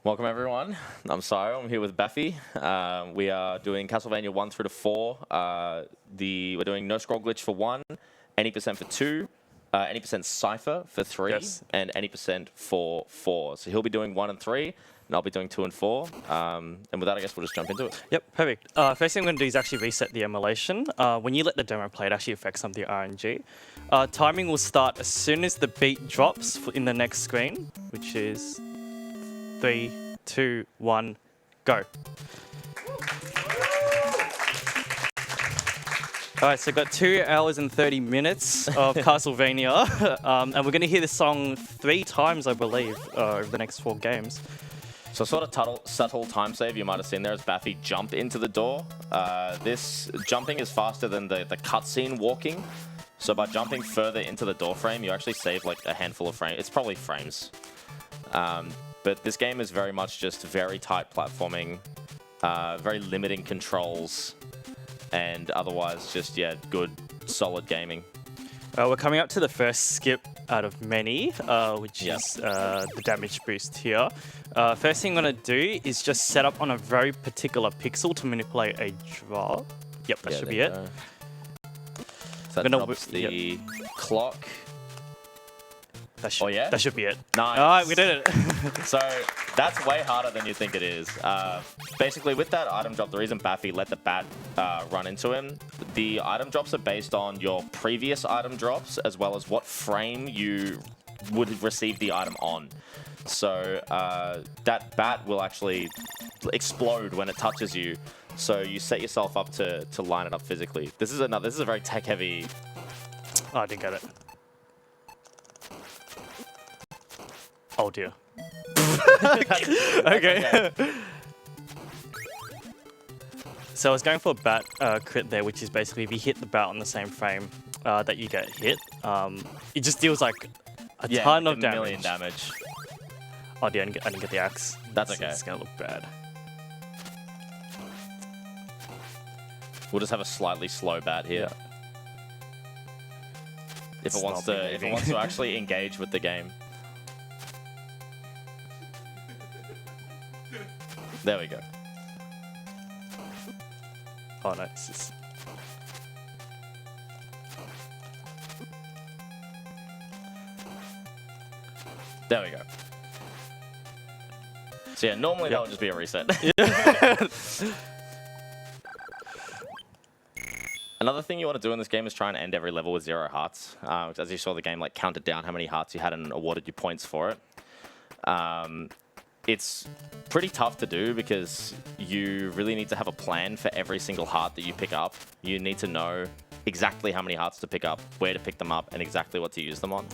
Welcome everyone. I'm Sire. I'm here with Baphy. We are doing Castlevania 1 through to 4. We're doing no scroll glitch for 1, any percent for 2, any percent cipher for 3, Yes. and any percent for 4. So he'll be doing 1 and 3, and I'll be doing 2 and 4. And with that, I guess we'll just jump into it. Yep, perfect. First thing I'm going to do is actually reset the emulation. When you let the demo play, it actually affects some of the RNG. Timing will start as soon as the beat drops in the next screen, which is 3, 2, 1, go. All right, so we've got 2 hours and 30 minutes of Castlevania, and we're going to hear this song 3 times, I believe, over the next 4 games. So sort of subtle time save you might have seen there as Baphy jump into the door. This jumping is faster than the cutscene walking. So by jumping further into the door frame, you actually save like a handful of frames. It's probably frames. But this game is very much just very tight platforming, very limiting controls, and otherwise just, yeah, good, solid gaming. We're coming up to the first skip out of many, which is the damage boost here. First thing I'm going to do is just set up on a very particular pixel to manipulate a draw. Yep, that should be it. So that drops the clock. That should be it. Nice. All right, we did it. So that's way harder than you think it is. Basically, with that item drop, the reason Baphy let the bat run into him, the item drops are based on your previous item drops as well as what frame you would receive the item on. So that bat will actually explode when it touches you. So you set yourself up to line it up physically. This is a very tech-heavy. Oh, I didn't get it. Oh dear. Okay. So I was going for a bat crit there, which is basically if you hit the bat on the same frame that you get hit, it just deals like a ton of damage. Million damage. Oh dear, I didn't get the axe. That's okay. It's gonna look bad. We'll just have a slightly slow bat here. Yeah. If it wants to actually engage with the game. There we go. Oh no, this is... There we go. So yeah, normally that would just be a reset. Another thing you want to do in this game is try and end every level with 0 hearts. As you saw, the game like counted down how many hearts you had and awarded you points for it. It's pretty tough to do because you really need to have a plan for every single heart that you pick up. You need to know exactly how many hearts to pick up, where to pick them up, and exactly what to use them on.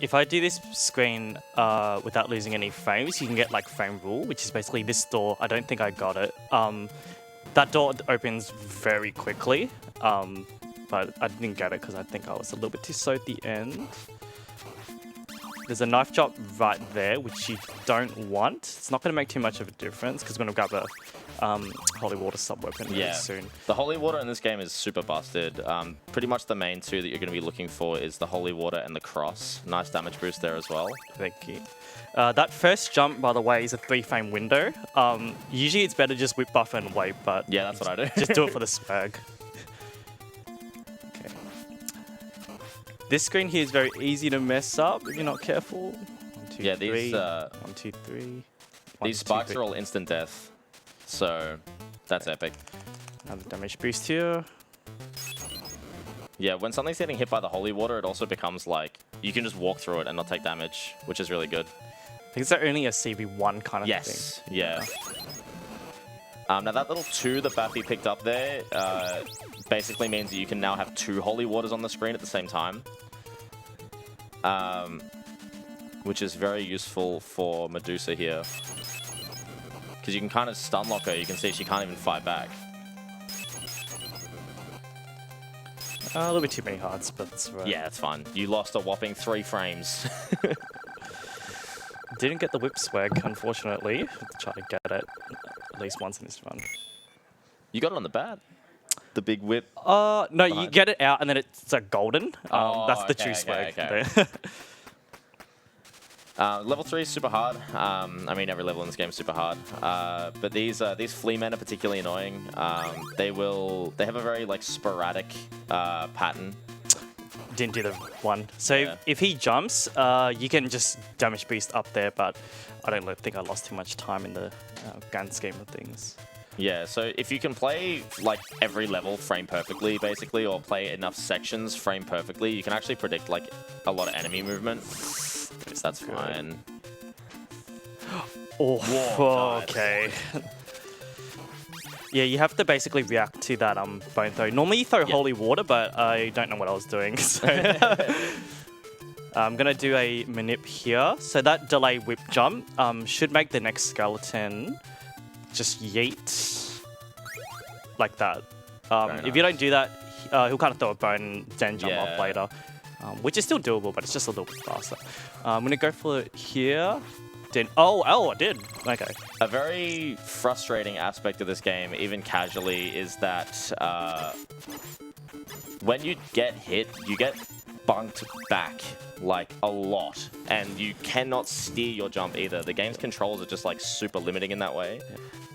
If I do this screen without losing any frames, you can get like frame rule, which is basically this door. I don't think I got it. That door opens very quickly, but I didn't get it because I think I was a little bit too slow at the end. There's a knife drop right there, which you don't want. It's not going to make too much of a difference because we're going to grab a holy water sub-weapon really soon. The holy water in this game is super busted. Pretty much the main 2 that you're going to be looking for is the holy water and the cross. Nice damage boost there as well. Thank you. That first jump, by the way, is a 3-frame window. Usually it's better just whip buffer and wait, but yeah, that's what I do. Just do it for the swag. Okay. This screen here is very easy to mess up if you're not careful. 1, 2, yeah, 3. these 1, 2, 3. These spikes are all instant death, so that's epic. Another damage boost here. Yeah, when something's getting hit by the holy water, it also becomes like you can just walk through it and not take damage, which is really good. I think it's only a CV1 kind of thing. Yes, yeah. Now that little 2 that Baphy picked up there basically means that you can now have 2 holy waters on the screen at the same time. Which is very useful for Medusa here. Because you can kind of stun lock her, you can see she can't even fight back. A little bit too many hearts, but that's right. Yeah, it's fine. You lost a whopping 3 frames. Didn't get the whip swag, unfortunately. Try to get it at least once in this run. You got it on the bat. The big whip. No, behind. you get it out and then it's a golden. Oh, that's the okay, true swag. okay. Level 3 is super hard. I mean, every level in this game is super hard. But these flea men are particularly annoying. They have a very like sporadic pattern. Didn't do the one. So Yeah. if he jumps, you can just damage boost up there, but I don't think I lost too much time in the grand scheme of things. Yeah, so if you can play like every level frame perfectly, basically, or play enough sections frame perfectly, you can actually predict like a lot of enemy movement. That's fine. Oh, Whoa, nice. okay. Yeah, you have to basically react to that bone throw. Normally you throw holy water, but I don't know what I was doing. So I'm gonna do a manip here. So that delay whip jump should make the next skeleton just yeet like that. If you don't do that, he'll kind of throw a bone and then jump up later, which is still doable, but it's just a little bit faster. I'm gonna go for it here. Oh, I did. Okay. A very frustrating aspect of this game, even casually, is that when you get hit, you get bunked back like a lot, and you cannot steer your jump either. The game's controls are just like super limiting in that way,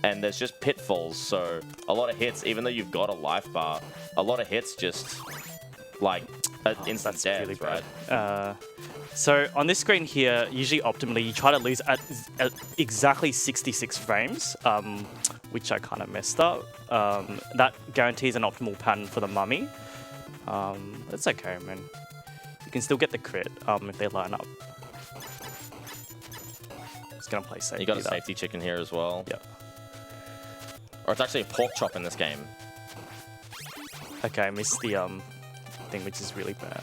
and there's just pitfalls. So a lot of hits, even though you've got a life bar, a lot of hits just like instant death, really right? bad. So on this screen here, usually optimally, you try to lose at exactly 66 frames, which I kind of messed up. That guarantees an optimal pattern for the mummy. That's okay, man. You can still get the crit if they line up. Just gonna play safe. You got a safety chicken here as well. Yeah. Or it's actually a pork chop in this game. Okay, I missed the thing, which is really bad.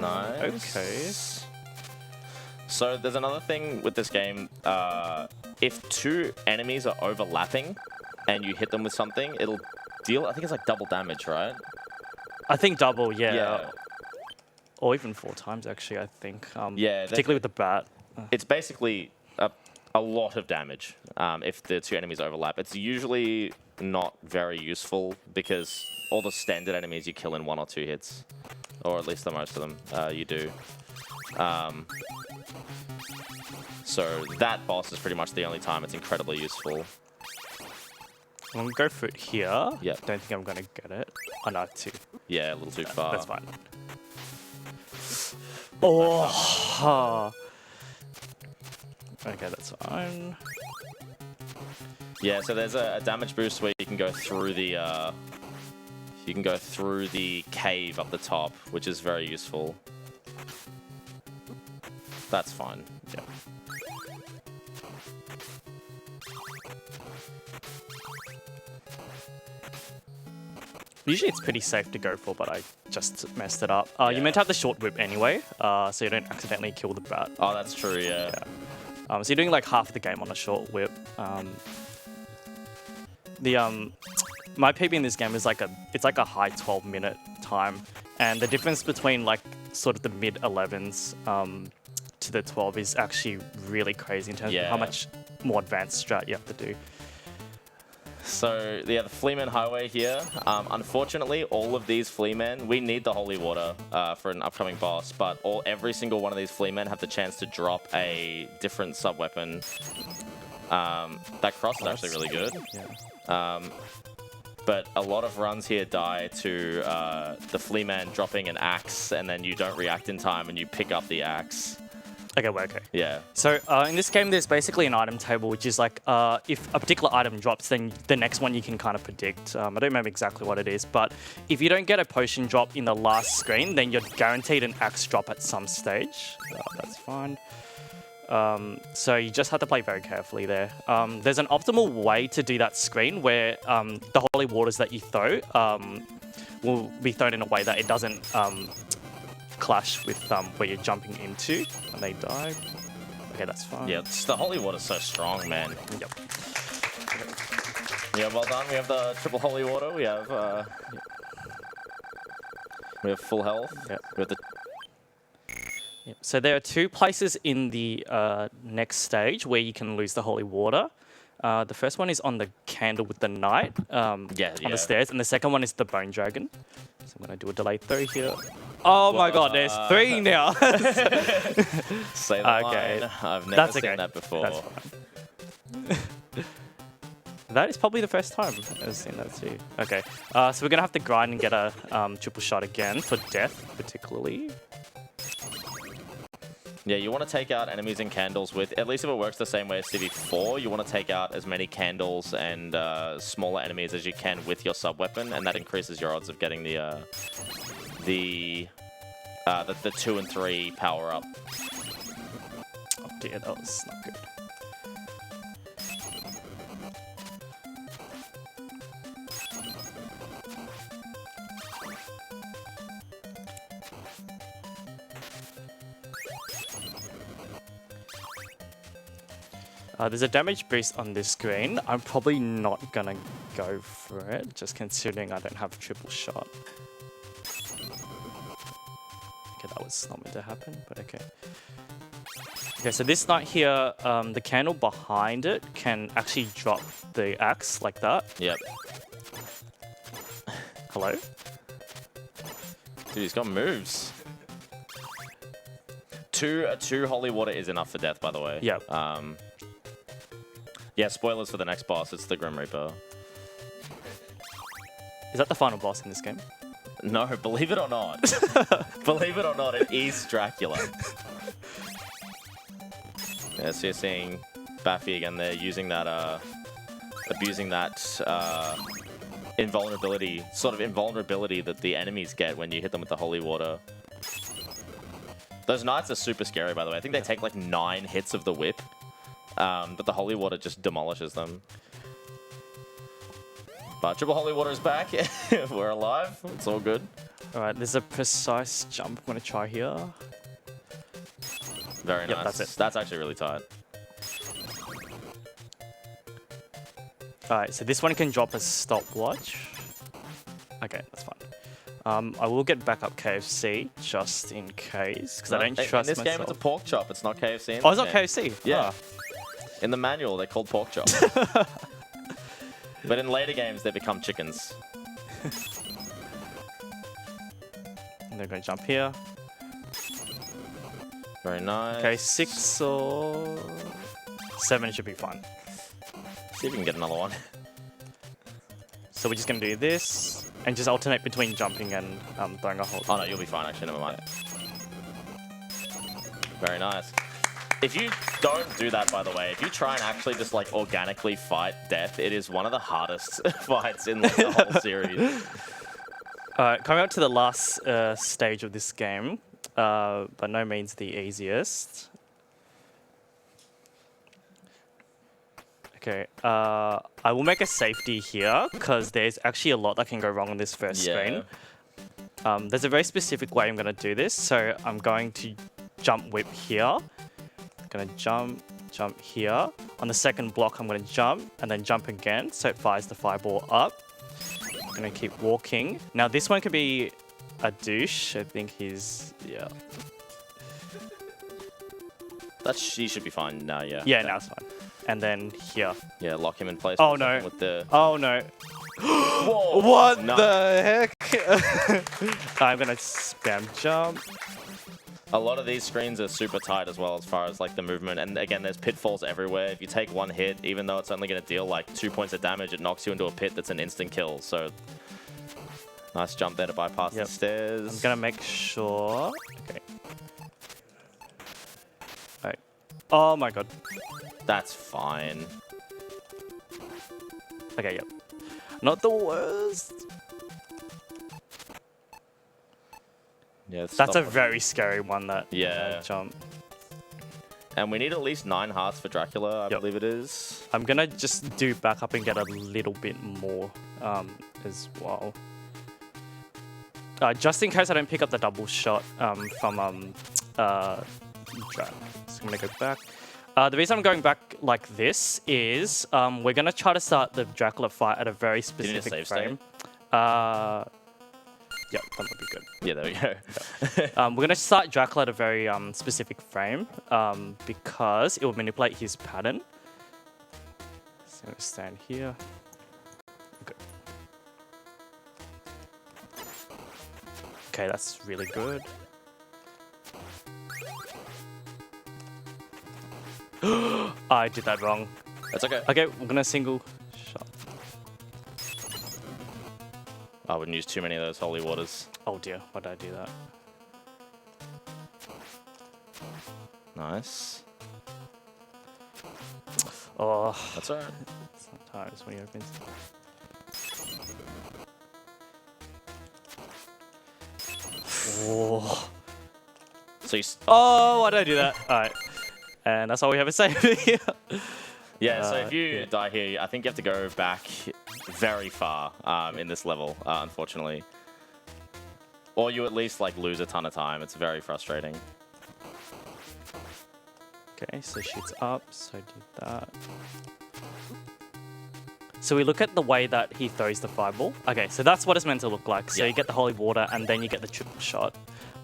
Nice. Okay. So there's another thing with this game. If two enemies are overlapping and you hit them with something, it'll deal, I think it's like double damage, right? I think double, yeah. Yeah. Or even 4 times, actually, I think. Yeah, particularly with the bat. It's basically a lot of damage if the two enemies overlap. It's usually not very useful because all the standard enemies you kill in 1 or 2 hits. Or at least the most of them you do. So that boss is pretty much the only time it's incredibly useful. I'm going to go for it here. Yeah. Don't think I'm going to get it. Oh, no, 2. Yeah, a little too far. That's fine. Oh! Okay, that's fine. Yeah, so there's a damage boost where you can go through the cave up the top, which is very useful. That's fine. Yeah. Usually it's pretty safe to go for, but I just messed it up. Yeah. You meant to have the short whip anyway, so you don't accidentally kill the bat. Oh, that's true, yeah. So you're doing like half the game on a short whip. My PB in this game is it's like a high 12-minute time, and the difference between like sort of the mid 11s to the 12 is actually really crazy in terms of how much more advanced strat you have to do. So, yeah, the Fleaman Highway here. Unfortunately, all of these Fleamen, we need the Holy Water for an upcoming boss, but every single one of these Fleamen have the chance to drop a different sub-weapon. That cross is actually really good. Yeah. But a lot of runs here die to the Fleaman dropping an axe, and then you don't react in time and you pick up the axe. Okay, well, okay. Yeah. So in this game, there's basically an item table, which is like if a particular item drops, then the next one you can kind of predict. I don't remember exactly what it is, but if you don't get a potion drop in the last screen, then you're guaranteed an axe drop at some stage. That's fine. So you just have to play very carefully there. There's an optimal way to do that screen where the holy waters that you throw will be thrown in a way that it doesn't clash with where you're jumping into and they die. Okay, that's fine. Yeah, the Holy Water's so strong, man. Yep. Yeah, well done. We have the triple Holy Water. We have full health. Yep. We have the... Yep. So there are 2 places in the next stage where you can lose the holy water. The first one is on the candle with the knight on the stairs, and the second one is the bone dragon. So I'm going to do a delay throw here. Oh my god, there's 3 now. Say the Okay. line. I've never That's seen okay. that before. That's fine. That is probably the first time I've seen that too. Okay, so we're gonna have to grind and get a triple shot again for death, particularly. Yeah, you want to take out enemies in candles with, at least if it works the same way as CV4, you want to take out as many candles and smaller enemies as you can with your sub-weapon, and that increases your odds of getting the 2 and 3 power-up. Oh dear, that was not good. There's a damage boost on this screen. I'm probably not gonna go for it, just considering I don't have triple shot. Okay, that was not meant to happen, but okay. Okay, so this knight here, the candle behind it can actually drop the axe like that. Yep. Hello? Dude, he's got moves. Two holy water is enough for death, by the way. Yep. Yeah, spoilers for the next boss. It's the Grim Reaper. Is that the final boss in this game? No, believe it or not. Believe it or not, it is Dracula. Yeah, so you're seeing Baphy again there using that, abusing that invulnerability that the enemies get when you hit them with the holy water. Those knights are super scary, by the way. I think they take like 9 hits of the whip, but the holy water just demolishes them. But triple holy water is back. We're alive. It's all good. All right, there's a precise jump I'm gonna try here. Very nice. That's it. That's actually really tight. All right, so this one can drop a stopwatch. Okay, that's fine. I will get back up KFC just in case, because I don't trust In this myself. game, it's a pork chop. It's not KFC. Oh, it's not KFC? Yeah. Ah. In the manual, they're called pork chop. But in later games, they become chickens. And they're going to jump here. Very nice. Okay, 6 or 7 should be fine. See if we can get another one. So we're just going to do this and just alternate between jumping and throwing a hold. Oh no, you'll be fine actually, never mind. Very nice. If you don't do that, by the way, if you try and actually just like organically fight death, it is one of the hardest fights in like, the whole series. Coming up to the last stage of this game, by no means the easiest. Okay, I will make a safety here because there's actually a lot that can go wrong on this first screen. There's a very specific way I'm going to do this. So I'm going to jump whip here. I'm going to jump here. On the second block, I'm going to jump and then jump again. So it fires the fireball up. I'm going to keep walking. Now this one could be a douche. I think he's, yeah. He should be fine now, yeah. Yeah, now it's fine. And then here. Yeah, lock him in place. Oh no. With the... Oh no. Whoa, What no. the heck? I'm gonna spam jump. A lot of these screens are super tight as well as far as like the movement. And again, there's pitfalls everywhere. If you take one hit, even though it's only going to deal like 2 points of damage, it knocks you into a pit that's an instant kill. So nice jump there to bypass the stairs. I'm gonna make sure. Okay. Alright. Oh my god. That's fine. Okay, yep. Not the worst. Yeah, That's a very scary one, that jump. And we need at least 9 hearts for Dracula, I believe it is. I'm gonna just do back up and get a little bit more as well. Just in case I don't pick up the double shot from Drac. So I'm gonna go back. The reason I'm going back like this is we're going to try to start the Dracula fight at a very specific frame. Yeah, that would be good. Yeah, there we go. We're going to start Dracula at a very specific frame because it will manipulate his pattern. So I'm going to stand here. Okay. Okay, that's really good. I did that wrong. That's okay. Okay, we're gonna single shot. I wouldn't use too many of those holy waters. Oh dear, why did I do that? Nice. Oh, That's alright. sometimes when he opens. Oh. So you... Oh, why did I do that? Alright. And that's all we have to say. Yeah, so if you die here, I think you have to go back very far in this level, unfortunately. Or you at least like lose a ton of time. It's very frustrating. Okay, so shoots up, so did that. So we look at the way that he throws the fireball. Okay, so that's what it's meant to look like. So you get the holy water and then you get the triple shot.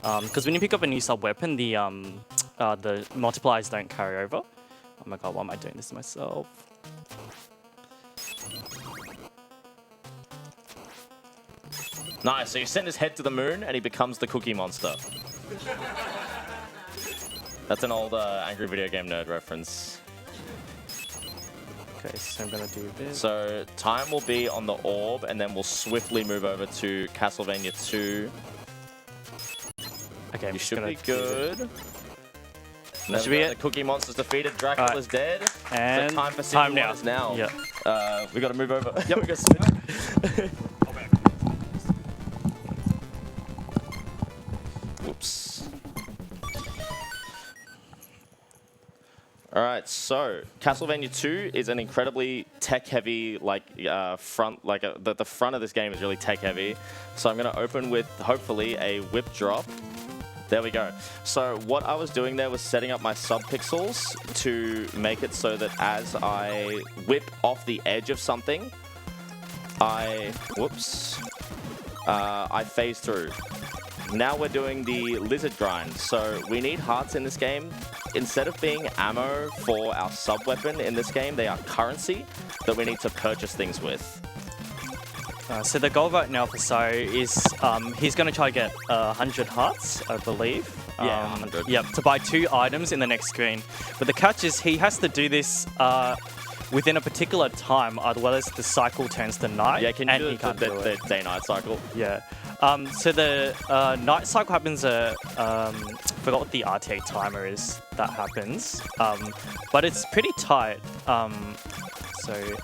Because when you pick up a new sub weapon, the multipliers don't carry over. Oh my god, why am I doing this to myself? Nice, so you send his head to the moon and he becomes the Cookie Monster. That's an old Angry Video Game Nerd reference. Okay, so I'm gonna do this. So time will be on the orb and then we'll swiftly move over to Castlevania 2. Okay, You should be good. That should be it. The Cookie Monster's defeated, Dracula's dead. And so time for time now. is now. Yeah. We gotta move over. Yep. We gotta switch. Whoops. Alright, so Castlevania 2 is an incredibly tech-heavy, like, front, like, the front of this game is really tech-heavy. So I'm gonna open with, hopefully, a whip drop. There we go. So what I was doing there was setting up my sub-pixels to make it so that as I whip off the edge of something, I phase through. Now we're doing the lizard grind. So we need hearts in this game. Instead of being ammo for our sub-weapon in this game, they are currency that we need to purchase things with. So the goal right now for So is he's going to try to get 100 hearts, I believe. Yeah, 100. Yep, to buy 2 items in the next screen. But the catch is he has to do this within a particular time, otherwise the cycle turns to night. Yeah, can you do the day-night cycle? Yeah. So the night cycle happens, forgot what the RTA timer is that happens, but it's pretty tight. So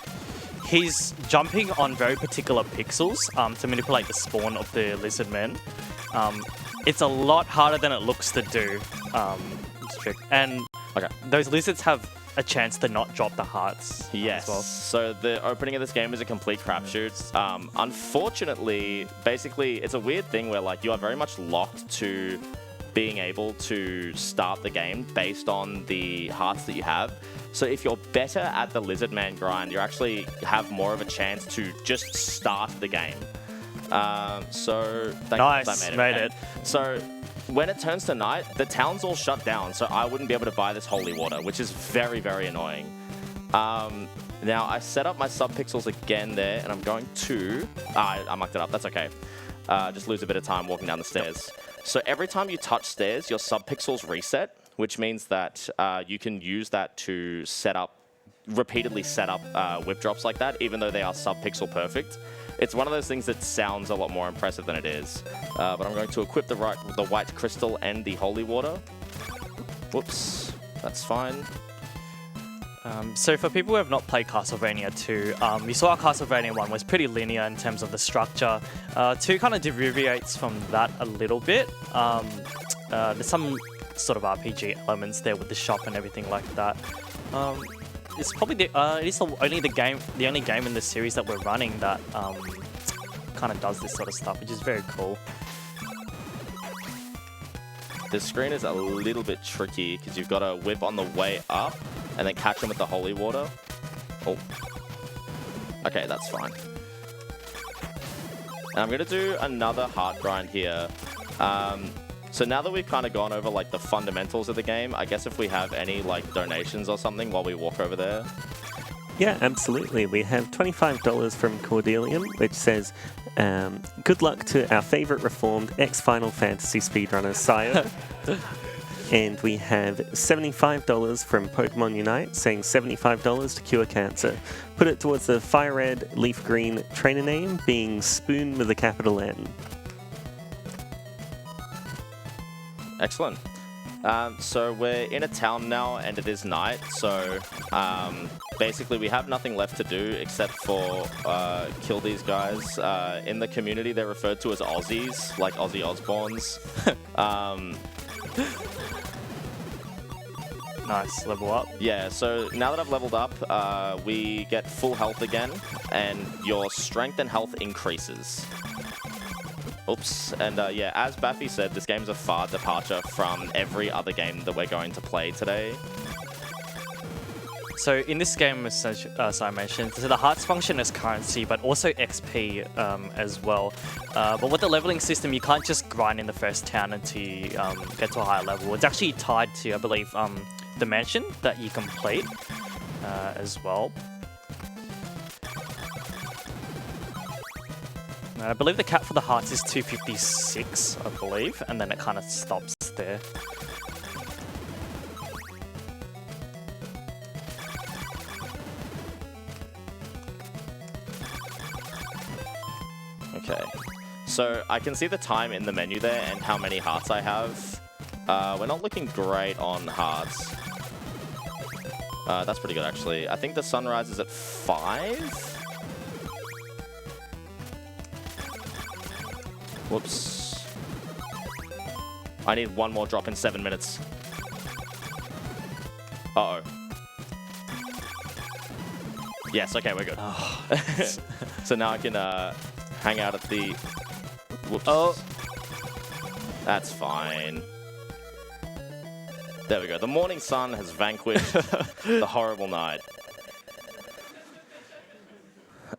he's jumping on very particular pixels to manipulate the spawn of the lizard men. It's a lot harder than it looks to do. And those lizards have a chance to not drop the hearts. Yes. As well. So the opening of this game is a complete crapshoot. Unfortunately, basically, it's a weird thing where like you are very much locked to being able to start the game based on the hearts that you have. So if you're better at the Lizard Man grind, you actually have more of a chance to just start the game. So nice, made it. So when it turns to night, the town's all shut down, so I wouldn't be able to buy this holy water, which is very, very annoying. Now, I set up my sub-pixels again there, and I'm going to... I mucked it up, that's okay. Just lose a bit of time walking down the stairs. So every time you touch stairs, your sub-pixels reset, which means that you can use that to repeatedly set up whip drops like that, even though they are sub-pixel perfect. It's one of those things that sounds a lot more impressive than it is. But I'm going to equip the white crystal and the holy water. Whoops, that's fine. So for people who have not played Castlevania 2, you saw our Castlevania 1 was pretty linear in terms of the structure. 2 kind of deviates from that a little bit. There's some sort of RPG elements there with the shop and everything like that. It's probably the only game in the series that we're running that kind of does this sort of stuff, which is very cool. The screen is a little bit tricky because you've got to whip on the way up and then catch them with the holy water. Oh. Okay, that's fine. And I'm going to do another heart grind here. So now that we've kind of gone over like the fundamentals of the game, I guess if we have any like donations or something while we walk over there. Yeah, absolutely. We have $25 from Cordelium, which says, Good luck to our favourite reformed ex-Final Fantasy speedrunner, Sire. And we have $75 from Pokemon Unite, saying $75 to cure cancer. Put it towards the fire red, leaf green trainer name, being Spoon with a capital N. Excellent. So we're in a town now, and it is night. So basically, we have nothing left to do except for kill these guys. In the community, they're referred to as Aussies, like Ozzy Osbournes. Nice, level up. Yeah, so now that I've leveled up, we get full health again, and your strength and health increases. Oops, and yeah, as Baphy said, this game's a far departure from every other game that we're going to play today. So in this game, as I mentioned, so the hearts function as currency, but also XP as well. But with the leveling system, you can't just grind in the first town until you get to a higher level. It's actually tied to, I believe, the mansion that you complete as well. I believe the cap for the hearts is 256, I believe, and then it kind of stops there. Okay, so I can see the time in the menu there and how many hearts I have. We're not looking great on hearts. That's pretty good, actually. I think the sunrise is at 5? Whoops. I need one more drop in 7 minutes. Uh-oh. Yes, okay, we're good. Oh. So now I can hang out at the... Whoops. Oh. That's fine. There we go. The morning sun has vanquished the horrible night.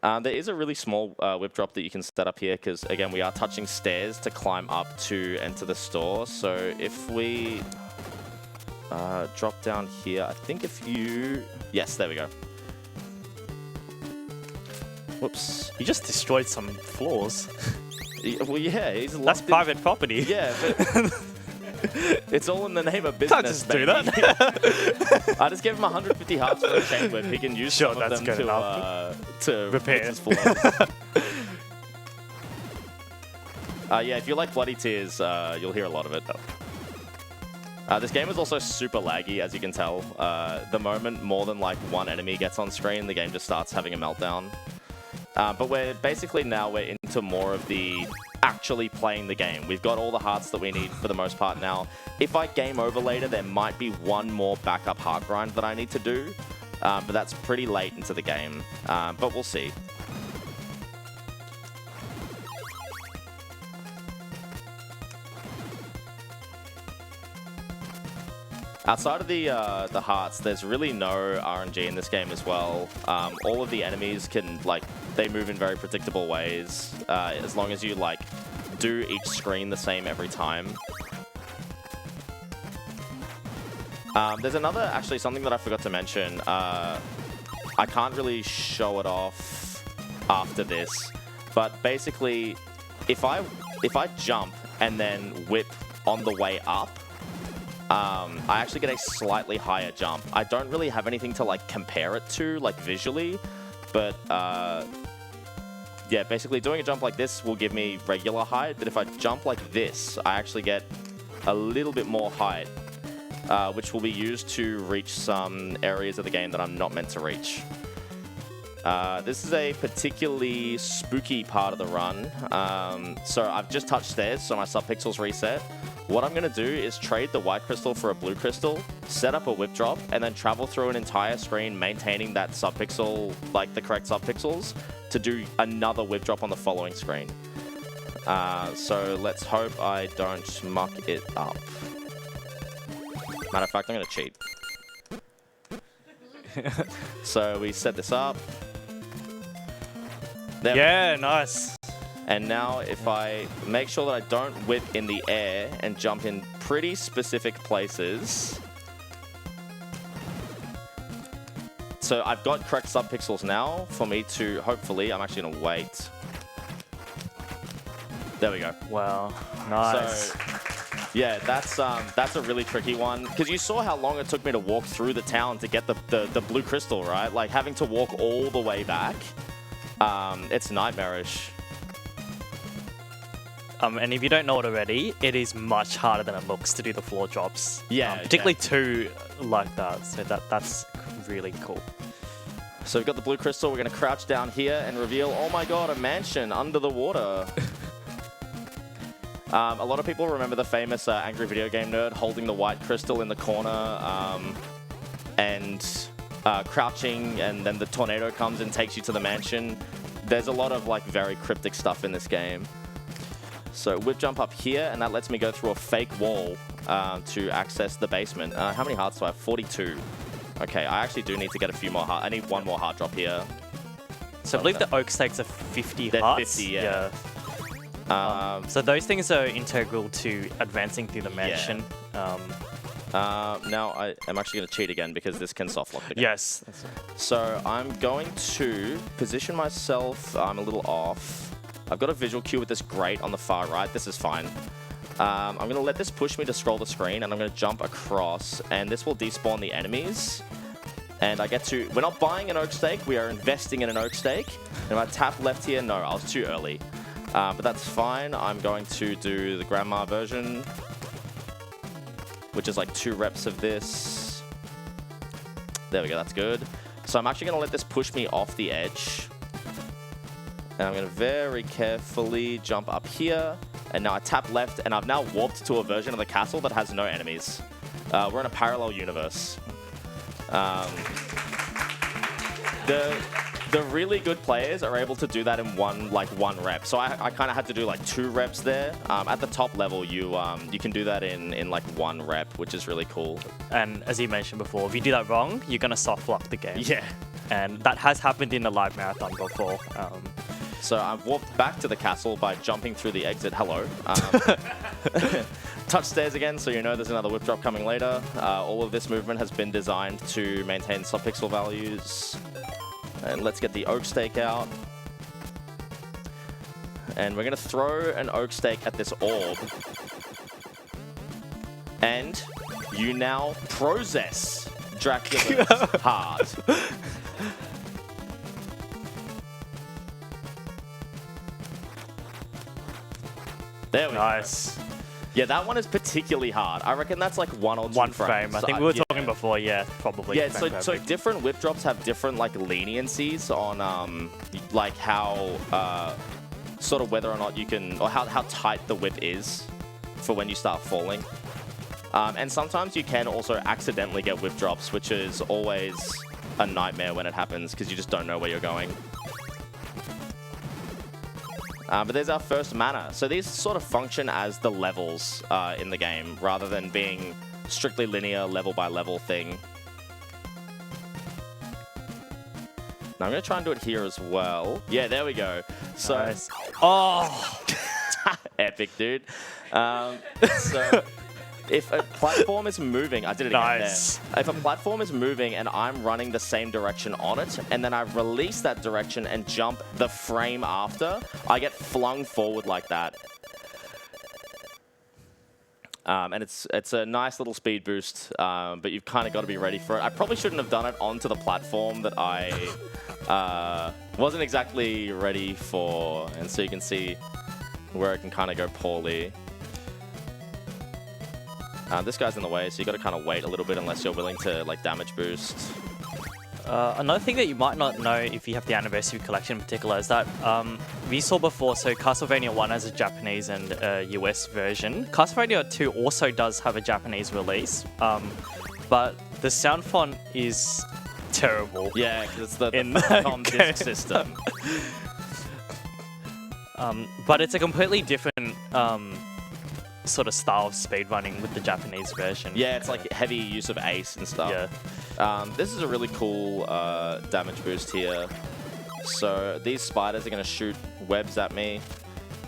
There is a really small whip drop that you can set up here because, again, we are touching stairs to climb up to enter the store. So if we drop down here, I think if you... Yes, there we go. Whoops. You just destroyed some floors. Well, yeah, That's private property. Yeah, but... It's all in the name of business. Can't just do that. I just gave him 150 hearts for a chain whip. He can use some of them to repair his floors. Yeah, if you like Bloody Tears, you'll hear a lot of it. This game is also super laggy, as you can tell. The moment more than like one enemy gets on screen, the game just starts having a meltdown. But we're into more of the actually playing the game. We've got all the hearts that we need for the most part now. If I game over later, there might be one more backup heart grind that I need to do, but that's pretty late into the game, but we'll see. Outside of the hearts, there's really no RNG in this game as well. All of the enemies can, like, they move in very predictable ways, as long as you, like, do each screen the same every time. There's actually something that I forgot to mention. I can't really show it off after this, but basically, if I jump and then whip on the way up, I actually get a slightly higher jump. I don't really have anything to like compare it to, like visually, but yeah, basically doing a jump like this will give me regular height, but if I jump like this, I actually get a little bit more height, which will be used to reach some areas of the game that I'm not meant to reach. This is a particularly spooky part of the run. So I've just touched stairs, so my subpixels reset. What I'm going to do is trade the white crystal for a blue crystal, set up a whip drop, and then travel through an entire screen maintaining that subpixel, like the correct subpixels, to do another whip drop on the following screen. So let's hope I don't muck it up. Matter of fact, I'm going to cheat. So we set this up. There Yeah, nice. And now if I make sure that I don't whip in the air and jump in pretty specific places. So I've got correct subpixels now for me to, hopefully, I'm actually going to wait. There we go. Wow, nice. So, yeah, that's a really tricky one because you saw how long it took me to walk through the town to get the blue crystal, right? Like having to walk all the way back, it's nightmarish. And if you don't know it already, it is much harder than it looks to do the floor drops. Yeah, particularly two like that. So that's really cool. So we've got the blue crystal. We're going to crouch down here and reveal, oh my god, a mansion under the water. A lot of people remember the famous angry video game nerd holding the white crystal in the corner and crouching, and then the tornado comes and takes you to the mansion. There's a lot of like very cryptic stuff in this game. So whip jump up here, and that lets me go through a fake wall to access the basement. How many hearts do I have? 42. Okay, I actually do need to get a few more hearts. I need one more heart drop here. So I believe the oak stakes are 50 They're hearts. 50, yeah. So those things are integral to advancing through the mansion. Now I am actually going to cheat again because this can soft lock the game. Yes. So I'm going to position myself. I'm a little off. I've got a visual cue with this grate on the far right. This is fine. I'm going to let this push me to scroll the screen, and I'm going to jump across, and this will despawn the enemies. And I get to... We're not buying an oak stake. We are investing in an oak stake. And if I tap left here, no, I was too early. But that's fine. I'm going to do the grandma version, which is like 2 reps of this. There we go. That's good. So I'm actually going to let this push me off the edge. And I'm going to very carefully jump up here. And now I tap left, and I've now warped to a version of the castle that has no enemies. We're in a parallel universe. The really good players are able to do that in one rep. So I kind of had to do like 2 reps there. At the top level, you can do that in like 1 rep, which is really cool. And as you mentioned before, if you do that wrong, you're going to soft lock the game. Yeah. And that has happened in the live marathon before. So I've walked back to the castle by jumping through the exit. Hello. Touch stairs again, so you know there's another whip drop coming later. All of this movement has been designed to maintain subpixel values. And let's get the oak stake out. And we're going to throw an oak stake at this orb. And you now process Dracula's heart. There we Nice. go. Yeah, that one is particularly hard. I reckon that's like 1 or 2 One frames. frame. I think we were talking before, yeah, probably. Yeah, frame so perfect. different whip drops have different like leniencies on like how sort of whether or not you can, or how tight the whip is for when you start falling. And sometimes you can also accidentally get whip drops, which is always a nightmare when it happens because you just don't know where you're going. But there's our first mana. So these sort of function as the levels in the game rather than being strictly linear level by level thing. Now I'm going to try and do it here as well. Yeah, there we go. So, Nice. Oh! epic, dude. So if a platform is moving, I did it again Nice. there. If a platform is moving and I'm running the same direction on it, and then I release that direction and jump the frame after, I get flung forward like that. And it's a nice little speed boost, but you've kind of got to be ready for it. I probably shouldn't have done it onto the platform that I wasn't exactly ready for, and so you can see where it can kind of go poorly. This guy's in the way, so you got to kind of wait a little bit unless you're willing to like damage boost. Another thing that you might not know if you have the Anniversary Collection in particular is that we saw before, so Castlevania 1 has a Japanese and US version. Castlevania 2 also does have a Japanese release, but the sound font is terrible. Yeah, because it's the In Famicom the disc system. But it's a completely different sort of style of speedrunning with the Japanese version. Yeah, it's like heavy use of ace and stuff. Yeah. This is a really cool damage boost here. So these spiders are going to shoot webs at me,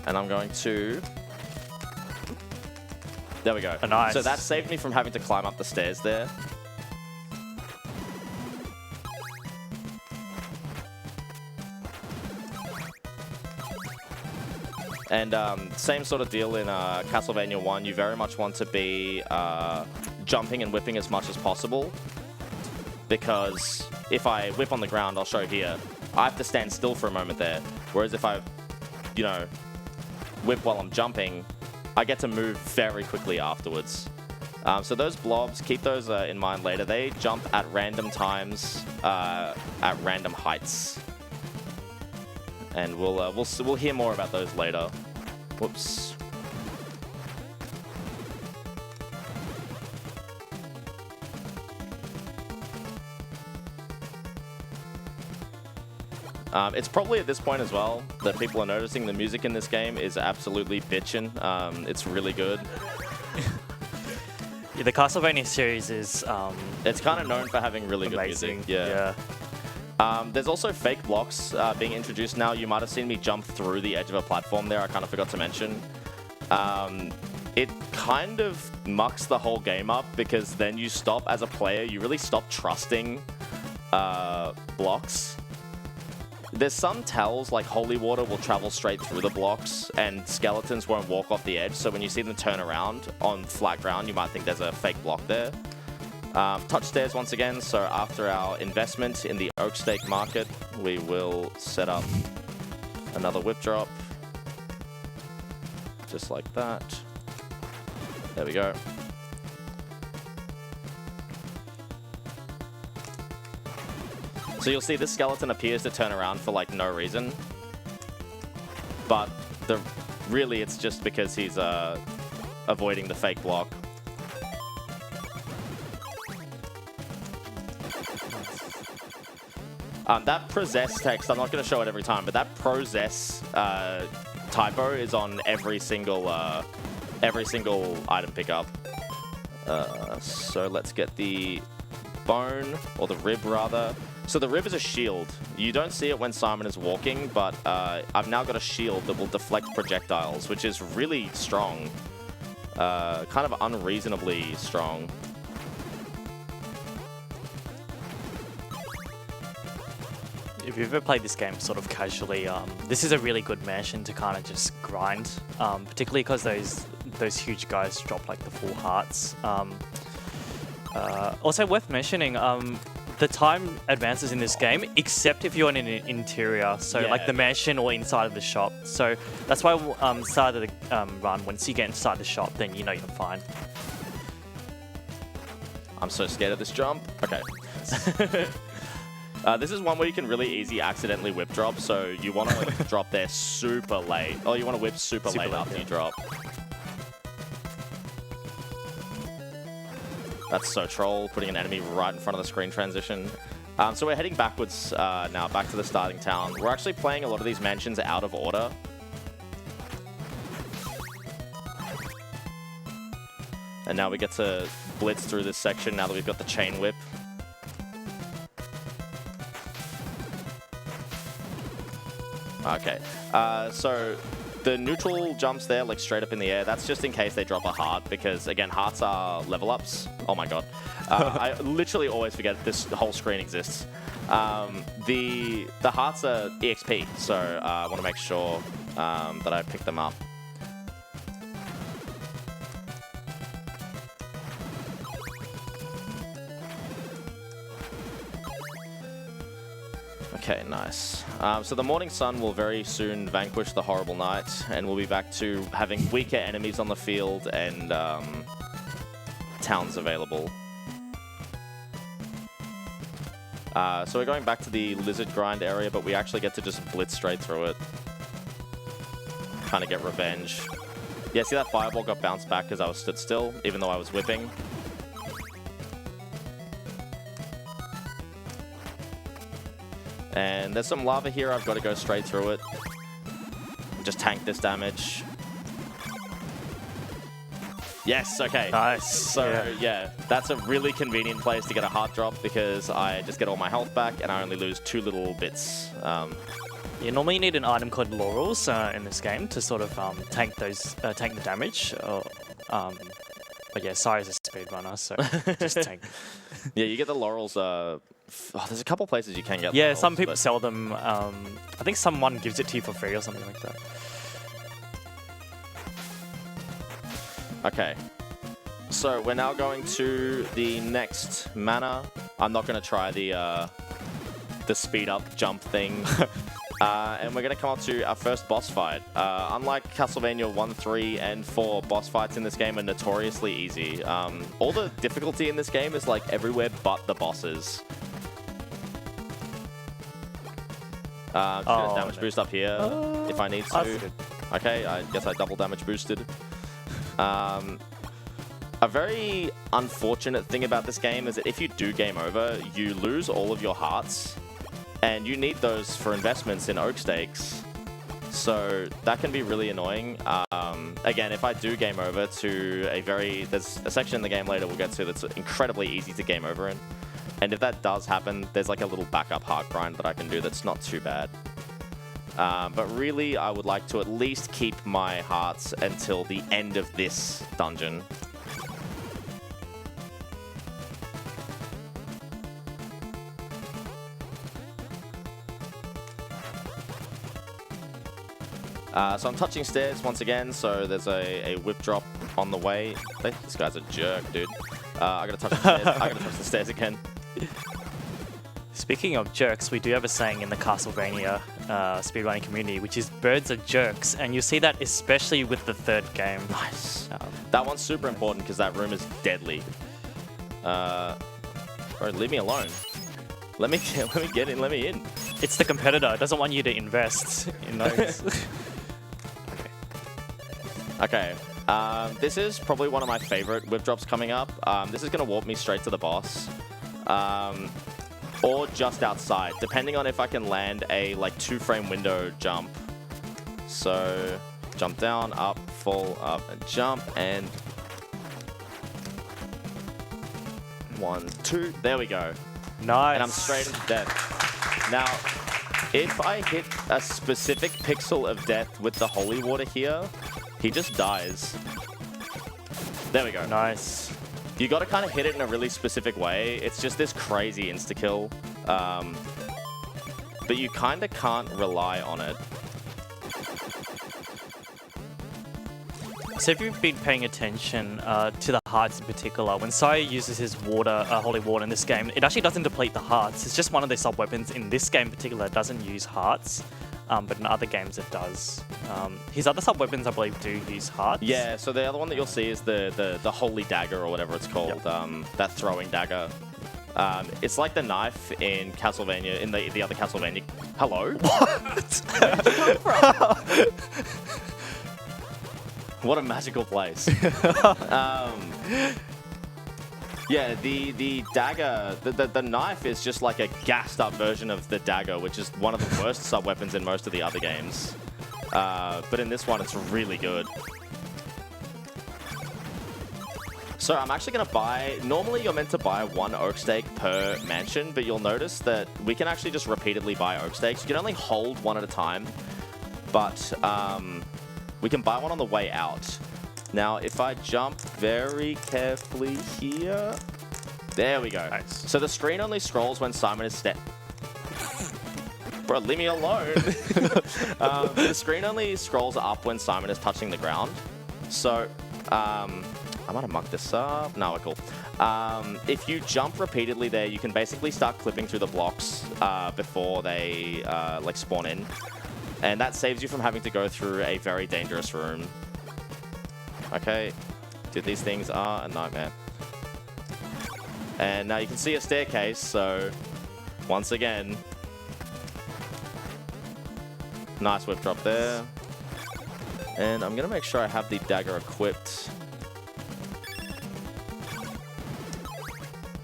and I'm going to... There we go. Oh, nice. So that saved me from having to climb up the stairs there. And same sort of deal in Castlevania 1. You very much want to be jumping and whipping as much as possible. Because if I whip on the ground, I'll show here, I have to stand still for a moment there. Whereas if I, you know, whip while I'm jumping, I get to move very quickly afterwards. So those blobs, keep those in mind later. They jump at random times, at random heights. And we'll hear more about those later. Whoops. It's probably at this point as well that people are noticing the music in this game is absolutely bitchin'. It's really good. Yeah, the Castlevania series is It's kind of known for having really amazing. good music. Yeah. There's also fake blocks being introduced now. You might have seen me jump through the edge of a platform there. I kind of forgot to mention. It kind of mucks the whole game up because then you stop as a player. You really stop trusting blocks. There's some tells, like holy water will travel straight through the blocks and skeletons won't walk off the edge. So when you see them turn around on flat ground, you might think there's a fake block there. Touch stairs once again. So after our investment in the oak stake market, we will set up another whip drop. Just like that. There we go. So you'll see this skeleton appears to turn around for like no reason. But really it's just because he's avoiding the fake block. That possess text, I'm not going to show it every time, but that possess typo is on every single item pickup. So let's get the bone, or the rib rather. So the rib is a shield. You don't see it when Simon is walking, but I've now got a shield that will deflect projectiles, which is really strong. Kind of unreasonably strong. If you've ever played this game sort of casually, this is a really good mansion to kind of just grind, particularly because those huge guys drop like the full hearts. Also worth mentioning, the time advances in this game, except if you're in an interior, so like the mansion or inside of the shop. So that's why start of the run, once you get inside the shop, then you know you're fine. I'm so scared of this jump. Okay. This is one where you can really easy accidentally whip drop, so you want to like drop there super late. Oh, you want to whip super late after you drop. That's so troll, putting an enemy right in front of the screen transition. So we're heading backwards now, back to the starting town. We're actually playing a lot of these mansions out of order. And now we get to blitz through this section now that we've got the chain whip. Okay, so the neutral jumps there, like straight up in the air, that's just in case they drop a heart, because again, hearts are level ups. Oh my god. I literally always forget this whole screen exists. The hearts are EXP, so I want to make sure that I pick them up. Okay, nice. So the morning sun will very soon vanquish the horrible night, and we'll be back to having weaker enemies on the field and towns available. So we're going back to the lizard grind area, but we actually get to just blitz straight through it. Kind of get revenge. Yeah, see that fireball got bounced back because I was stood still, even though I was whipping. And there's some lava here. I've got to go straight through it. Just tank this damage. Yes, okay. Nice. So, yeah, that's a really convenient place to get a heart drop because I just get all my health back and I only lose 2 little bits. Yeah, normally you need an item called Laurels in this game to sort of tank the damage. But yeah, Sai is a speedrunner, so just tank. Yeah, you get the Laurels. There's a couple places you can get. Yeah, laurels, some people sell them. I think someone gives it to you for free or something like that. Okay. So we're now going to the next mana. I'm not going to try the speed up jump thing. And we're going to come up to our first boss fight. Unlike Castlevania 1, 3, and 4, boss fights in this game are notoriously easy. All the difficulty in this game is like everywhere but the bosses. Just gonna damage boost up here if I need to. Okay, I guess I double damage boosted. A very unfortunate thing about this game is that if you do game over, you lose all of your hearts. And you need those for investments in oak stakes. So that can be really annoying. Again, if I do game over to there's a section in the game later we'll get to that's incredibly easy to game over in. And if that does happen, there's like a little backup heart grind that I can do that's not too bad. But really, I would like to at least keep my hearts until the end of this dungeon. So I'm touching stairs once again, so there's a whip drop on the way. This guy's a jerk, dude. I gotta touch the stairs. I gotta touch the stairs again. Speaking of jerks, we do have a saying in the Castlevania speedrunning community, which is birds are jerks, and you see that especially with the third game. Nice. That one's super important because that room is deadly. Bro, leave me alone. Let me get in. Let me in. It's the competitor. It doesn't want you to invest in those. Okay. This is probably one of my favorite whip drops coming up. This is going to warp me straight to the boss. Or just outside, depending on if I can land a like 2-frame window jump. So jump down, up, fall, up, and jump, and 1, 2. There we go. Nice. And I'm straight into death. Now, if I hit a specific pixel of death with the holy water here, he just dies. There we go. Nice. You got to kind of hit it in a really specific way. It's just this crazy insta-kill. But you kind of can't rely on it. So if you've been paying attention to the hearts in particular, when Saya uses his water, holy water in this game, it actually doesn't deplete the hearts. It's just one of the sub-weapons in this game in particular that doesn't use hearts, but in other games it does. His other sub-weapons, I believe, do use hearts. Yeah, so the other one that you'll see is the holy dagger or whatever it's called, yep. That throwing dagger. It's like the knife in Castlevania, in the other Castlevania. Hello? What? Where did you come from? What a magical place. Yeah, the dagger, the knife is just like a gassed up version of the dagger, which is one of the worst sub-weapons in most of the other games. But in this one, it's really good. So I'm actually going to buy, normally you're meant to buy 1 oak stake per mansion, but you'll notice that we can actually just repeatedly buy oak stakes. You can only hold 1 at a time, but we can buy 1 on the way out. Now, if I jump very carefully here, there we go. Nice. So the screen only scrolls when Simon is Bro, leave me alone. The screen only scrolls up when Simon is touching the ground. So, I might have mucked this up. No, we're cool. If you jump repeatedly there, you can basically start clipping through the blocks before they like spawn in. And that saves you from having to go through a very dangerous room. Okay, dude, these things are a nightmare. And now you can see a staircase, so once again, nice whip drop there. And I'm gonna make sure I have the dagger equipped.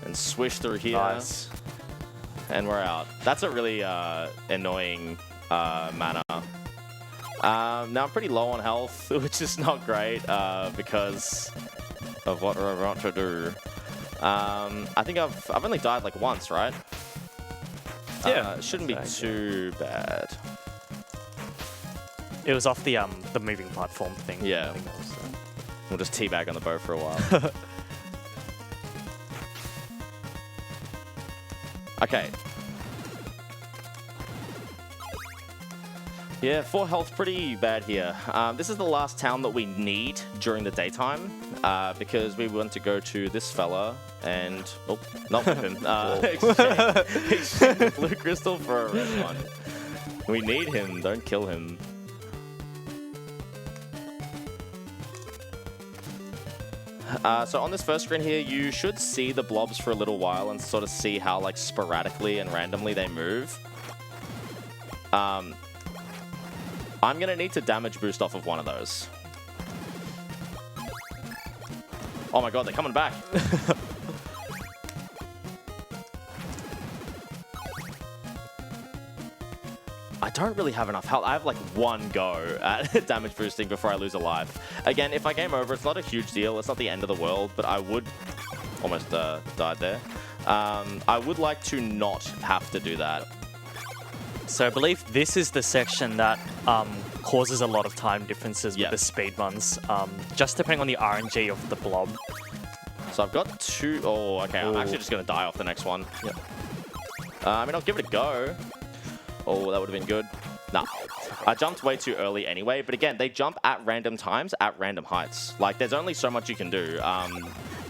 And swish through here. Nice. And we're out. That's a really annoying mana. Now I'm pretty low on health, which is not great because of what we're about to do. I think I've only died like once, right? Yeah, it shouldn't be too bad. It was off the moving platform thing. Yeah. I think that was, We'll just teabag on the boat for a while. Okay. Yeah, 4 health, pretty bad here. This is the last town that we need during the daytime because we want to go to this fella and... Oh, not with him. Exchange the blue crystal for a red one. We need him, don't kill him. So on this first screen here, you should see the blobs for a little while and sort of see how like sporadically and randomly they move. I'm going to need to damage boost off of one of those. Oh my god, they're coming back. I don't really have enough health. I have like 1 go at damage boosting before I lose a life. Again, if I game over, it's not a huge deal. It's not the end of the world, but I would... Almost died there. I would like to not have to do that. So I believe this is the section that causes a lot of time differences with the speedruns, just depending on the RNG of the blob. So I've got 2... Oh, okay. I'm actually just going to die off the next one. Yep. I mean, I'll give it a go. Oh, that would have been good. Nah. I jumped way too early anyway, but again, they jump at random times, at random heights. Like, there's only so much you can do.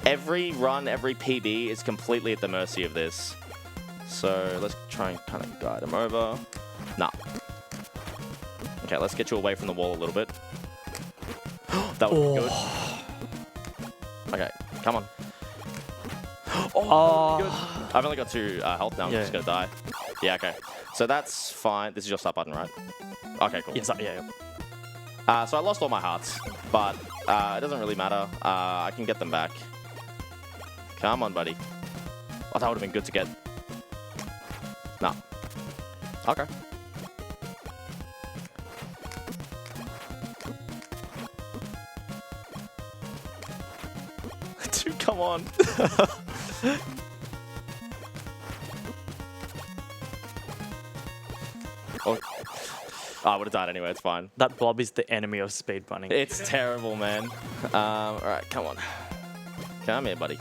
Every run, every PB is completely at the mercy of this. So let's try and kind of guide him over. Nah. Okay, let's get you away from the wall a little bit. That would be good. Okay, come on. Oh, good. I've only got 2 health now. I'm just going to die. Yeah, okay. So that's fine. This is your start button, right? Okay, cool. Yes, yeah. So I lost all my hearts, but it doesn't really matter. I can get them back. Come on, buddy. Oh, that would have been good to get. No. Okay. Dude, come on. Oh. I would have died anyway, it's fine. That blob is the enemy of speedrunning. It's terrible, man. Alright, come on. Come here, buddy.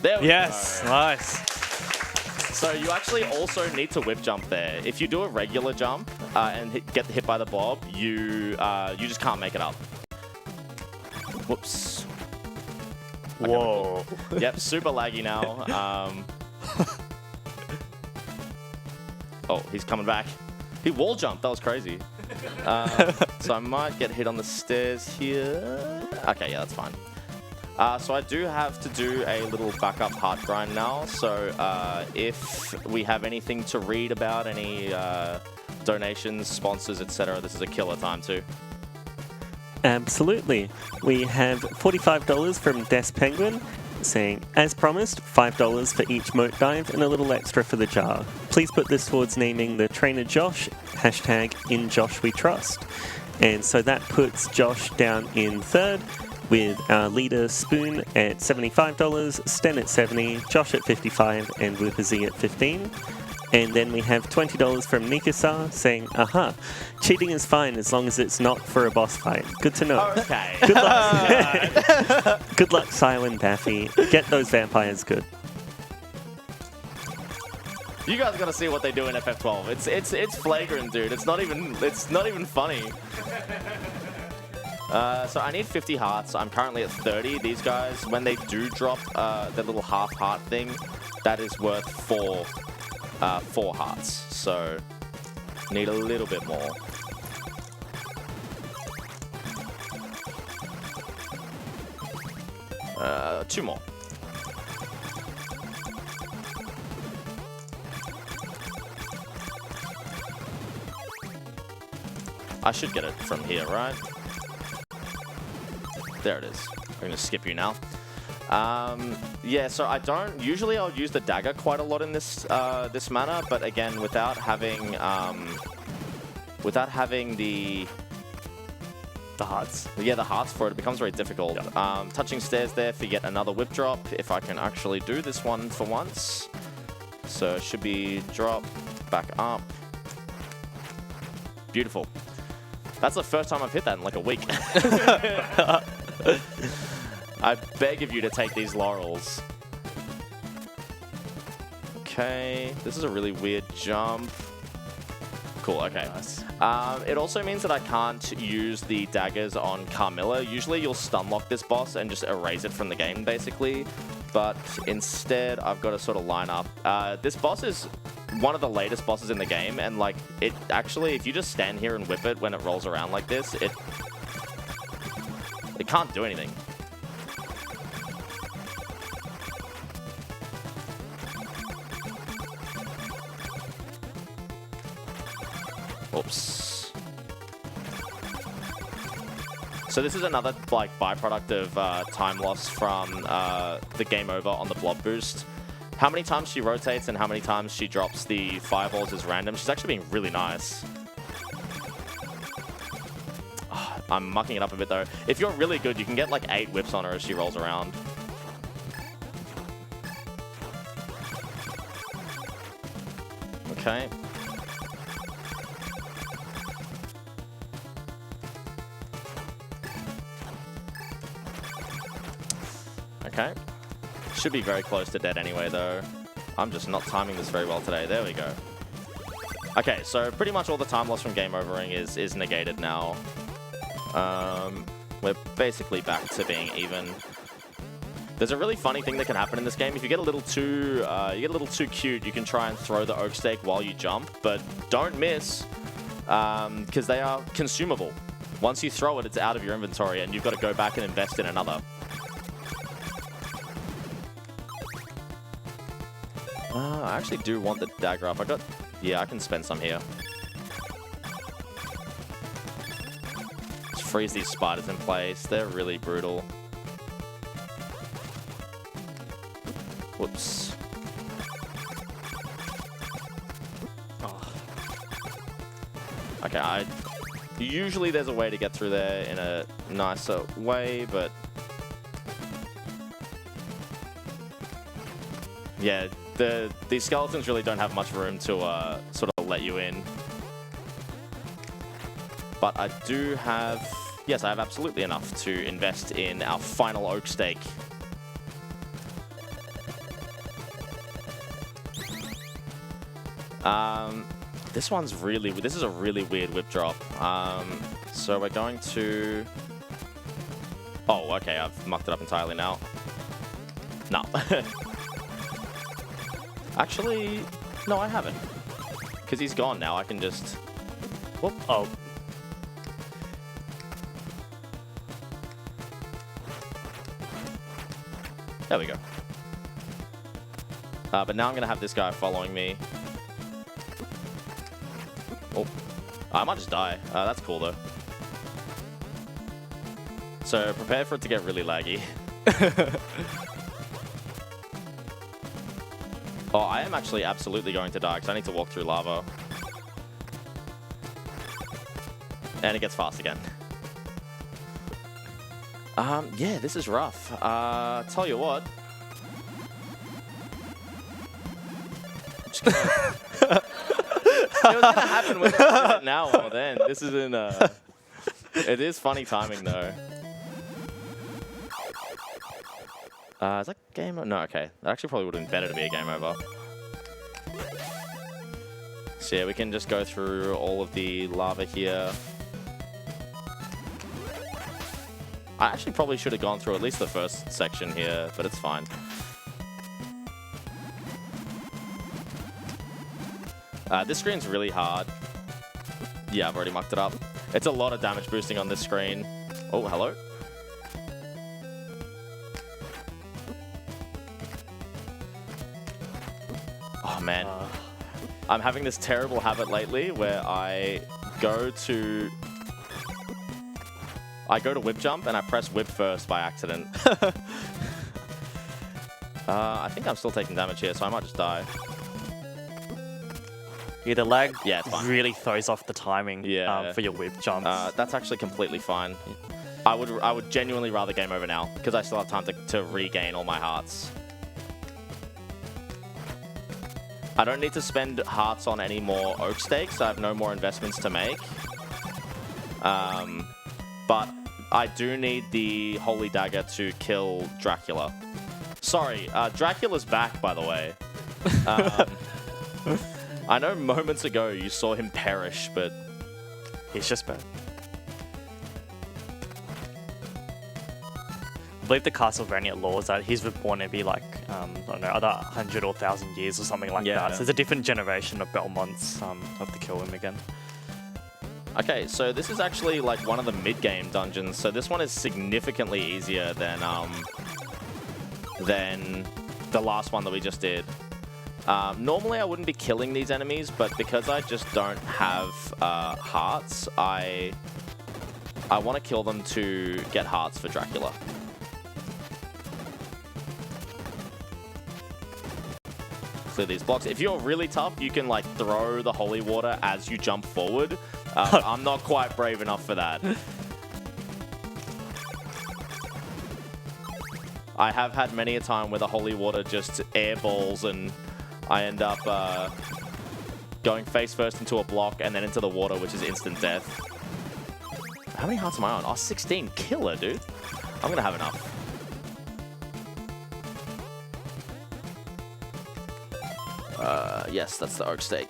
There we go. Nice. So you actually also need to whip jump there. If you do a regular jump and get hit by the blob, you just can't make it up. Whoops. Okay, Whoa. Yep, super laggy now. Oh, he's coming back. He wall jumped. That was crazy. So I might get hit on the stairs here. Okay, yeah, that's fine. So I do have to do a little backup heart grind now. So if we have anything to read about, any donations, sponsors, etc., this is a killer time too. Absolutely. We have $45 from Des Penguin saying, as promised, $5 for each moat dive and a little extra for the jar. Please put this towards naming the trainer Josh, hashtag in Josh we trust. And so that puts Josh down in 3rd with our leader Spoon at $75, Sten at $70, Josh at $55 and Whooper Z at $15. And then we have $20 from Nikasar saying, aha, cheating is fine as long as it's not for a boss fight. Good to know. Okay. Good luck. Good luck, Sio and Baphy. Get those vampires good. You guys gotta see what they do in FF12. It's flagrant, dude. It's not even funny. So I need 50 hearts. I'm currently at 30. These guys, when they do drop the little half heart thing, that is worth 4 hearts. So need a little bit more. Two more. I should get it from here, right? There it is. I'm gonna skip you now. Yeah, so I don't usually I'll use the dagger quite a lot in this this manner, but again, without having the hearts. Yeah, the hearts for it becomes very difficult. Yeah. Touching stairs there for yet another whip drop. If I can actually do this one for once, so it should be drop back up. Beautiful. That's the first time I've hit that in like a week. I beg of you to take these laurels. Okay, this is a really weird jump. Cool, okay. Nice. It also means that I can't use the daggers on Carmilla. Usually you'll stun lock this boss and just erase it from the game, basically. But instead, I've got to sort of line up. This boss is one of the latest bosses in the game, and like, it actually, if you just stand here and whip it when it rolls around like this, it can't do anything. Oops. So this is another like byproduct of time loss from the game over on the blob boost. How many times she rotates and how many times she drops the fireballs is random. She's actually being really nice. Oh, I'm mucking it up a bit though. If you're really good, you can get like 8 whips on her as she rolls around. Okay. Okay. Should be very close to dead anyway, though. I'm just not timing this very well today. There we go. Okay, so pretty much all the time loss from game overing is negated now. We're basically back to being even. There's a really funny thing that can happen in this game. If you get a little too, cute, you can try and throw the oak stake while you jump, but don't miss, because they are consumable. Once you throw it, it's out of your inventory, and you've got to go back and invest in another. I actually do want the dagger up. Yeah, I can spend some here. Just freeze these spiders in place. They're really brutal. Whoops. Oh. Okay, usually there's a way to get through there in a nicer way, but yeah, these skeletons really don't have much room to sort of let you in. But I do have, yes, I have absolutely enough to invest in our final oak stake. This is a really weird whip drop. So we're going to, oh, okay, I've mucked it up entirely now. No. Actually, no, I haven't. Because he's gone now, I can just, whoop, oh. There we go. But now I'm going to have this guy following me. Oh, I might just die. That's cool, though. So prepare for it to get really laggy. Oh, I am actually absolutely going to die because I need to walk through lava. And it gets fast again. Yeah, this is rough. Tell you what. It was gonna happen with it now or then. This isn't. It is funny timing though. Is that game over? No, okay. That actually probably would have been better to be a game over. So yeah, we can just go through all of the lava here. I actually probably should have gone through at least the first section here, but it's fine. This screen's really hard. Yeah, I've already mucked it up. It's a lot of damage boosting on this screen. Oh, hello. Oh, man. I'm having this terrible habit lately where I go to whip jump and I press whip first by accident. I think I'm still taking damage here, so I might just die. Yeah, the lag it's fine. really throws off the timing for your whip jumps. That's actually completely fine. I would genuinely rather game over now because I still have time to regain all my hearts. I don't need to spend hearts on any more oak stakes. I have no more investments to make. But I do need the Holy Dagger to kill Dracula. Sorry, Dracula's back, by the way. I know moments ago you saw him perish, but He's just bad. I believe the Castlevania law is that he's reborn every like, I don't know, other 100 or 1,000 years or something like that. So there's a different generation of Belmonts have to kill him again. okay, so this is actually like one of the mid-game dungeons. So this one is significantly easier than the last one that we just did. Normally I wouldn't be killing these enemies, but because I just don't have hearts, I want to kill them to get hearts for Dracula. Clear these blocks. If you're really tough, you can like throw the holy water as you jump forward. I'm not quite brave enough for that. I have had many a time where the holy water just airballs and I end up going face first into a block and then into the water, which is instant death. How many hearts am I on? Oh, 16. Killer, dude. I'm going to have enough. Yes, that's the oak steak.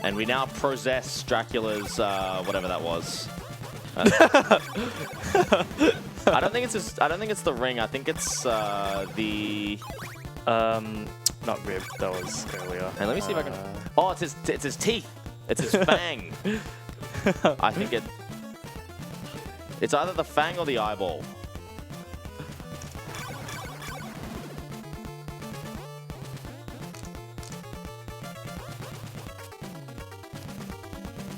And we now possess Dracula's, whatever that was. I don't think it's the ring. I think it's the. Not rib. That was earlier. And let me see if I can. Oh, it's his teeth. It's his fang. I think it's either the fang or the eyeball.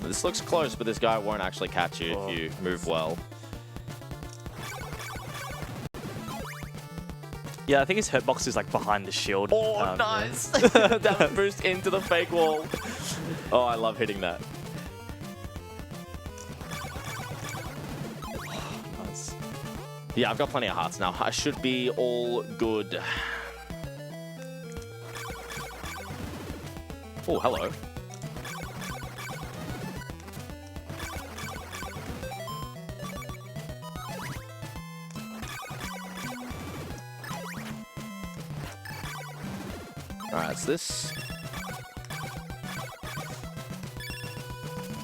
This looks close, but this guy won't actually catch you if you move well. Yeah, I think his hitbox is like behind the shield. Oh, nice! Damage boost into the fake wall. Oh, I love hitting that. Nice. Yeah, I've got plenty of hearts now. I should be all good. Oh, hello. Alright, it's this.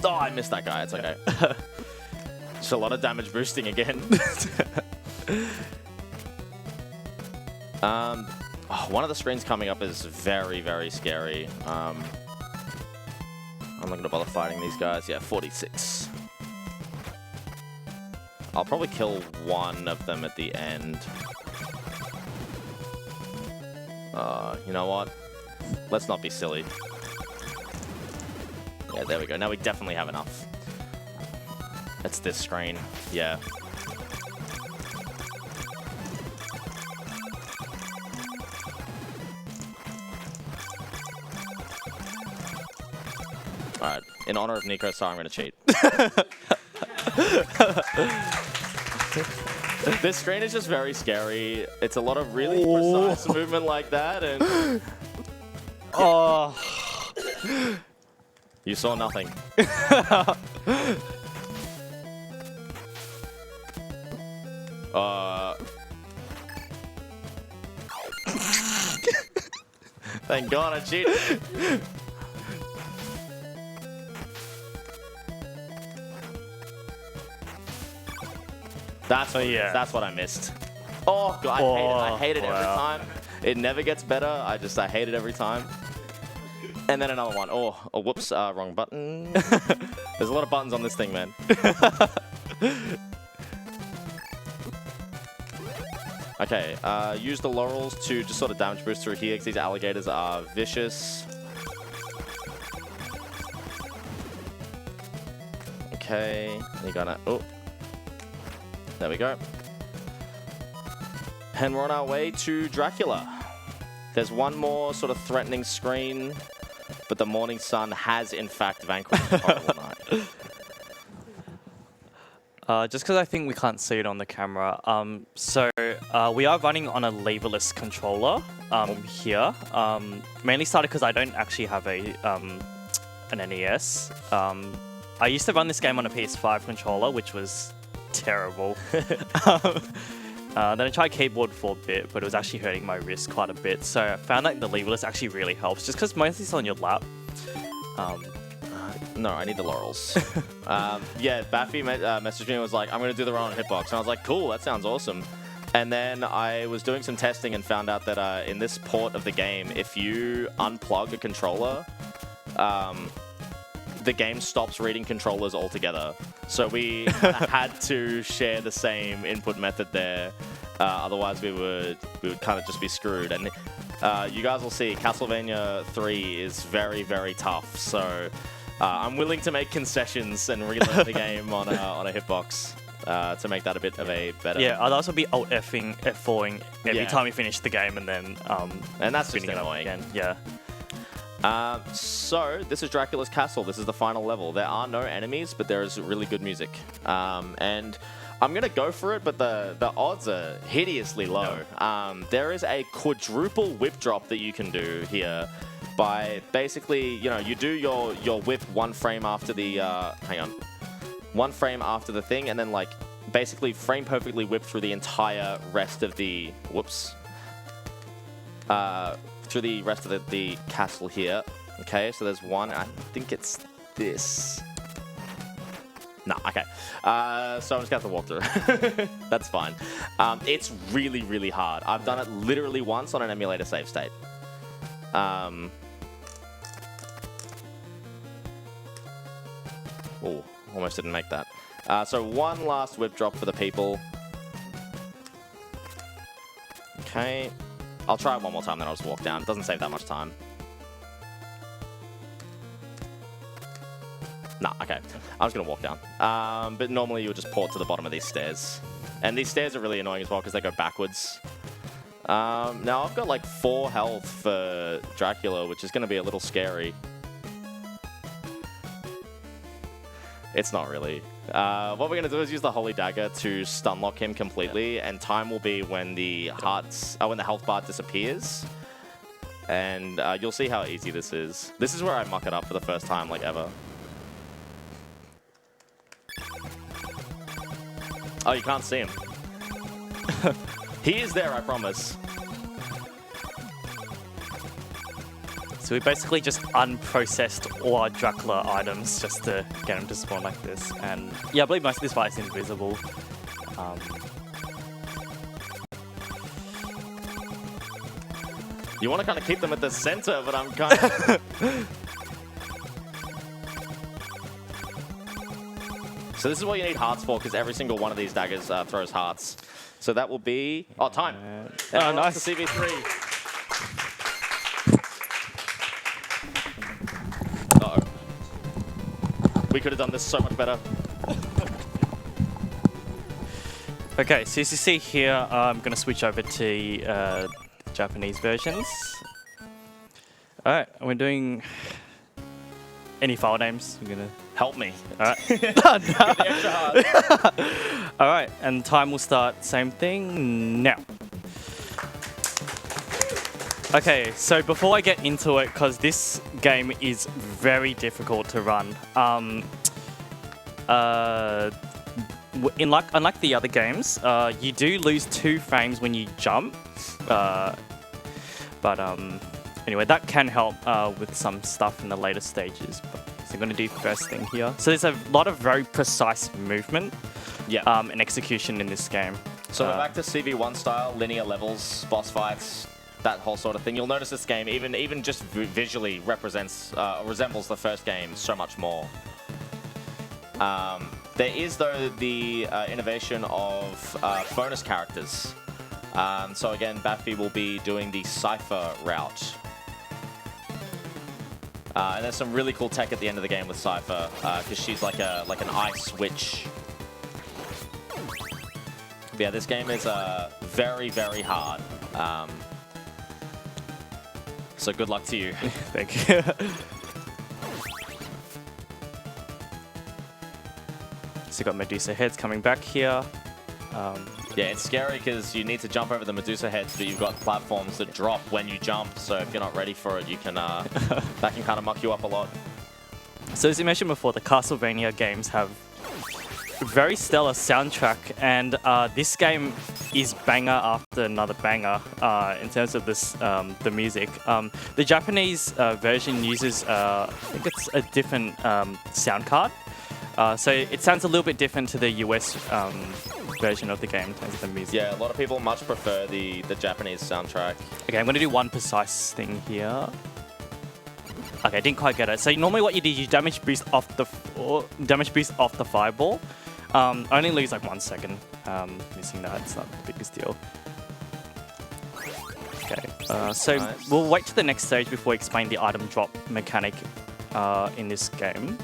Oh, I missed that guy. It's okay. Just a lot of damage boosting again. One of the screens coming up is very, very scary. I'm not going to bother fighting these guys. Yeah, 46. I'll probably kill one of them at the end. You know what? Let's not be silly. Yeah, there we go. Now we definitely have enough. It's this screen. Yeah. Alright, in honor of Nico, sorry, I'm going to cheat. This screen is just very scary. It's a lot of really precise movement like that, and... Oh. You saw nothing. Thank God I cheated. That's what I missed. Oh God, I hate it every time. It never gets better. I hate it every time. And then another one. Oh, whoops, wrong button. There's a lot of buttons on this thing, man. Okay, use the laurels to just sort of damage boost through here because these alligators are vicious. Okay, you're gonna... Oh. There we go. And we're on our way to Dracula. There's one more sort of threatening screen, but the morning sun has, in fact, vanquished the horrible night. Just because I think we can't see it on the camera. We are running on a leverless controller here. Mainly started because I don't actually have an NES. I used to run this game on a PS5 controller, which was terrible. Then I tried keyboard for a bit, but it was actually hurting my wrist quite a bit. So I found that the leverless actually really helps, just because mostly it's on your lap. No, I need the laurels. Yeah, Baphy messaged me and was like, I'm going to do the run on hitbox. And I was like, cool, that sounds awesome. And then I was doing some testing and found out that in this port of the game, if you unplug a controller, the game stops reading controllers altogether. So we had to share the same input method there. Otherwise, we would kind of just be screwed. And you guys will see, Castlevania 3 is very, very tough. So I'm willing to make concessions and relearn the game on a hitbox to make that a bit of a better. Yeah, I'd also be alt F4ing every time you finish the game, and then and that's just annoying. Again. Yeah. So this is Dracula's Castle. This is the final level. There are no enemies, but there is really good music. And I'm gonna go for it, but the odds are hideously low. No. There is a quadruple whip drop that you can do here. By basically, you do your whip 1 frame after the, 1 frame after the thing, and then like basically frame perfectly whip through the entire rest of the, through the rest of the castle here. Okay, so there's one, I think it's this. No, okay. So I'm just gonna have to walk through. That's fine. It's really, really hard. I've done it literally once on an emulator save state. Oh, almost didn't make that. So one last whip drop for the people. Okay. I'll try it one more time, then I'll just walk down. It doesn't save that much time. Nah, okay. I'm just going to walk down. But normally you would just port to the bottom of these stairs. And these stairs are really annoying as well because they go backwards. Now I've got like 4 health for Dracula, which is going to be a little scary. It's not really. What we're going to do is use the Holy Dagger to stunlock him completely, and time will be when the when the health bar disappears. And you'll see how easy this is. This is where I muck it up for the first time, like, ever. Oh, you can't see him. He is there, I promise. So we basically just unprocessed all our Dracula items just to get him to spawn like this. And yeah, I believe most of this fight is invisible. You want to kind of keep them at the center, but I'm kind of... So this is what you need hearts for, because every single one of these daggers throws hearts. So that will be... Oh, time. Oh, nice. The CV3. Uh-oh. We could have done this so much better. Okay, so as you see here, I'm going to switch over to Japanese versions. Alright, we're doing... Any file names? We're going to... Help me. Alright. Alright, and time will start, same thing, now. Okay, so before I get into it, because this game is very difficult to run, unlike the other games, you do lose 2 frames when you jump, anyway, that can help with some stuff in the later stages. So I'm going to do first thing here. So there's a lot of very precise movement and execution in this game. So we're back to CV1 style, linear levels, boss fights, that whole sort of thing. You'll notice this game, even just visually, resembles the first game so much more. There is, though, the innovation of bonus characters. So again, Baphy will be doing the Cypher route. And there's some really cool tech at the end of the game with Cypher, because she's like an ice witch. But yeah, this game is very, very hard. So good luck to you. Thank you. So you got Medusa heads coming back here. Yeah, it's scary because you need to jump over the Medusa heads, but you've got platforms that drop when you jump. So if you're not ready for it, you can that can kind of muck you up a lot. So as you mentioned before, the Castlevania games have very stellar soundtrack, and this game is banger after another banger in terms of this the music. The Japanese version uses I think it's a different sound card, so it sounds a little bit different to the US version of the game in terms of the music. Yeah, a lot of people much prefer the Japanese soundtrack. Okay, I'm gonna do one precise thing here. Okay, didn't quite get it. So normally what you do, you damage boost off the fireball. Only lose like 1 second. Missing that, it's not the biggest deal. Okay, so Nice. we'll wait to the next stage before we explain the item drop mechanic in this game,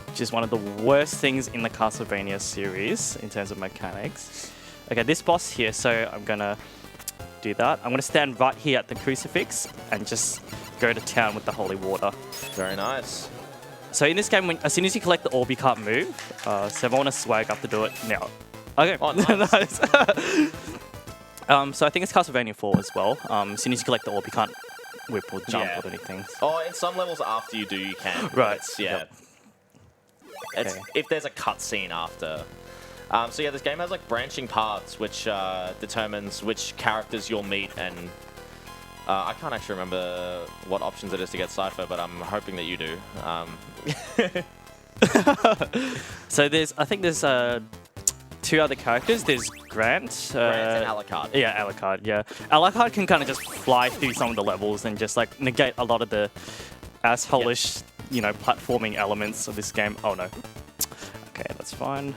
which is one of the worst things in the Castlevania series in terms of mechanics. Okay, this boss here, so I'm gonna do that. I'm gonna stand right here at the crucifix and just go to town with the holy water. Very nice. So in this game, as soon as you collect the orb, you can't move. So if I want to swag, I have to do it now. Okay. Oh, nice. So I think it's Castlevania 4 as well. As soon as you collect the orb, you can't whip or jump Yeah. or anything. Oh, in some levels after you do, you can. Right. It's, yeah. Yep. It's, Okay. if there's a cutscene after. So yeah, this game has like branching paths, which determines which characters you'll meet, and I can't actually remember what options it is to get Cypher, but I'm hoping that you do. So I think there's 2 other characters. There's Grant. Grant and Alucard. Yeah, Alucard, yeah. Alucard can kind of just fly through some of the levels and just like negate a lot of the asshole-ish, you know, platforming elements of this game. Oh no. Okay, that's fine.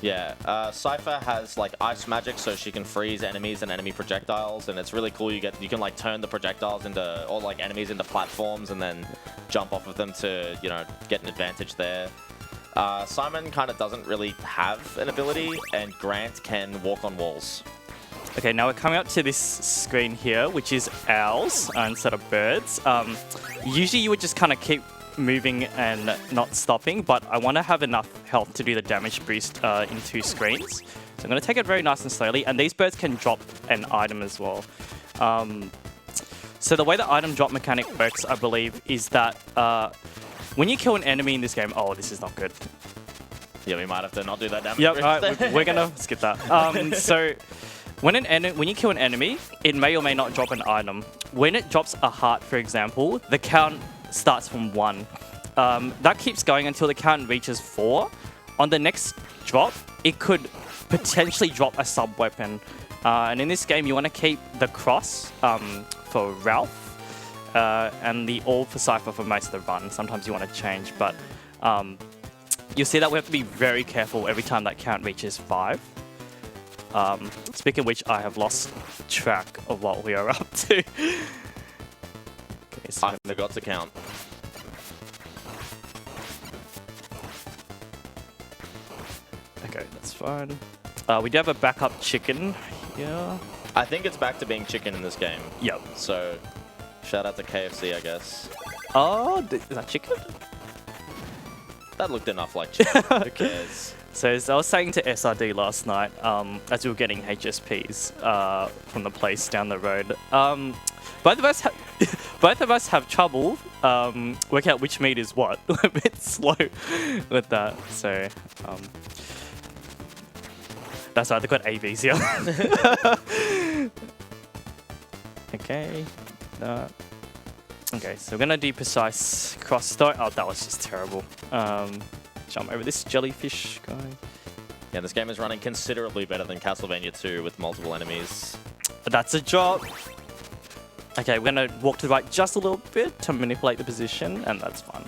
Yeah, Cypher has like ice magic, so she can freeze enemies and enemy projectiles, and it's really cool. You can like turn the projectiles into, or like enemies into platforms, and then jump off of them to, you know, get an advantage there. Simon kind of doesn't really have an ability, and Grant can walk on walls. Okay, now we're coming up to this screen here, which is owls instead of birds. Usually you would just kind of keep moving and not stopping, but I want to have enough health to do the damage boost in 2 screens. So I'm going to take it very nice and slowly, and these birds can drop an item as well. So the way the item drop mechanic works, I believe, is that when you kill an enemy in this game... Oh, this is not good. Yeah, we might have to not do that damage. Yep, alright, we're going to skip that. So when you kill an enemy, it may or may not drop an item. When it drops a heart, for example, the count starts from 1. That keeps going until the count reaches 4. On the next drop, it could potentially drop a sub-weapon. And in this game, you want to keep the cross for Ralph and the orb for Cypher for most of the run. Sometimes you want to change, but you'll see that we have to be very careful every time that count reaches 5. Speaking of which, I have lost track of what we are up to. Okay, so I forgot to count. okay, that's fine. We do have a backup chicken here. I think it's back to being chicken in this game. Yep. So, shout out to KFC, I guess. Oh, is that chicken? That looked enough like chicken. Who cares? So as I was saying to SRD last night, as we were getting HSPs from the place down the road, both of us have trouble working out which meat is what. We're a bit slow with that. So that's why they got AVs here. Okay. Okay, so we're gonna do precise cross start. Oh, that was just terrible. Jump over this jellyfish guy. Yeah, this game is running considerably better than Castlevania 2 with multiple enemies. That's a drop. Okay, we're gonna walk to the right just a little bit to manipulate the position, and that's fun.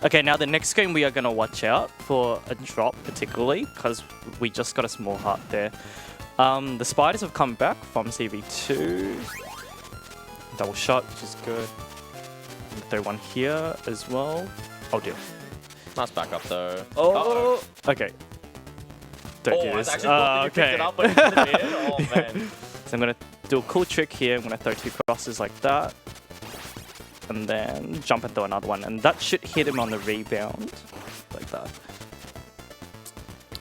Okay, now the next screen we are gonna watch out for a drop particularly, because we just got a small heart there. The spiders have come back from CV2. Double shot, which is good. Throw one here as well. Oh dear. Nice backup though. Oh, okay. Don't do I this. actually thought that you picked it up, but it could have been. Oh man. So I'm gonna do a cool trick here. I'm gonna throw 2 crosses like that, and then jump and throw another one, and that should hit him on the rebound, like that.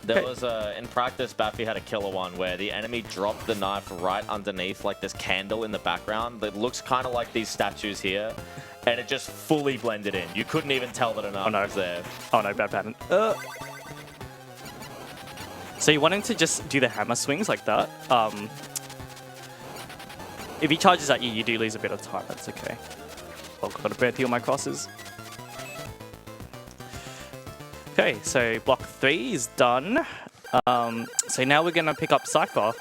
There was in practice, Baphy had a killer one where the enemy dropped the knife right underneath like this candle in the background that looks kind of like these statues here, and it just fully blended in. You couldn't even tell that an arm was there. Oh no, bad pattern. So you want him to just do the hammer swings like that. If he charges at you, you do lose a bit of time. That's okay. I've got to burn through all my crosses. Okay, so block 3 is done. So now we're going to pick up Cypher.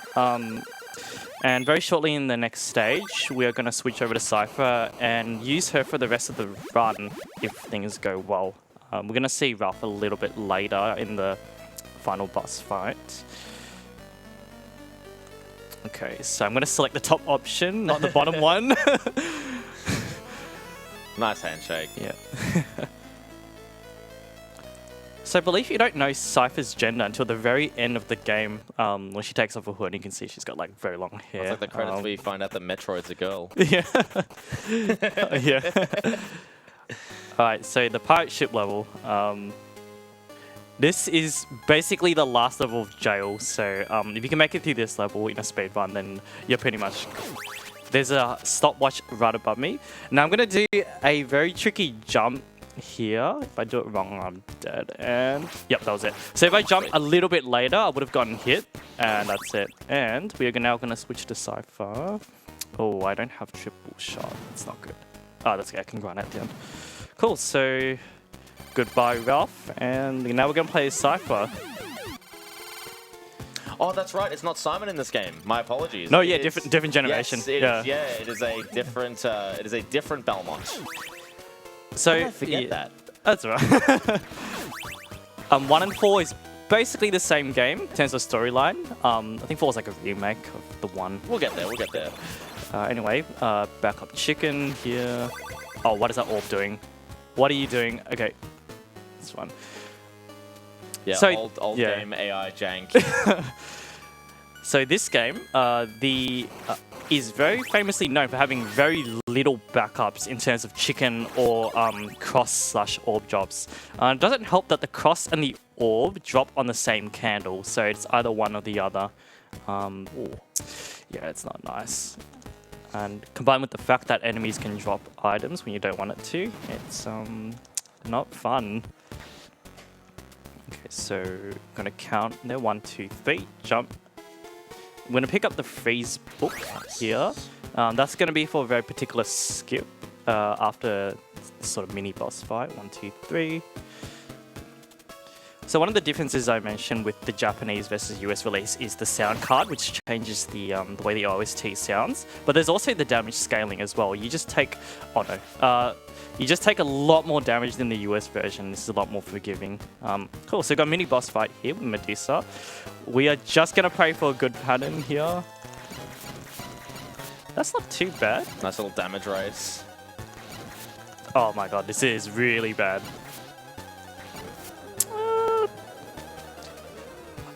And very shortly in the next stage, we are going to switch over to Cypher and use her for the rest of the run if things go well. We're going to see Ralph a little bit later in the final boss fight. Okay, so I'm going to select the top option, not the bottom one. Nice handshake. Yeah. So I believe you don't know Cypher's gender until the very end of the game, when she takes off her hood and you can see she's got like very long hair. It's like the credits where you find out that Metroid's a girl. Yeah. Yeah. Alright, so the pirate ship level. This is basically the last level of jail, so if you can make it through this level in a speed run, then you're pretty much... There's a stopwatch right above me. Now I'm going to do a very tricky jump here. If I do it wrong, I'm dead. And yep, that was it. So if I jump a little bit later, I would have gotten hit, and that's it. And we are now going to switch to Cypher. Oh, I don't have triple shot. That's not good. Oh, that's okay. I can run at the end. Cool. So goodbye, Ralph. And now we're going to play Cypher. Oh, that's right. It's not Simon in this game. My apologies. No, yeah, different generation. Yes, yeah. It is a different. It is a different Belmont. So I forget that. That's all right. 1 and 4 is basically the same game in terms of storyline. I think 4 is like a remake of the 1. We'll get there. We'll get there. Anyway, backup chicken here. Oh, what is that orb doing? What are you doing? Okay, this one. Yeah, So, old yeah. game AI jank. So this game, is very famously known for having very little backups in terms of chicken or cross/orb drops. It doesn't help that the cross and the orb drop on the same candle, so it's either one or the other. Ooh. Yeah, it's not nice. And combined with the fact that enemies can drop items when you don't want it to, it's not fun. Okay, so I'm gonna count there. 1, 2, 3, jump. I'm going to pick up the freeze book here. That's going to be for a very particular skip after this sort of mini boss fight. 1, 2, 3. So one of the differences I mentioned with the Japanese versus US release is the sound card, which changes the way the OST sounds. But there's also the damage scaling as well. You just take... Oh no. You just take a lot more damage than the US version. This is a lot more forgiving. Cool, so we've got a mini boss fight here with Medusa. We are just going to pray for a good pattern here. That's not too bad. Nice little damage race. Oh my god, this is really bad.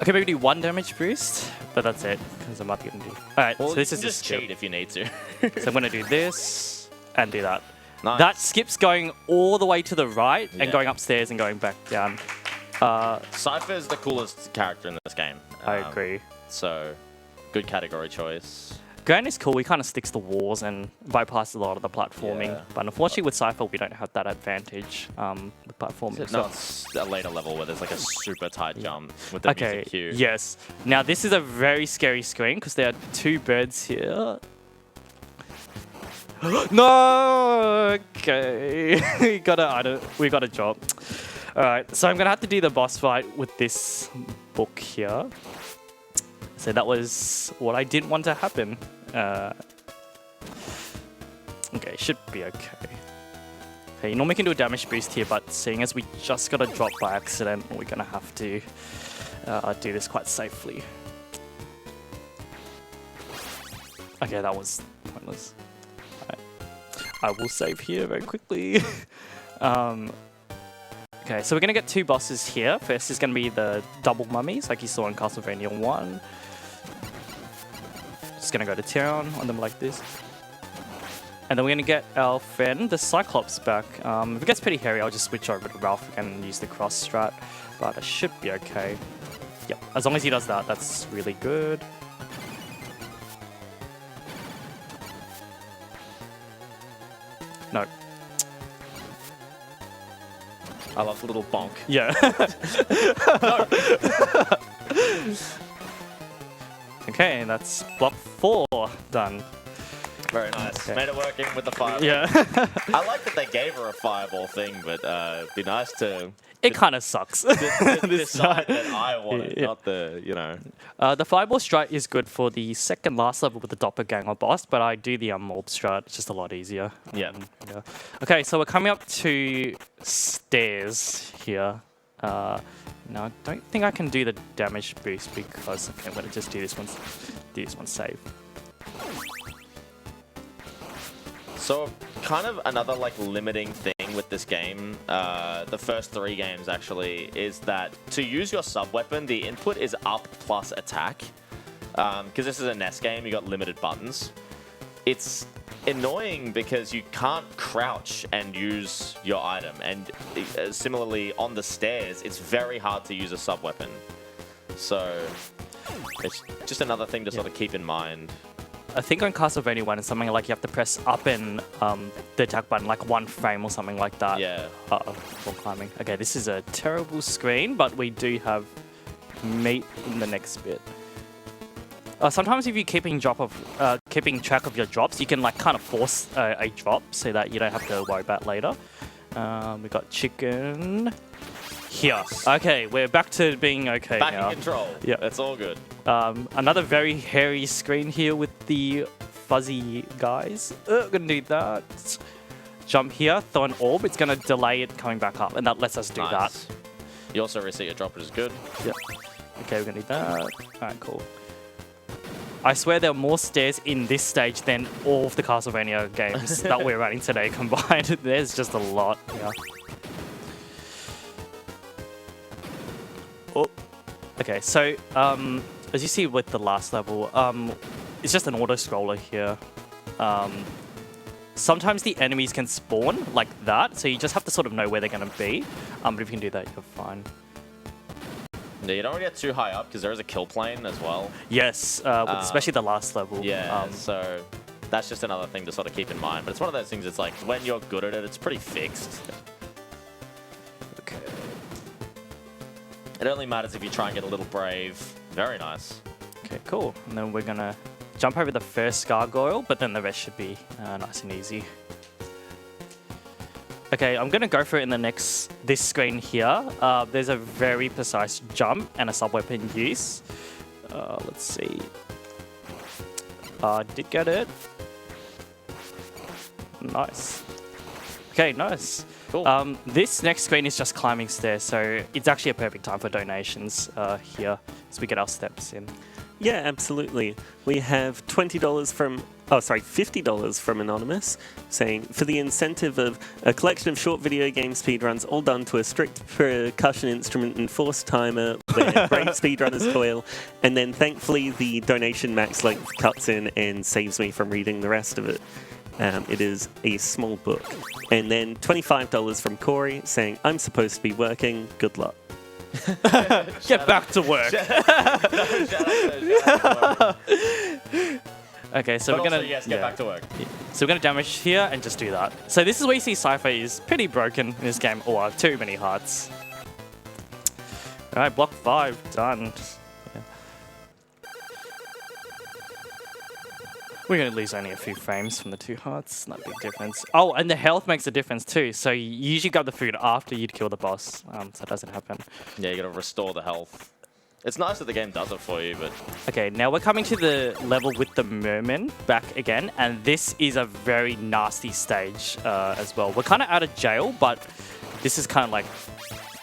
Okay, maybe do 1 damage boost, but that's it, because I'm not going to do... Alright, Well, so this you is can a just skip. cheat if you need to. So I'm going to do this and do that. Nice. That skip's going all the way to the right and Yeah. going upstairs and going back down. Cypher is the coolest character in this game. I agree. So, good category choice. Gran is cool. He kind of sticks to walls and bypasses a lot of the platforming. Yeah. But unfortunately with Cypher, we don't have that advantage with platforming. No, it's a later level where there's like a super tight jump with the Okay, music cue. yes. Now this is a very scary screen because there are 2 birds here. No! Okay. we got a drop. Alright, so I'm going to have to do the boss fight with this book here. So that was what I didn't want to happen. Okay, should be okay. Okay, you normally can do a damage boost here, but seeing as we just got a drop by accident, we're going to have to do this quite safely. Okay, that was pointless. I will save here very quickly. Okay, so we're going to get 2 bosses here. First is going to be the double mummies, like you saw in Castlevania 1. Just going to go to town on them like this. And then we're going to get our friend, the Cyclops, back. If it gets pretty hairy, I'll just switch over to Ralph and use the cross strat. But it should be okay. Yep, as long as he does that, that's really good. No. I love the little bonk. Yeah. Okay, and that's block 4 done. Very nice. Okay. Made it working with the fireball. Yeah. I like that they gave her a fireball thing, but it'd be nice to It kind of sucks. decide that I want it, Yeah. not the, you know. The fireball strike is good for the second last level with the doppelganger boss, but I do the orb strat. It's just a lot easier. Yeah. Yeah. Okay, so we're coming up to stairs here. Now I don't think I can do the damage boost because okay, I'm gonna just do this one save. So kind of another like limiting thing with this game, the first 3 games actually, is that to use your sub-weapon, the input is up plus attack. Because this is a NES game, you got limited buttons. It's annoying because you can't crouch and use your item. And similarly, on the stairs, it's very hard to use a sub-weapon. So it's just another thing to sort of keep in mind. I think on Castlevania 1 it's something like you have to press up and the attack button like 1 frame or something like that. Yeah. While climbing. Okay, this is a terrible screen, but we do have meat in the next bit. Sometimes if you're keeping track of your drops, you can like kind of force a drop so that you don't have to worry about later. We got chicken here. Okay, we're back to being okay Back now. in control. Yeah. It's all good. Another very hairy screen here with the fuzzy guys. Gonna do that. Jump here, throw an orb. It's gonna delay it coming back up, and that lets us do Nice. You also reset your drop, which is good. that. Yeah. Okay, we're gonna do that. Alright, cool. I swear there are more stairs in this stage than all of the Castlevania games that we're running today combined. There's just a lot. Yeah. Oh. Okay, so as you see with the last level, it's just an auto-scroller here. Sometimes the enemies can spawn like that, so you just have to sort of know where they're going to be. But if you can do that, you're fine. Yeah, you don't want to get too high up because there is a kill plane as well. Yes, especially the last level. Yeah, so that's just another thing to sort of keep in mind. But it's one of those things, it's like when you're good at it, it's pretty fixed. Okay. It only matters if you try and get a little brave. Very nice. Okay, cool. And then we're going to jump over the first gargoyle, but then the rest should be nice and easy. Okay, I'm going to go for it in this screen here. There's a very precise jump and a sub-weapon use. Let's see. Did get it. Nice. Okay, nice. Cool. This next screen is just climbing stairs, so it's actually a perfect time for donations here as we get our steps in. Yeah, absolutely. We have $50 from Anonymous, saying, for the incentive of a collection of short video game speedruns all done to a strict percussion instrument and forced timer where brave speedrunners toil, and then thankfully the donation max length cuts in and saves me from reading the rest of it. It is a small book. And then $25 from Corey, saying, I'm supposed to be working, good luck. Get back to work. Okay, so But we're gonna also, yes, get back to work. So we're gonna damage here and just do that. So this is where you see Cypher is pretty broken in this game, or too many hearts. All right, block 5 done. Yeah. We're gonna lose only a few frames from the 2 hearts, not a big difference. Oh, and the health makes a difference too. So you usually grab the food after you'd kill the boss, so that doesn't happen. Yeah, you gotta restore the health. It's nice that the game does it for you, but... Okay, now we're coming to the level with the merman back again, and this is a very nasty stage as well. We're kind of out of jail, but this is kind of like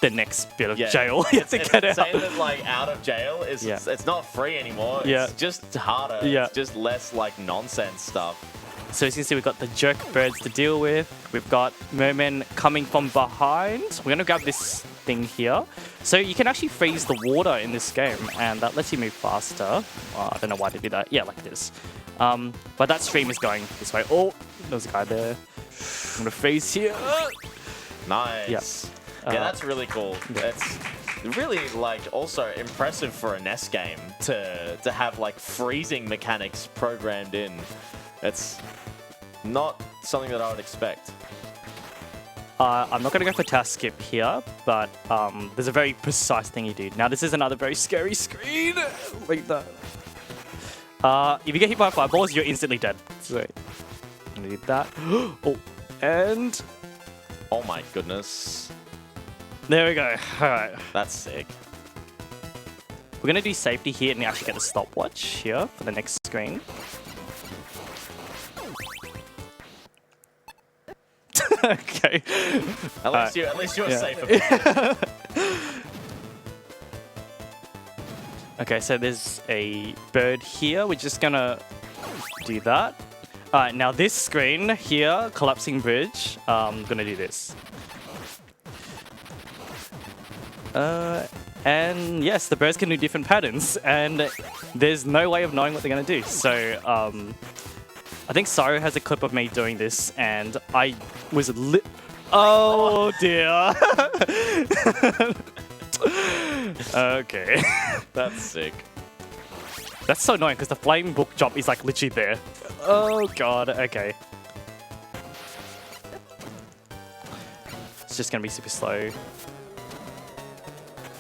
the next bit of jail you have to get out. Saying that, like, out of jail is it's not free anymore. It's just harder. Yeah. It's just less, like, nonsense stuff. So as you can see, we've got the jerk birds to deal with. We've got mermen coming from behind. We're going to grab this thing here. So you can actually freeze the water in this game, and that lets you move faster. I don't know why they do that. Yeah, like this. But that stream is going this way. Oh, there's a guy there. I'm going to freeze here. Nice. Yeah, that's really cool. It's really, like, also impressive for a NES game to have, like, freezing mechanics programmed in. It's not something that I would expect. I'm not going to go for task skip here, but there's a very precise thing you do. Now, this is another very scary screen. Like that. If you get hit by fireballs, you're instantly dead. So, I'm going to do that. Oh, and... Oh my goodness. There we go. All right. That's sick. We're going to do safety here and actually get a stopwatch here for the next screen. Okay. At least you're safe about it. Okay, so there's a bird here. We're just going to do that. All right, now this screen here, collapsing bridge, I'm going to do this. And yes, the birds can do different patterns, and there's no way of knowing what they're going to do. So I think Saru has a clip of me doing this, and I was oh dear. Okay. That's sick. That's so annoying because the flame book drop is like literally there. Oh god, okay. It's just gonna be super slow.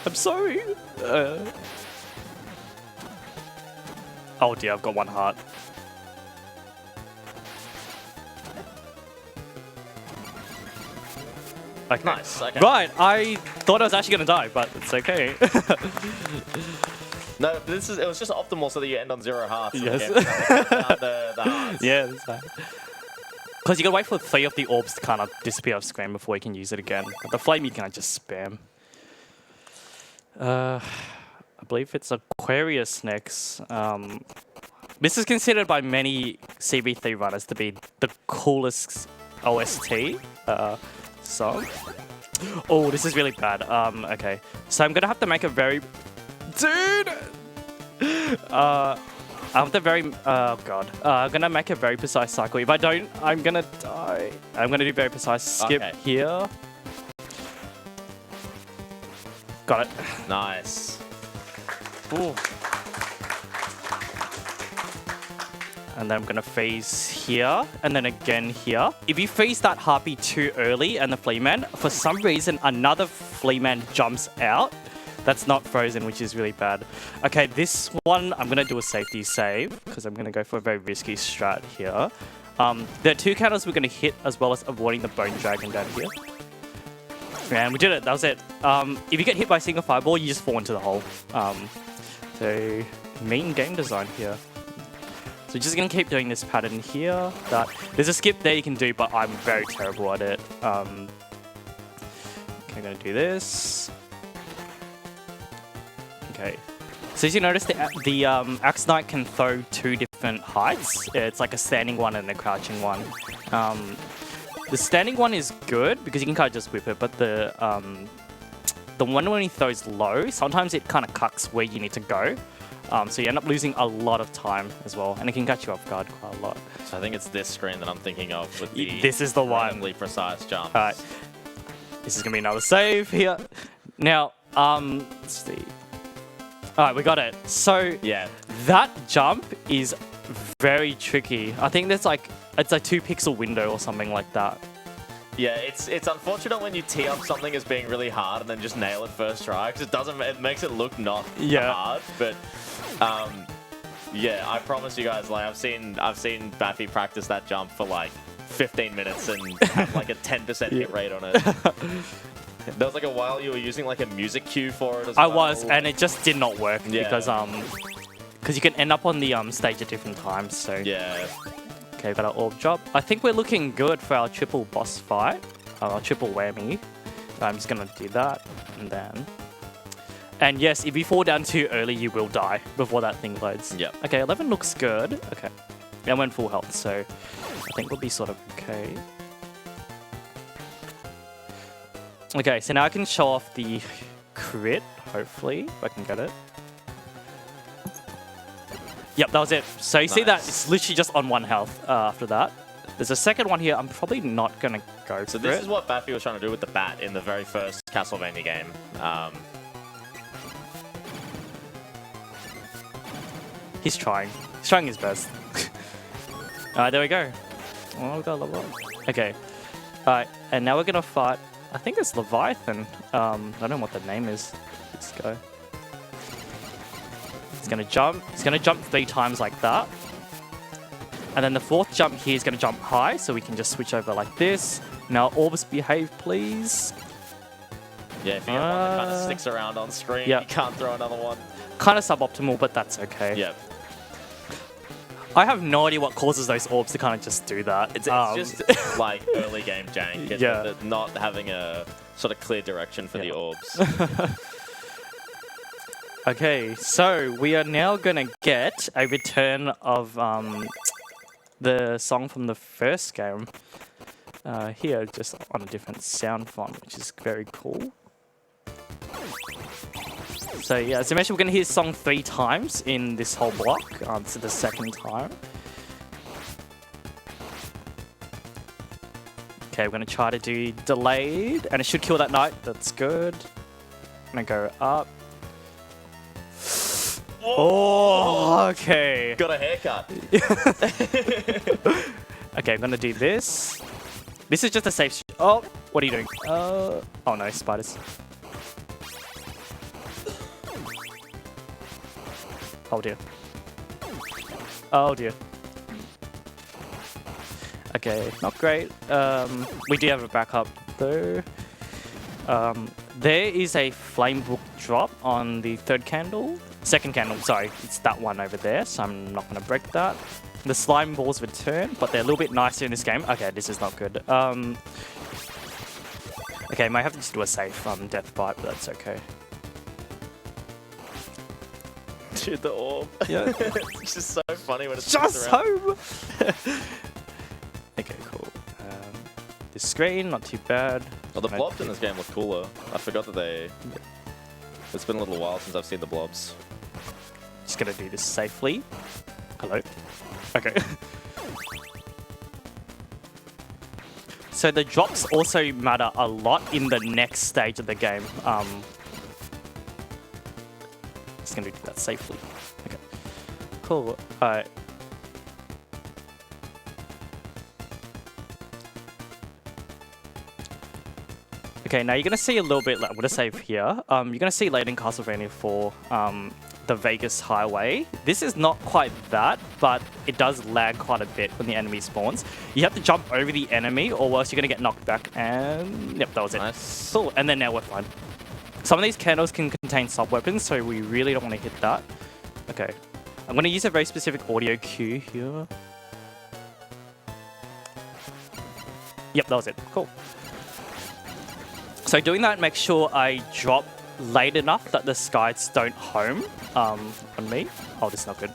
I'm sorry. Oh dear, I've got one heart. Okay. Nice. Okay. Right, I thought I was actually gonna die, but it's okay. No, it was just optimal so that you end on 0 hearts. Yes. The hearts. Yeah, that's right. Because you gotta wait for 3 of the orbs to kind of disappear off screen before you can use it again. But the flame you can just spam. I believe it's Aquarius next. This is considered by many CB3 runners to be the coolest OST song. Oh, this is really bad. Okay. So I'm gonna have to make a very... Dude! I have to very... Oh, God. I'm gonna make a very precise cycle. If I don't, I'm gonna die. I'm gonna do very precise skip here. Got it. Nice. Ooh. And then I'm gonna phase here, and then again here. If you phase that harpy too early and the Fleaman, for some reason another Fleaman jumps out that's not frozen, which is really bad. Okay, this one I'm gonna do a safety save because I'm gonna go for a very risky strat here. There are 2 counters we're gonna hit as well as avoiding the bone dragon down here. And we did it, that was it. If you get hit by a single fireball, you just fall into the hole. So, mean game design here. So just gonna keep doing this pattern here. There's a skip there you can do, but I'm very terrible at it. Okay, I'm gonna do this. Okay. So as you notice, the Axe Knight can throw 2 different heights. It's like a standing one and a crouching one. The standing one is good because you can kind of just whip it, but the one when he throws low, sometimes it kind of cucks where you need to go. So you end up losing a lot of time as well, and it can catch you off guard quite a lot. So I think it's this screen that I'm thinking of with the this is the one. randomly precise jumps. Alright, this is gonna be another save here. Now, let's see. Alright, we got it. So Yeah. that jump is very tricky. I think it's a 2-pixel window or something like that. Yeah, it's unfortunate when you tee up something as being really hard and then just nail it first try, because it makes it look not hard, but yeah, I promise you guys, like I've seen Baphy practice that jump for like 15 minutes and have like a 10% hit rate on it. There was like a while you were using like a music cue for it as well. I was, and it just did not work because you can end up on the stage at different times. So yeah. Okay, got our orb drop. I think we're looking good for our triple boss fight. Our triple whammy. I'm just gonna do that, and then... And yes, if you fall down too early, you will die before that thing loads. Yep. Okay, 11 looks good. Okay. And we're in full health, so I think we'll be sort of okay. Okay, so now I can show off the crit, hopefully, if I can get it. Yep, that was it. So you see that it's literally just on 1 health after that. There's a second one here. I'm probably not going to go So for this it. is what Baphy was trying to do with the bat in the very first Castlevania game. He's trying. He's trying his best. Alright, there we go. Oh, we got a level up. Okay. Alright, and now we're gonna fight, I think it's Leviathan. I don't know what the name is. This guy. He's gonna jump. He's gonna jump 3 times like that. And then the 4th jump here is gonna jump high, so we can just switch over like this. Now orbs behave, please. Yeah, if you get one that kind of sticks around on screen, yeah. you can't throw another one. Kind of suboptimal, but that's okay. Yeah. I have no idea what causes those orbs to kind of just do that. It's just like early game jank. Yeah. Not having a sort of clear direction for the orbs. Okay, so we are now going to get a return of the song from the first game. Here, just on a different sound font, which is very cool. So yeah, as I mentioned, we're going to hear the song 3 times in this whole block. This is the 2nd time. Okay, we're going to try to do delayed, and it should kill that knight. That's good. I'm going to go up. Oh, okay. Got a haircut. Okay, I'm going to do this. This is just a safe... Oh, what are you doing? Oh no, spiders. Oh dear. Oh dear. Okay, not great. We do have a backup though. There is a flame book drop on the 3rd candle. 2nd candle, sorry. It's that one over there, so I'm not going to break that. The slime balls return, but they're a little bit nicer in this game. Okay, this is not good. Okay, might have to just do a safe death fight, but that's okay. Dude, the orb. Yeah. It's just so funny when it's Just around. home! Okay, cool. This screen, not too bad. Oh, the blobs in this game look cooler. I forgot that they... It's been a little while since I've seen the blobs. Just gonna do this safely. Hello. Okay. So the drops also matter a lot in the next stage of the game. Just gonna do that safely. Okay. Cool. Alright. Okay, now you're gonna see a little bit, like, I'm gonna save here. You're gonna see later in Castlevania 4, the Vegas Highway. This is not quite that, but it does lag quite a bit when the enemy spawns. You have to jump over the enemy, or else you're gonna get knocked back, and yep, that was it. Nice. Cool, and then now we're fine. Some of these candles can contain sub-weapons, so we really don't want to hit that. Okay, I'm gonna use a very specific audio cue here. Yep, that was it. Cool. So doing that, make sure I drop late enough that the skies don't home on me. Oh, this is not good.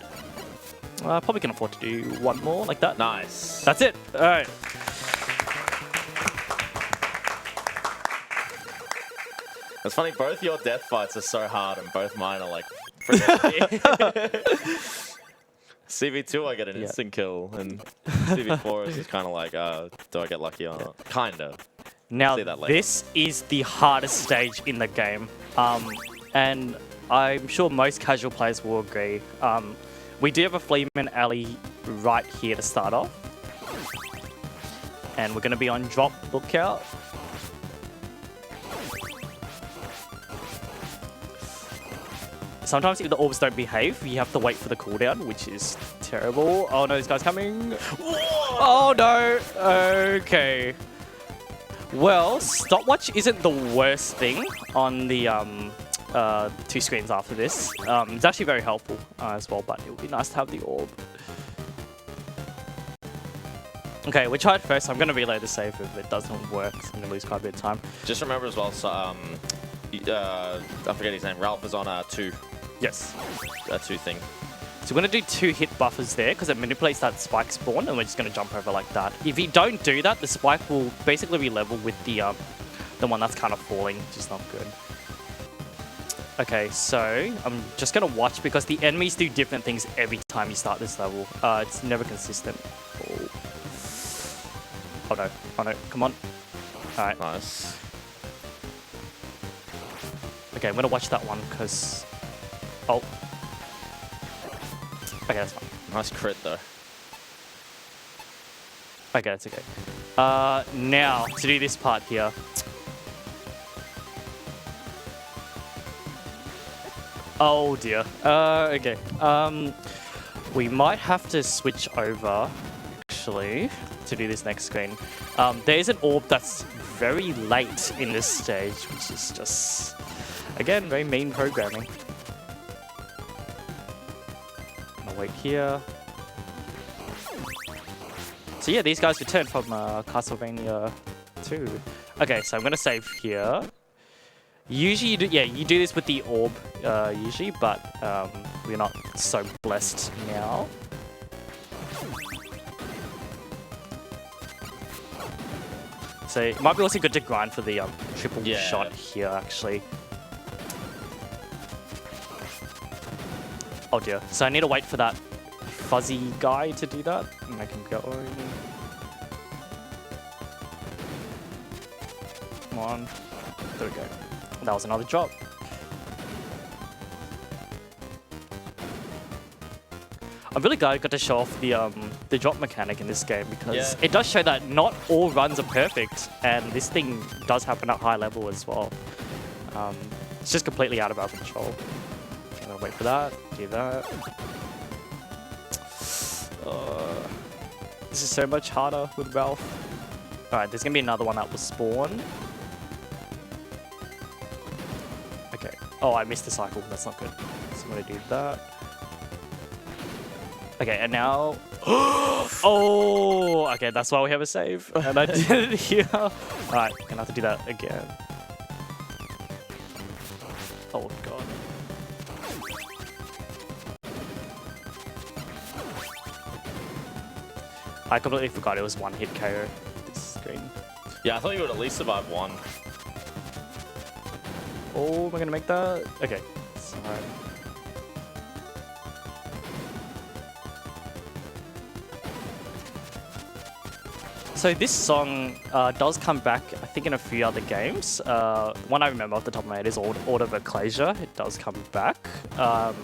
Probably can afford to do one more like that. Nice. That's it. All right. It's funny, both your death fights are so hard and both mine are like... CV2 I get an instant kill and CV4 is just kind of like, do I get lucky or not? Kind of. Now, this is the hardest stage in the game, and I'm sure most casual players will agree. We do have a Fleeman alley right here to start off, and we're going to be on drop lookout. Sometimes if the orbs don't behave, you have to wait for the cooldown, which is terrible. Oh no, this guy's coming. Oh no. Okay. Well, stopwatch isn't the worst thing on the 2 screens after this. It's actually very helpful as well, but it would be nice to have the orb. Okay, we tried first. I'm going to reload the save if it doesn't work. I'm going to lose quite a bit of time. Just remember as well, so, I forget his name. Ralph is on a 2. Yes. A 2 thing. So we're going to do 2 hit buffers there because it manipulates that spike spawn, and we're just going to jump over like that. If you don't do that, the spike will basically be level with the one that's kind of falling, which is not good. Okay, so I'm just going to watch because the enemies do different things every time you start this level. It's never consistent. Oh no, come on. Alright. Nice. Okay, I'm going to watch that one because... Oh. Okay, that's fine. Nice crit though. Okay, that's okay. Now, to do this part here. Oh dear. Okay. We might have to switch over, actually, to do this next screen. There is an orb that's very late in this stage, which is just, again, very mean programming. I'm gonna wait here. So yeah, these guys returned from Castlevania 2. Okay, so I'm gonna save here. Usually, you do this with the orb, usually, but we're not so blessed now. So it might be also good to grind for the triple shot here, actually. Oh dear. So I need to wait for that fuzzy guy to do that, and I can go. Come on. There we go. That was another drop. I'm really glad I got to show off the drop mechanic in this game, because it does show that not all runs are perfect, and this thing does happen at high level as well. It's just completely out of our control. I'm gonna wait for that, do that. This is so much harder with Ralph. Alright, there's gonna be another one that will spawn. Okay. Oh, I missed the cycle. That's not good. So I'm gonna do that. Okay, and now... Oh! Okay, that's why we have a save. And I did it here. Alright, gonna have to do that again. Oh, God. I completely forgot it was one hit KO, this screen. Yeah, I thought you would at least survive one. Oh, am I gonna make that? Okay, sorry. So this song does come back, I think, in a few other games. One I remember off the top of my head is Order of Ecclesia. It does come back. But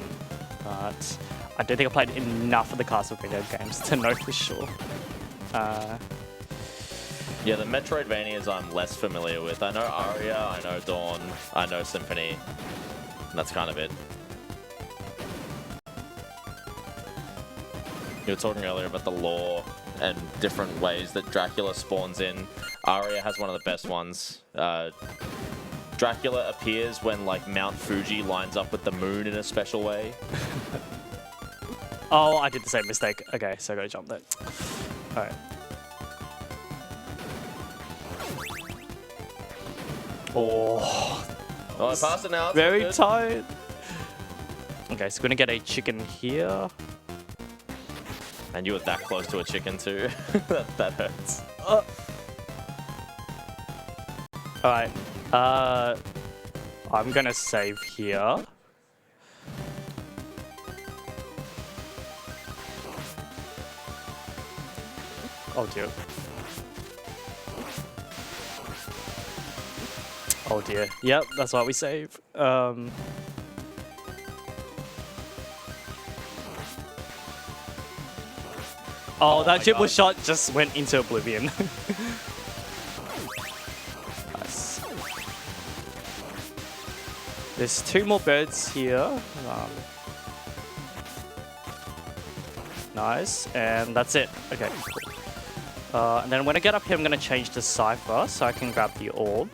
I don't think I played enough of the Castlevania games to know for sure. Yeah, the Metroidvanias I'm less familiar with. I know Aria, I know Dawn, I know Symphony. And that's kind of it. You were talking earlier about the lore and different ways that Dracula spawns in. Aria has one of the best ones. Dracula appears when, like, Mount Fuji lines up with the moon in a special way. Oh, I did the same mistake. Okay, so I gotta jump there. Alright. Oh, I passed it now. It's very good. tight. Okay, so we're gonna get a chicken here. And you were that close to a chicken too. that hurts. Alright. I'm gonna save here. Oh dear. Oh dear. Yep, that's why we save. Oh, that triple shot just went into oblivion. Nice. There's 2 more birds here. Nice, and that's it. Okay, cool. And then when I get up here, I'm going to change to Cypher so I can grab the orb.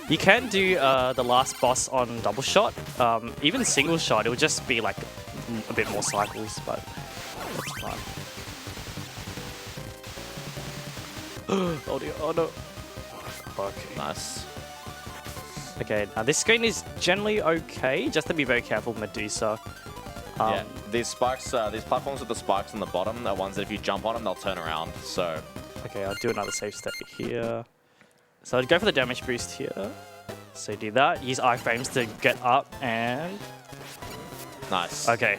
You can do the last boss on double shot. Even single shot, it would just be like a bit more cycles, but that's fine. Oh dear, oh no. Okay. Nice. Okay, now this screen is generally okay, just to be very careful with Medusa. Yeah, these spikes, these platforms with the spikes on the bottom are ones that if you jump on them, they'll turn around, so... Okay, I'll do another save state here. So I'd go for the damage boost here. So do that, use iframes to get up and... Nice. Okay.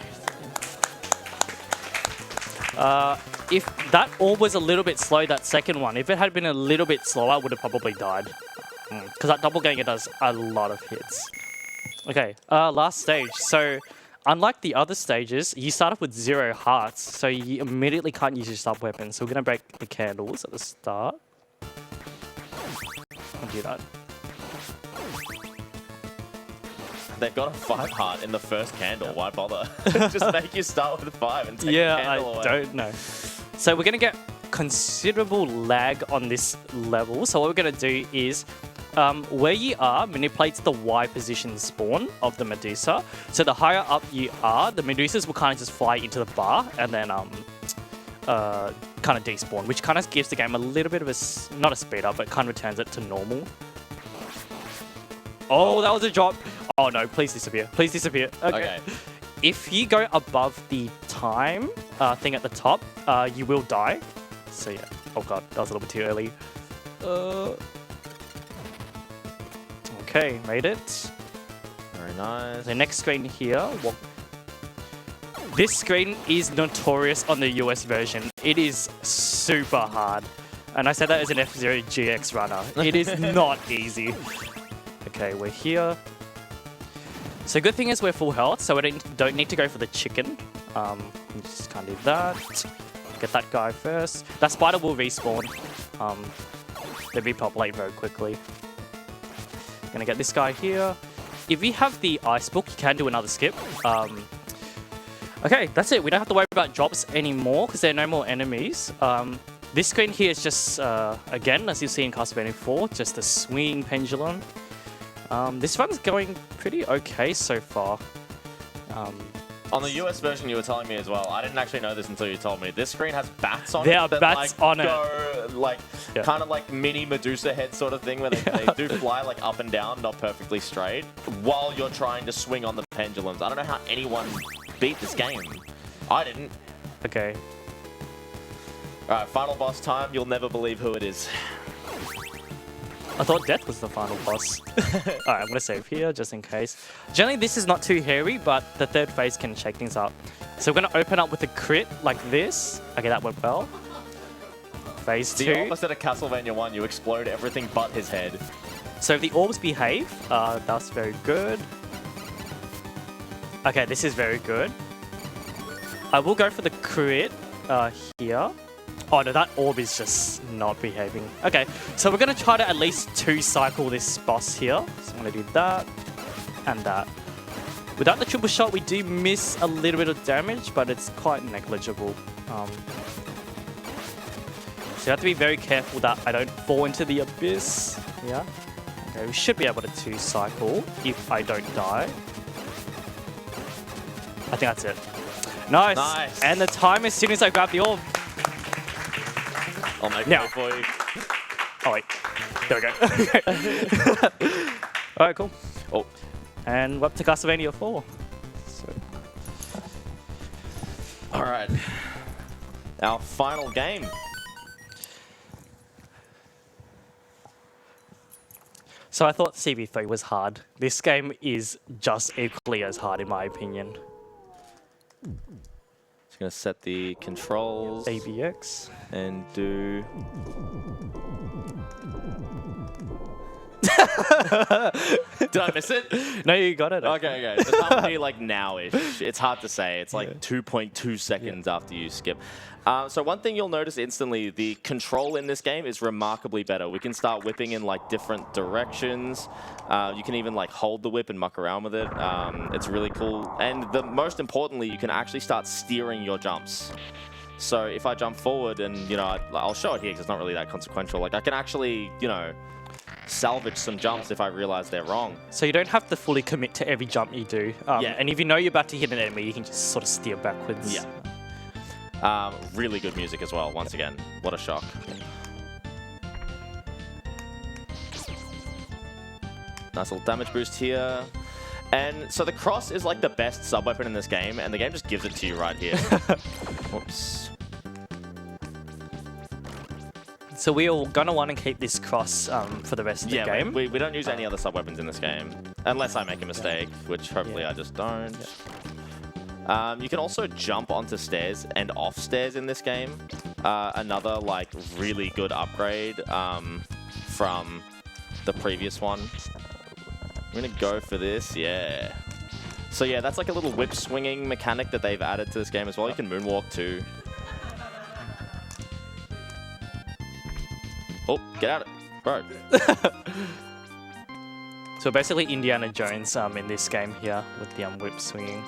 If that orb was a little bit slow, that second one, if it had been a little bit slower, I would have probably died. Because that doppelganger does a lot of hits. Okay, last stage. So unlike the other stages, you start off with 0 hearts, so you immediately can't use your sub weapon. So we're gonna break the candles at the start. I'll do that. They've got a 5 heart in the first candle. Why bother? Just make you start with 5 and take the candle away. I don't know. So we're gonna get considerable lag on this level. So what we're gonna do is, where you are manipulates the Y position spawn of the Medusa. So the higher up you are, the Medusas will kind of just fly into the bar and then kind of despawn, which kind of gives the game a little bit of a, not a speed up, but kind of returns it to normal. Oh, that was a drop. Oh no, please disappear. Please disappear. Okay. If you go above the time thing at the top, you will die. So yeah. Oh god, that was a little bit too early. Okay, made it. Very nice. The next screen here. Well, this screen is notorious on the US version. It is super hard. And I said that as an F-Zero GX runner. It is not easy. Okay, we're here. So good thing is we're full health, so we don't need to go for the chicken. We just can't do that. Get that guy first. That spider will respawn. They repopulate very quickly. Gonna get this guy here. If you have the ice book, you can do another skip. Okay, that's it. We don't have to worry about drops anymore because there are no more enemies. This screen here is just, again, as you see in Castlevania 4, just a swinging pendulum. This run's going pretty okay so far. On the US version, you were telling me as well. I didn't actually know this until you told me. This screen has bats on it. There are bats on it. Kind of like mini Medusa head sort of thing where they do fly like up and down, not perfectly straight, while you're trying to swing on the pendulums. I don't know how anyone beat this game. I didn't. Okay. Alright, final boss time. You'll never believe who it is. I thought death was the final boss. Alright, I'm going to save here just in case. Generally, this is not too hairy, but the third phase can shake things up. So we're going to open up with a crit like this. Okay, that went well. Phase 2. The opposite of Castlevania 1, you explode everything but his head. So if the orbs behave, that's very good. Okay, this is very good. I will go for the crit here. Oh no, that orb is just not behaving. Okay, so we're going to try to at least 2-cycle this boss here. So I'm going to do that and that. Without the triple shot, we do miss a little bit of damage, but it's quite negligible. So you have to be very careful that I don't fall into the abyss. Yeah. Okay, we should be able to 2-cycle if I don't die. I think that's it. Nice. Nice. And the time as soon as I grab the orb. I'll make it for you. Oh wait, there we go. All right, cool. Oh, and we're up to Castlevania 4. So. All right, our final game. So I thought CV3 was hard. This game is just equally as hard in my opinion. Just gonna set the controls. ABX. And do... Did I miss it? No, you got it. Okay. The time will be like now-ish. It's hard to say. It's like 2.2 seconds after you skip. So one thing you'll notice instantly, the control in this game is remarkably better. We can start whipping in like different directions. You can even like hold the whip and muck around with it. It's really cool. And most importantly, you can actually start steering your jumps. So if I jump forward and, you know, I'll show it here because it's not really that consequential. Like I can actually, you know, salvage some jumps if I realize they're wrong. So you don't have to fully commit to every jump you do. Yeah. And if you know you're about to hit an enemy, you can just sort of steer backwards. Yeah. Really good music as well, once again. What a shock. Nice little damage boost here. And so the cross is like the best sub-weapon in this game, and the game just gives it to you right here. Whoops. So we are going to want to keep this cross for the rest of the game. We don't use any other sub-weapons in this game, unless I make a mistake, which hopefully I just don't. You can also jump onto stairs and off stairs in this game. Another like really good upgrade from the previous one. I'm gonna go for this, yeah. So yeah, that's like a little whip swinging mechanic that they've added to this game as well. You can moonwalk too. Oh, get out of it, bro. So basically Indiana Jones in this game here with the whip swinging.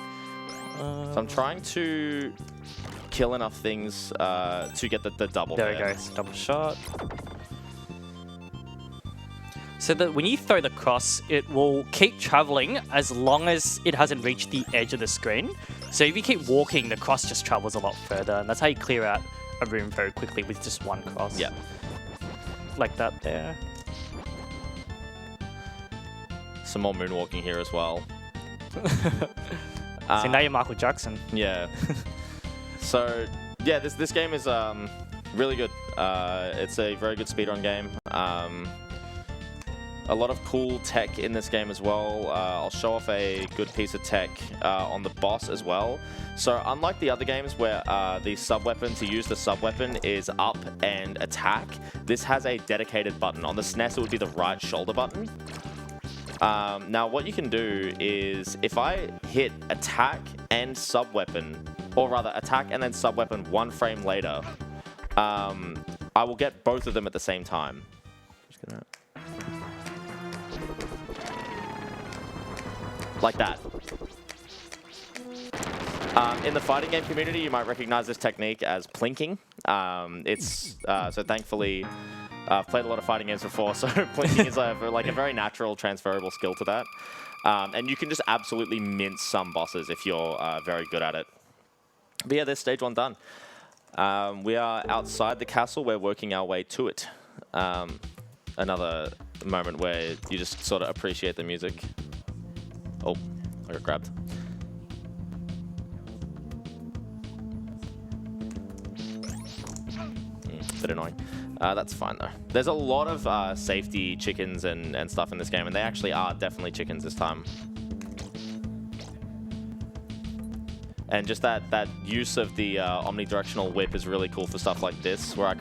So I'm trying to kill enough things to get the double. There we go, double shot. So that when you throw the cross, it will keep traveling as long as it hasn't reached the edge of the screen. So if you keep walking, the cross just travels a lot further, and that's how you clear out a room very quickly with just one cross. Yeah. Like that there. Some more moonwalking here as well. So now you're Michael Jackson. Yeah. So yeah, this game is really good. It's a very good speedrun game. A lot of cool tech in this game as well. I'll show off a good piece of tech on the boss as well. So unlike the other games where the sub-weapon, to use the sub-weapon is up and attack, this has a dedicated button. On the SNES, it would be the right shoulder button. Now what you can do is, if I hit attack and sub-weapon, or rather attack and then sub-weapon 1 frame later, I will get both of them at the same time. Just gonna... Like that. In the fighting game community, you might recognize this technique as plinking. So thankfully, I've played a lot of fighting games before, so plinking is like a very natural transferable skill to that. And you can just absolutely mince some bosses if you're very good at it. But yeah, there's stage 1 done. We are outside the castle. We're working our way to it. Another moment where you just sort of appreciate the music. Oh, I got grabbed. Bit annoying. That's fine though. There's a lot of safety chickens and stuff in this game, and they actually are definitely chickens this time. And just that use of the omnidirectional whip is really cool for stuff like this, where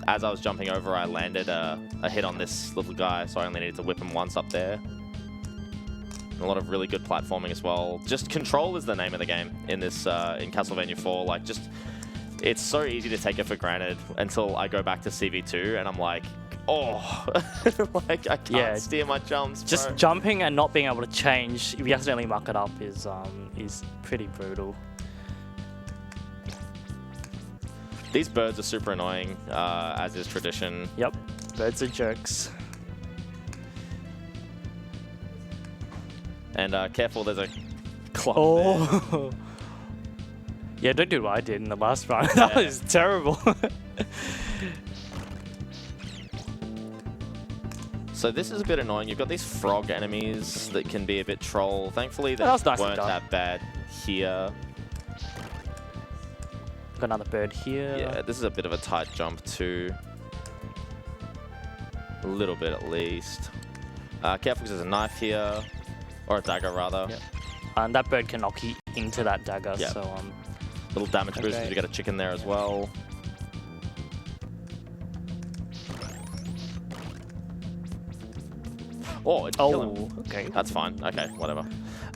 as I was jumping over, I landed a hit on this little guy, so I only needed to whip him once up there. And a lot of really good platforming as well. Just control is the name of the game in this in Castlevania 4. Like, just it's so easy to take it for granted until I go back to CV2 and I'm like, oh, like I can't steer my jumps. Just jumping and not being able to change if you accidentally muck it up is pretty brutal. These birds are super annoying, as is tradition. Yep, birds are jerks. And careful, there's a clock there. Yeah, don't do what I did in the last run. That was terrible. So this is a bit annoying. You've got these frog enemies that can be a bit troll. Thankfully, they nice weren't that bad here. Got another bird here. Yeah, this is a bit of a tight jump too. A little bit at least. Careful because there's a knife here. Or a dagger, rather. Yep. And that bird can knock you into that dagger, yep. so... little damage boost because you get a chicken there as well. Oh, it killed him. Okay. That's fine. Okay, whatever.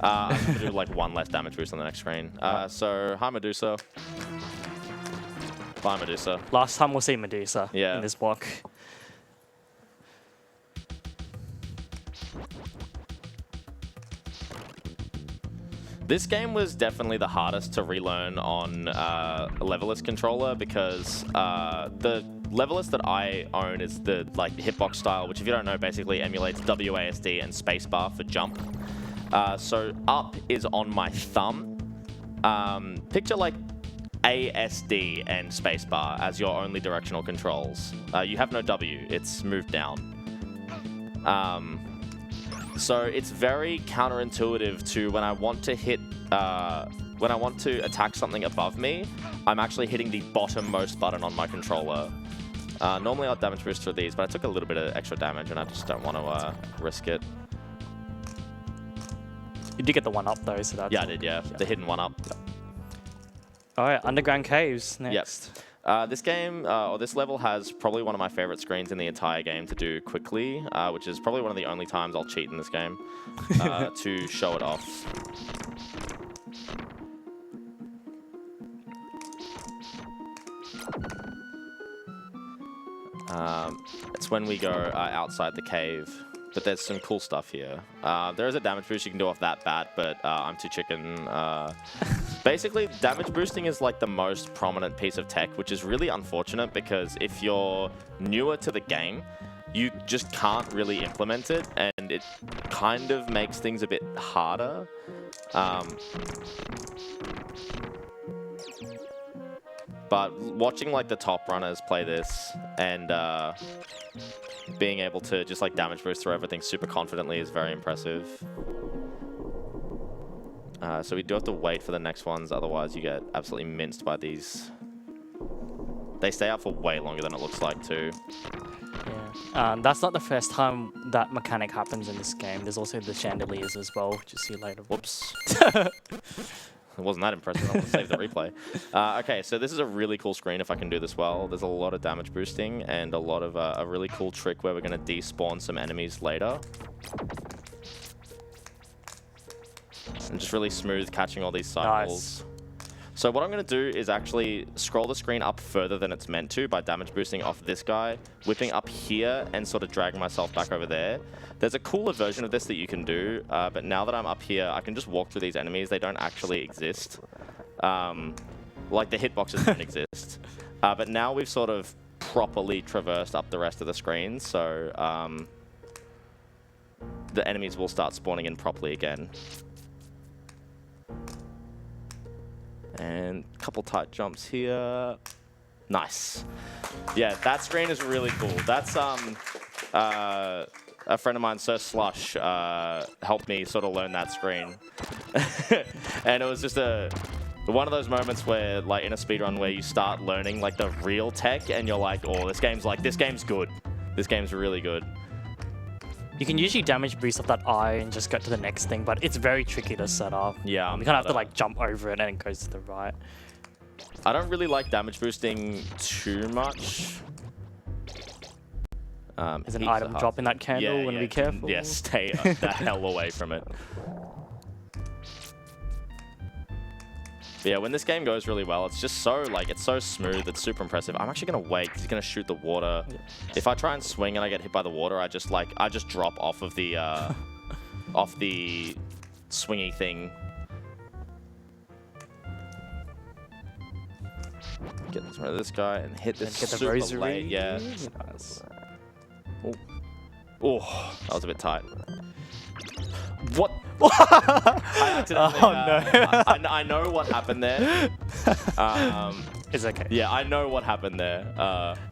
I'm going to do like 1 less damage boost on the next screen. So, hi Medusa. Bye Medusa. Last time we'll see Medusa in this block. This game was definitely the hardest to relearn on a levelist controller because the levelist that I own is the hitbox style, which if you don't know basically emulates WASD and spacebar for jump. So up is on my thumb. Picture like ASD and spacebar as your only directional controls. You have no W, it's moved down. So it's very counterintuitive to when I want to hit, when I want to attack something above me, I'm actually hitting the bottommost button on my controller. Normally I'll damage boost through these, but I took a little bit of extra damage and I just don't want to risk it. You did get the 1-up though, so that's... Yeah, I did, yeah. The hidden 1-up. Alright, underground caves next. Yep. This game, or this level has probably one of my favorite screens in the entire game to do quickly, which is probably one of the only times I'll cheat in this game to show it off. It's when we go outside the cave, but there's some cool stuff here. There is a damage boost you can do off that bat, but I'm too chicken. Basically, damage boosting is like the most prominent piece of tech, which is really unfortunate because if you're newer to the game, you just can't really implement it, and it kind of makes things a bit harder. But watching like the top runners play this and being able to just like damage boost through everything super confidently is very impressive. So we do have to wait for the next ones, otherwise you get absolutely minced by these. They stay out for way longer than it looks like too. Yeah. That's not the first time that mechanic happens in this game. There's also the chandeliers as well, which you'll see later. Whoops. It wasn't that impressive. I want to save the replay. Okay, so this is a really cool screen if I can do this well. There's a lot of damage boosting and a lot of a really cool trick where we're going to despawn some enemies later. And just really smooth catching all these cycles. Nice. So what I'm going to do is actually scroll the screen up further than it's meant to by damage boosting off this guy, whipping up here and sort of dragging myself back over there. There's a cooler version of this that you can do, but now that I'm up here, I can just walk through these enemies. They don't actually exist. Like the hitboxes don't exist. But now we've sort of properly traversed up the rest of the screen, so the enemies will start spawning in properly again. And a couple tight jumps here. Nice. Yeah, that screen is really cool. That's a friend of mine, Sir Slush, helped me sort of learn that screen. And it was just one of those moments where, like, in a speedrun where you start learning like the real tech and you're like, oh, this game's good. This game's really good. You can usually damage boost off that eye and just go to the next thing, but it's very tricky to set up. Yeah. You kind of have to like jump over it and it goes to the right. I don't really like damage boosting too much. There's an item drop in that candle, and be careful. Yeah, stay the hell away from it. But yeah, when this game goes really well, it's just so, like, it's so smooth, it's super impressive. I'm actually going to wait, because he's going to shoot the water. Yeah. If I try and swing and I get hit by the water, I just drop off of the, off the swingy thing. Get rid of this guy and hit this get the super rosary. late. Yeah. Nice. Oh, that was a bit tight. What? I accidentally, I know what happened there. It's okay. Yeah, I know what happened there.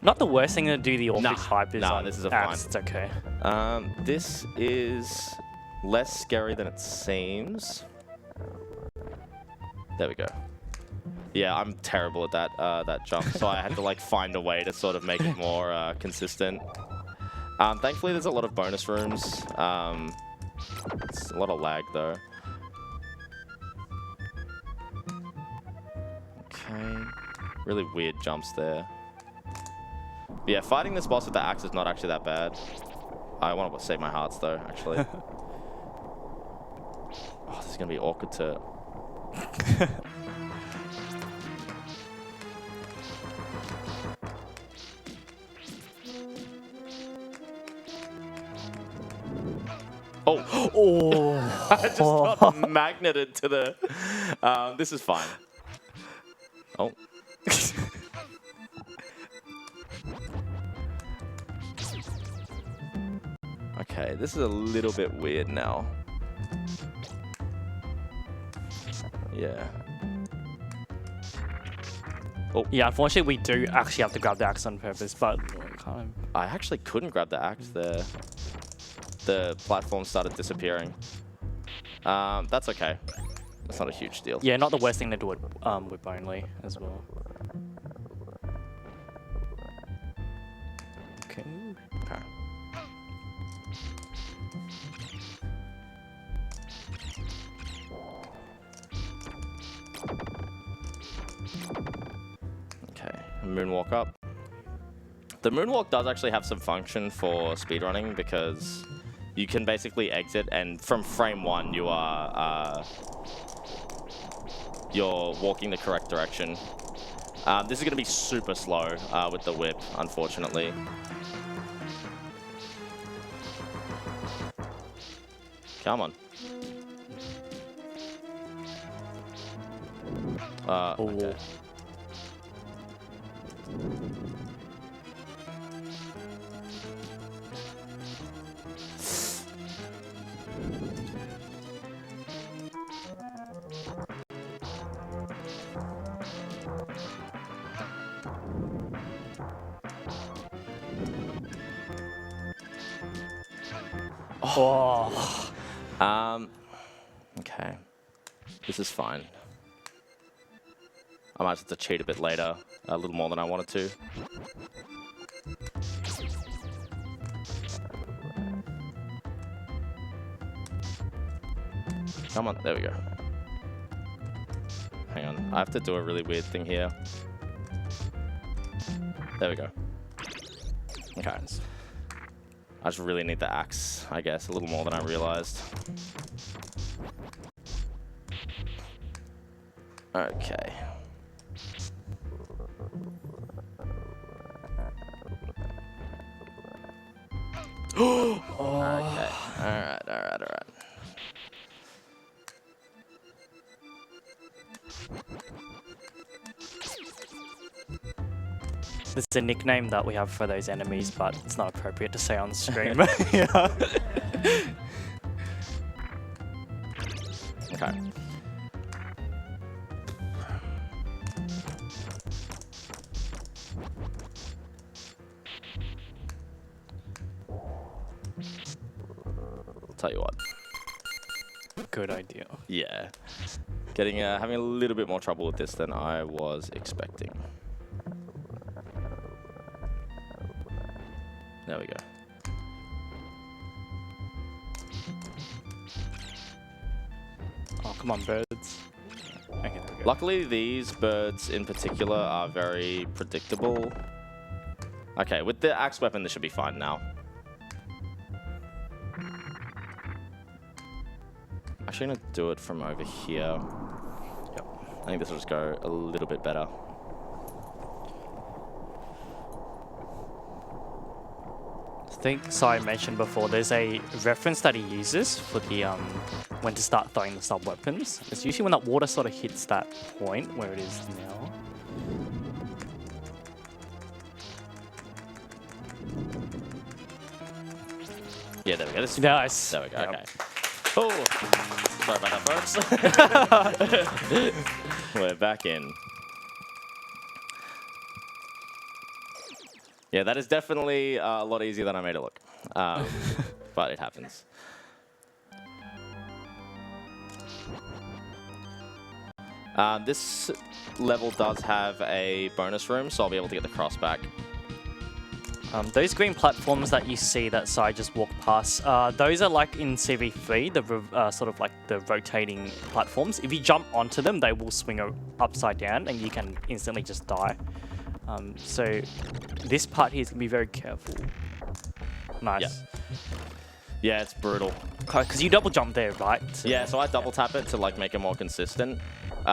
Not the worst thing to do the awful hype is this is a fine. It's okay. This is less scary than it seems. There we go. Yeah, I'm terrible at that jump, so I had to like find a way to sort of make it more consistent. Thankfully, there's a lot of bonus rooms. It's a lot of lag though. Okay, really weird jumps there. But yeah, fighting this boss with the axe is not actually that bad. I want to save my hearts though, actually. Oh, this is gonna be awkward to. Oh! I just got magneted to the. This is fine. Oh. Okay, this is a little bit weird now. Yeah. Oh. Yeah, unfortunately, we do actually have to grab the axe on purpose, but I actually couldn't grab the axe there. The platform started disappearing. That's okay. That's not a huge deal. Yeah, not the worst thing to do it whip only as well. Okay. Okay. Okay. Moonwalk up. The moonwalk does actually have some function for speedrunning because you can basically exit, and from frame 1 you are you're walking the correct direction. This is going to be super slow with the whip, unfortunately. Come on. Okay. Oh. Okay. This is fine. I might have to cheat a bit later, a little more than I wanted to. Come on, there we go. Hang on, I have to do a really weird thing here. There we go. Okay. I just really need the axe, I guess, a little more than I realized. Okay. Okay. Alright. This is a nickname that we have for those enemies, but it's not appropriate to say on stream. Yeah. Okay. Tell you what. Good idea. Yeah. Having a little bit more trouble with this than I was expecting. There we go. Oh, come on, birds. Okay, there we go. Luckily, these birds in particular are very predictable. Okay, with the axe weapon, this should be fine now. Actually, I'm gonna do it from over here. Yep. I think this will just go a little bit better. I think Sai mentioned before, there's a reference that he uses for the when to start throwing the sub weapons. It's usually when that water sort of hits that point where it is now. Yeah, there we go. This is Nice. There we go. Yep. Okay. Oh, sorry about that, folks. We're back in. Yeah, that is definitely a lot easier than I made it look. But it happens. This level does have a bonus room, so I'll be able to get the cross back. Those green platforms that you see that Sai just walked past, those are like in CV3, the sort of like the rotating platforms. If you jump onto them, they will swing upside down and you can instantly just die. So this part here is going to be very careful. Nice. Yep. Yeah, it's brutal. Because you double jump there, right? Yeah, so I double tap it to like make it more consistent,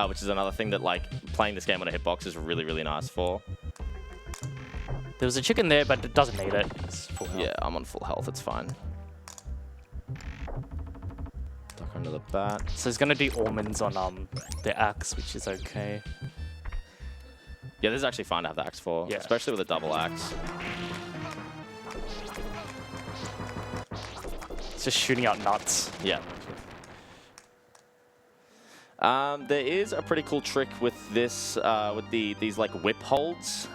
which is another thing that like playing this game on a hitbox is really, really nice for. There was a chicken there, but it doesn't need it. It's full health. Yeah, I'm on full health. It's fine. Duck under the bat. So he's going to do almonds on the axe, which is okay. Yeah, this is actually fine to have the axe for, Yeah. especially with a double axe. It's just shooting out nuts. Yeah. There is a pretty cool trick with this, with these like whip holds.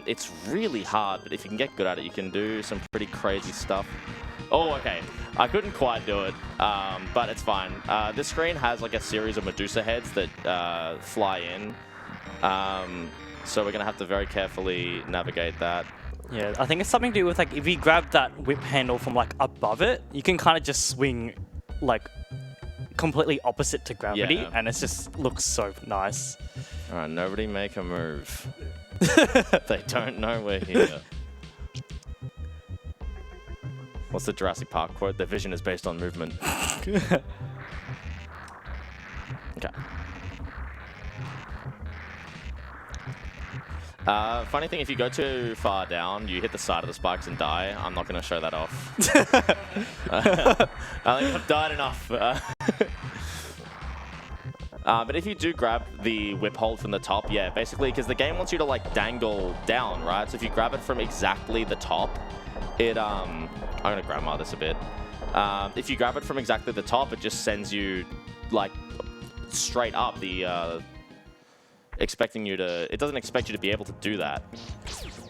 It's really hard, but if you can get good at it, you can do some pretty crazy stuff. Oh, okay. I couldn't quite do it, but it's fine. This screen has like a series of Medusa heads that fly in. So we're gonna have to very carefully navigate that. Yeah, I think it's something to do with like if you grab that whip handle from like above it, you can kind of just swing like completely opposite to gravity, Yeah. and it just looks so nice. All right, nobody make a move. They don't know we're here. What's the Jurassic Park quote? Their vision is based on movement. Okay. Funny thing, if you go too far down, you hit the side of the spikes and die. I'm not going to show that off. I think I've died enough. But if you do grab the whip hold from the top, yeah, basically, because the game wants you to like dangle down, right? So if you grab it from exactly the top, it I'm gonna grandma this a bit. If you grab it from exactly the top, it just sends you like straight up. It doesn't expect you to be able to do that.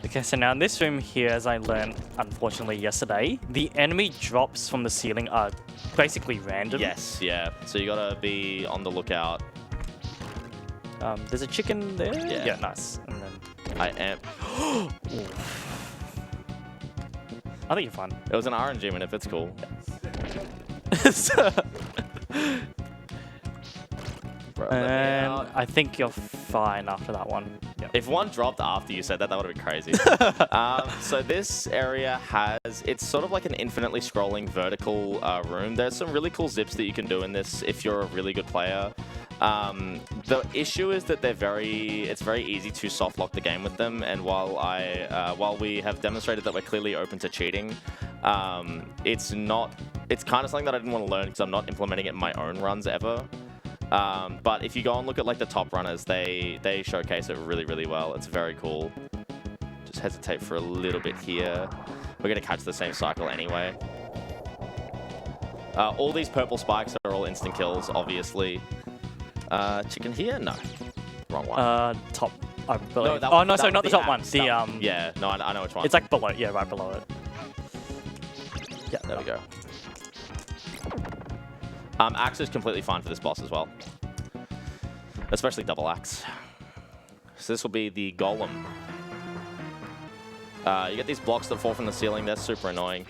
Okay, so now in this room here, as I learned, unfortunately, yesterday, the enemy drops from the ceiling are basically random. Yes, yeah. So you gotta be on the lookout. There's a chicken there? Yeah. Nice. And then... I am. I think you're fine. It was an RNG win if it's cool. Bro, And I think you're fine after that one. Yep. If one dropped after you said that, that would have been crazy. So this area it's sort of like an infinitely scrolling vertical room. There's some really cool zips that you can do in this if you're a really good player. The issue is that it's very easy to soft lock the game with them. And while we have demonstrated that we're clearly open to cheating, it's kind of something that I didn't want to learn because I'm not implementing it in my own runs ever. But if you go and look at like the top runners, they showcase it really, really well. It's very cool. Just hesitate for a little bit here. We're going to catch the same cycle anyway. All these purple spikes are all instant kills, obviously. Chicken here? No. Wrong one. Top, I believe. No, oh, no, sorry, not the top one. Yeah, no, I know which one. It's like below, yeah, right below it. Yeah, there we go. Axe is completely fine for this boss as well. Especially double axe. So this will be the golem. You get these blocks that fall from the ceiling. They're super annoying.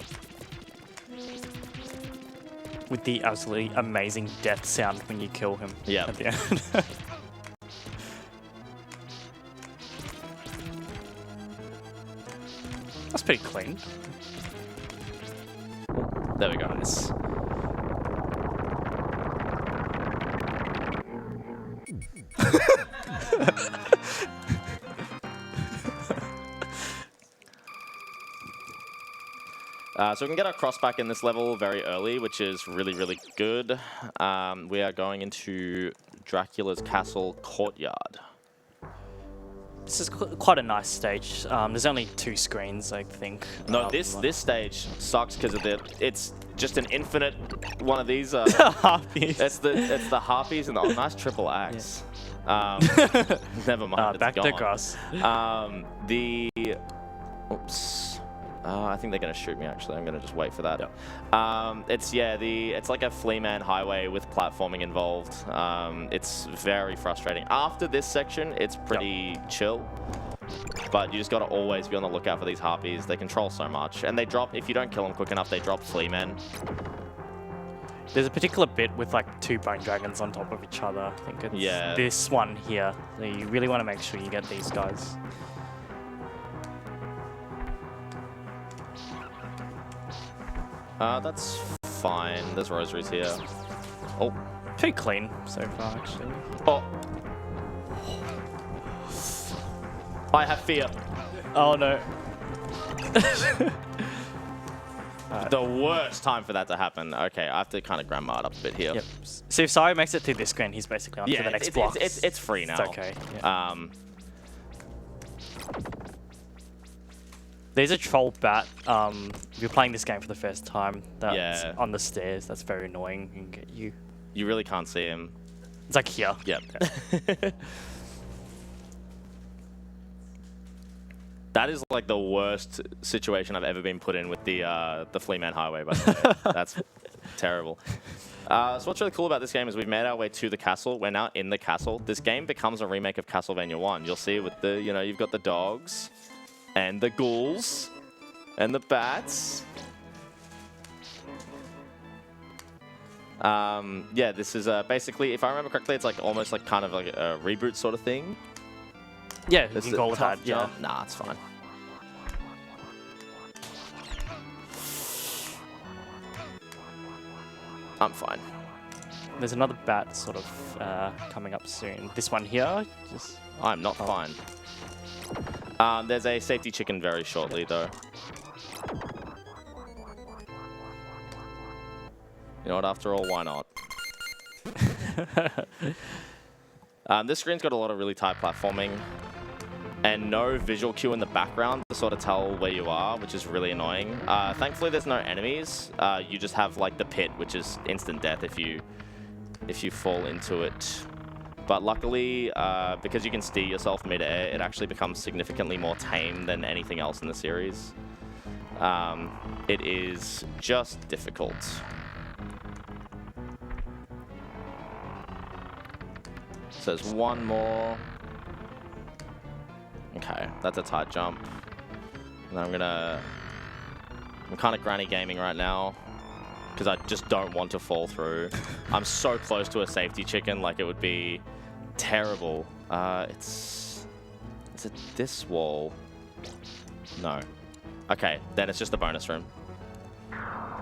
With the absolutely amazing death sound when you kill him. Yeah. At the end. That's pretty clean. There we go. Nice. So we can get our cross back in this level very early, which is really, really good. We are going into Dracula's castle courtyard. This is quite a nice stage. There's only 2 screens, I think. No, this stage sucks because it's just an infinite one of these. Harpies. It's the harpies and the nice triple axe. Yeah. Never mind. It's back gone. to grass. Oops. I think they're gonna shoot me. Actually, I'm gonna just wait for that. Yep. It's like a Fleaman highway with platforming involved. It's very frustrating. After this section, it's pretty chill, but you just gotta always be on the lookout for these harpies. They control so much, and they drop if you don't kill them quick enough. They drop Fleamen. There's a particular bit with like 2 bone dragons on top of each other. I think it's this one here. So you really want to make sure you get these guys. That's fine. There's rosaries here. Oh. Pretty clean so far, actually. Oh. I have fear. Oh, no. The worst time for that to happen. Okay, I have to kind of grandma it up a bit here. Yep. So if Sari makes it through this screen, he's basically on to the next block. It's free now. It's okay. Yeah. There's a troll bat. If you're playing this game for the first time, that's on the stairs. That's very annoying. He can get you. You really can't see him. It's like here. Yep. That is like the worst situation I've ever been put in with the Fleaman Highway, by the way. That's terrible. So what's really cool about this game is we've made our way to the castle. We're now in the castle. This game becomes a remake of Castlevania 1. You'll see with the, you've got the dogs and the ghouls and the bats. Yeah, this is basically, if I remember correctly, it's like almost like kind of like a reboot sort of thing. Yeah, you It's can a go with tough that. Yeah. jump. Nah, it's fine. I'm fine. There's another bat sort of coming up soon. This one here, just I'm not fine. There's a safety chicken very shortly, though. You know what? After all, why not? This screen's got a lot of really tight platforming and no visual cue in the background to sort of tell where you are, which is really annoying. Thankfully, there's no enemies. You just have like the pit, which is instant death if you fall into it. But luckily, because you can steer yourself mid-air, it actually becomes significantly more tame than anything else in the series. It is just difficult. So there's one more. Okay, that's a tight jump. And I'm kind of granny gaming right now because I just don't want to fall through. I'm so close to a safety chicken, like it would be terrible. Is it this wall? No. Okay, then it's just the bonus room.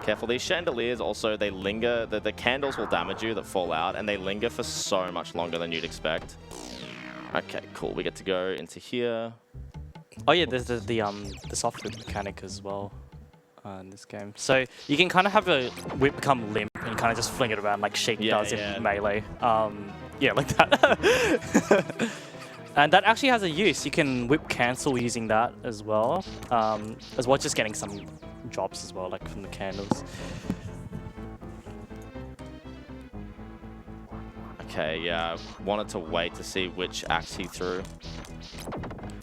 Careful, these chandeliers also, they linger, the candles will damage you that fall out, and they linger for so much longer than you'd expect. Okay, cool, we get to go into here. Oh yeah, there's the soft whip mechanic as well in this game. So you can kind of have a whip become limp and kind of just fling it around like Sheik does in Melee. Yeah, like that. And that actually has a use. You can whip cancel using that as well as just getting some drops as well, like from the candles. Okay, yeah, I wanted to wait to see which axe he threw.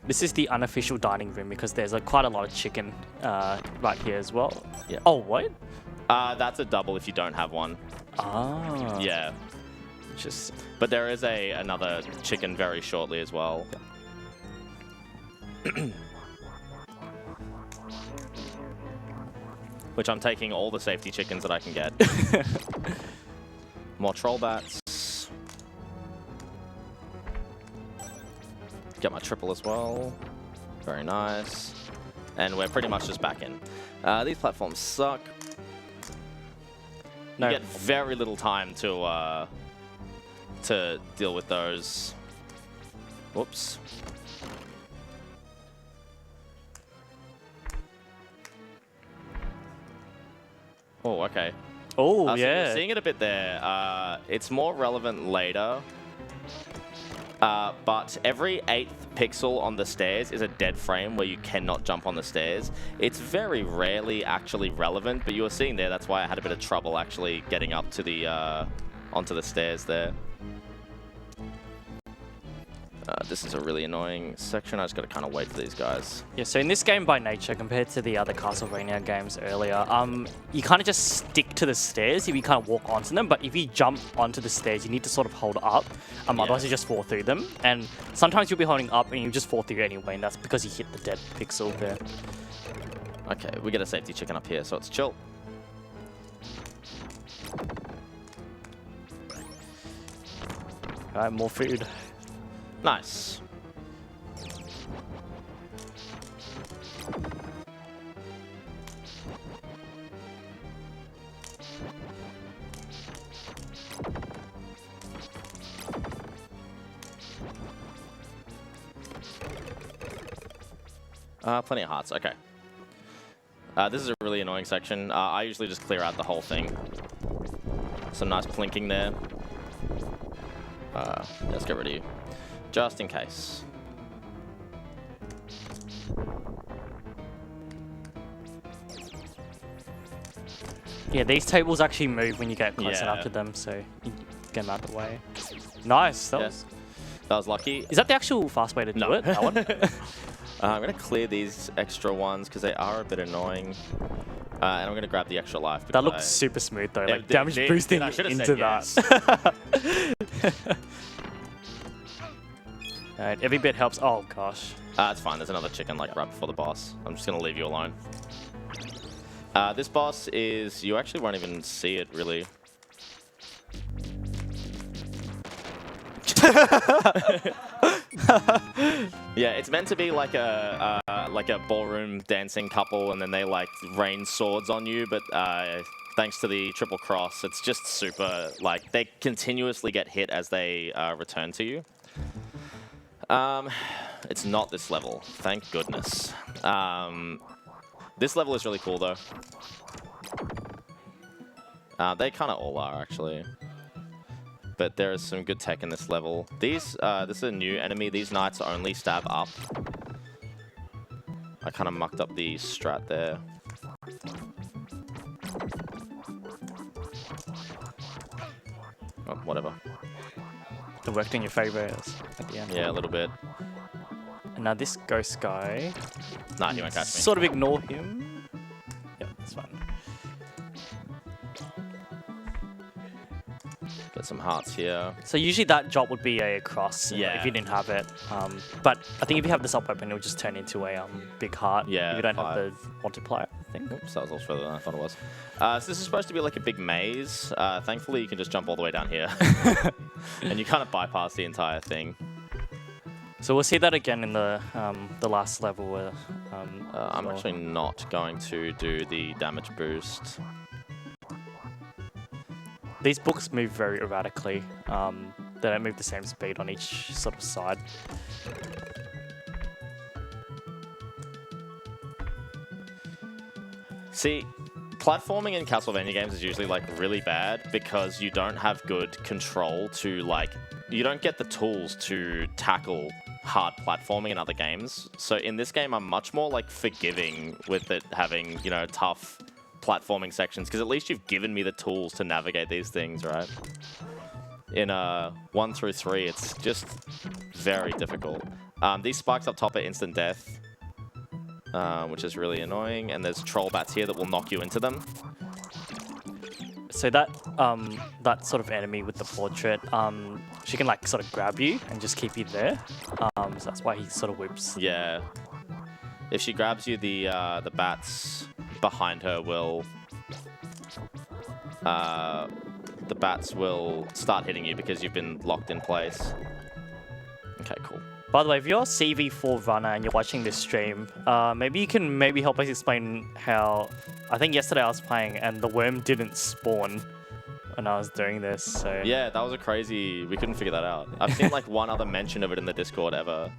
This is the unofficial dining room because there's quite a lot of chicken right here as well. Yeah. Oh, what? That's a double if you don't have one. Ah. Yeah. But there is another chicken very shortly as well. Which I'm taking all the safety chickens that I can get. More troll bats. Get my triple as well. Very nice. And we're pretty much just back in. These platforms suck. You get very little time to deal with those. Whoops. Oh, okay. Oh, So yeah. you're seeing it a bit there. It's more relevant later. But every 8th pixel on the stairs is a dead frame where you cannot jump on the stairs. It's very rarely actually relevant, but you were seeing there, that's why I had a bit of trouble actually getting up to the onto the stairs there. This is a really annoying section. I just got to kind of wait for these guys. Yeah, so in this game by nature, compared to the other Castlevania games earlier, you kind of just stick to the stairs if you kind of walk onto them, but if you jump onto the stairs, you need to sort of hold up, otherwise you just fall through them. And sometimes you'll be holding up and you just fall through anyway, and that's because you hit the dead pixel there. Okay, we get a safety chicken up here, so it's chill. Alright, more food. Nice. Plenty of hearts. Okay. This is a really annoying section. I usually just clear out the whole thing. Some nice plinking there. Let's get rid of you. Just in case. Yeah, these tables actually move when you get close enough to them, so you get them out of the way. Nice. That was lucky. Is that the actual fast way to do it? That one? I'm going to clear these extra ones because they are a bit annoying. And I'm going to grab the extra life. That looks super smooth though, like damage boosting into that. Alright, every bit helps. Oh gosh. It's fine. There's another chicken like right before the boss. I'm just going to leave you alone. This boss is... You actually won't even see it, really. Yeah, it's meant to be like a ballroom dancing couple, and then they like rain swords on you. But thanks to the triple cross, it's just super like they continuously get hit as they return to you. It's not this level, thank goodness. This level is really cool though. They kind of all are actually. But there is some good tech in this level. This is a new enemy. These knights only stab up. I kind of mucked up the strat there. Oh, whatever. It worked in your favor at the end. Yeah, a little bit. And now this ghost guy. Nah, he won't catch me. Sort of ignore him. Yep, that's fine. Get some hearts here. So usually that drop would be a cross Yeah. if you didn't have it. But I think if you have this up weapon, it will just turn into a big heart. Yeah, If you don't fire. have the multiplier, I think. Oops, that was a little further than I thought it was. So this is supposed to be like a big maze. Thankfully, you can just jump all the way down here. And you kind of bypass the entire thing. So we'll see that again in the last level where. I'm actually not going to do the damage boost. These books move very erratically. They don't move the same speed on each sort of side. See, platforming in Castlevania games is usually like really bad because you don't have good control to like, you don't get the tools to tackle hard platforming in other games. So in this game, I'm much more like forgiving with it having, you know, tough platforming sections because at least you've given me the tools to navigate these things, right? In 1 through 3, it's just very difficult. These spikes up top are instant death, which is really annoying. And there's troll bats here that will knock you into them. So that that sort of enemy with the portrait, she can like sort of grab you and just keep you there. So that's why he sort of whips. Yeah. If she grabs you, the bats behind her will the bats will start hitting you because you've been locked in place. Okay, cool. By the way, if you're a CV4 runner and you're watching this stream, maybe you can help us explain how. I think yesterday I was playing and the worm didn't spawn when I was doing this. So Yeah, that was a crazy. We couldn't figure that out. I've seen like one other mention of it in the Discord ever.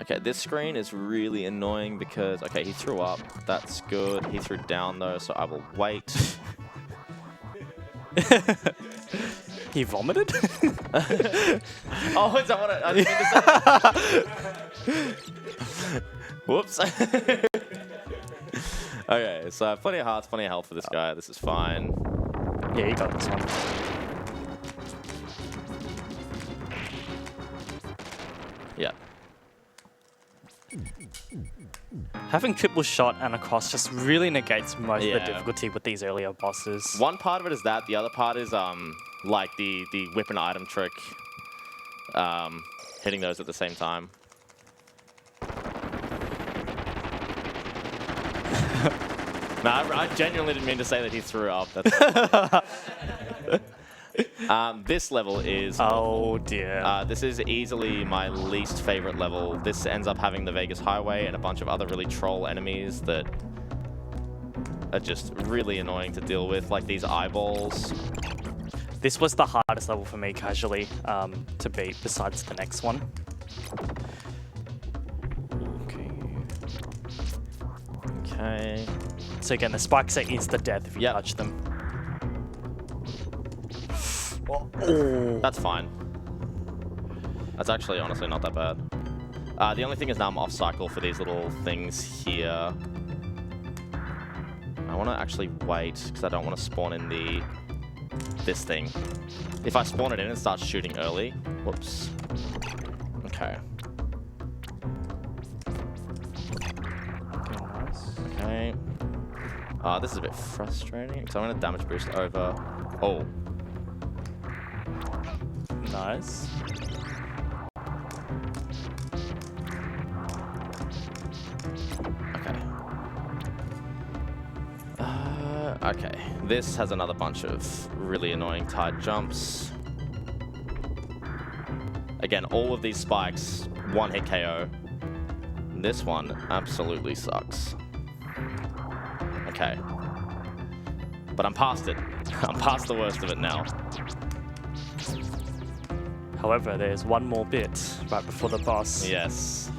Okay, this screen is really annoying because okay, he threw up. That's good. He threw down though, so I will wait. He vomited? Oh, is that what I didn't mean to say? Whoops. Okay, so I have plenty of hearts, plenty of health for this guy. This is fine. Yeah, you got this one. Yeah. Having triple shot and a cross just really negates most of Yeah. the difficulty with these earlier bosses. One part of it is that. The other part is like the whip and item trick. Hitting those at the same time. No, I genuinely didn't mean to say that he threw up. This level is... Oh dear. this is easily my least favorite level. This ends up having the Vegas Highway and a bunch of other really troll enemies that are just really annoying to deal with, like these eyeballs. This was the hardest level for me casually to beat, besides the next one. Okay. So again, the spikes are instant death if you Yep. touch them. That's fine. That's actually honestly not that bad. The only thing is now I'm off cycle for these little things here. I want to actually wait because I don't want to spawn in this thing. If I spawn it in, it starts shooting early. Whoops. Okay. Okay. This is a bit frustrating because I'm going to damage boost over. Oh. Nice. Okay. Okay. This has another bunch of really annoying tight jumps. Again, all of these spikes, one hit KO. This one absolutely sucks. Okay. But I'm past it. I'm past the worst of it now. However, there's one more bit right before the boss. Yes.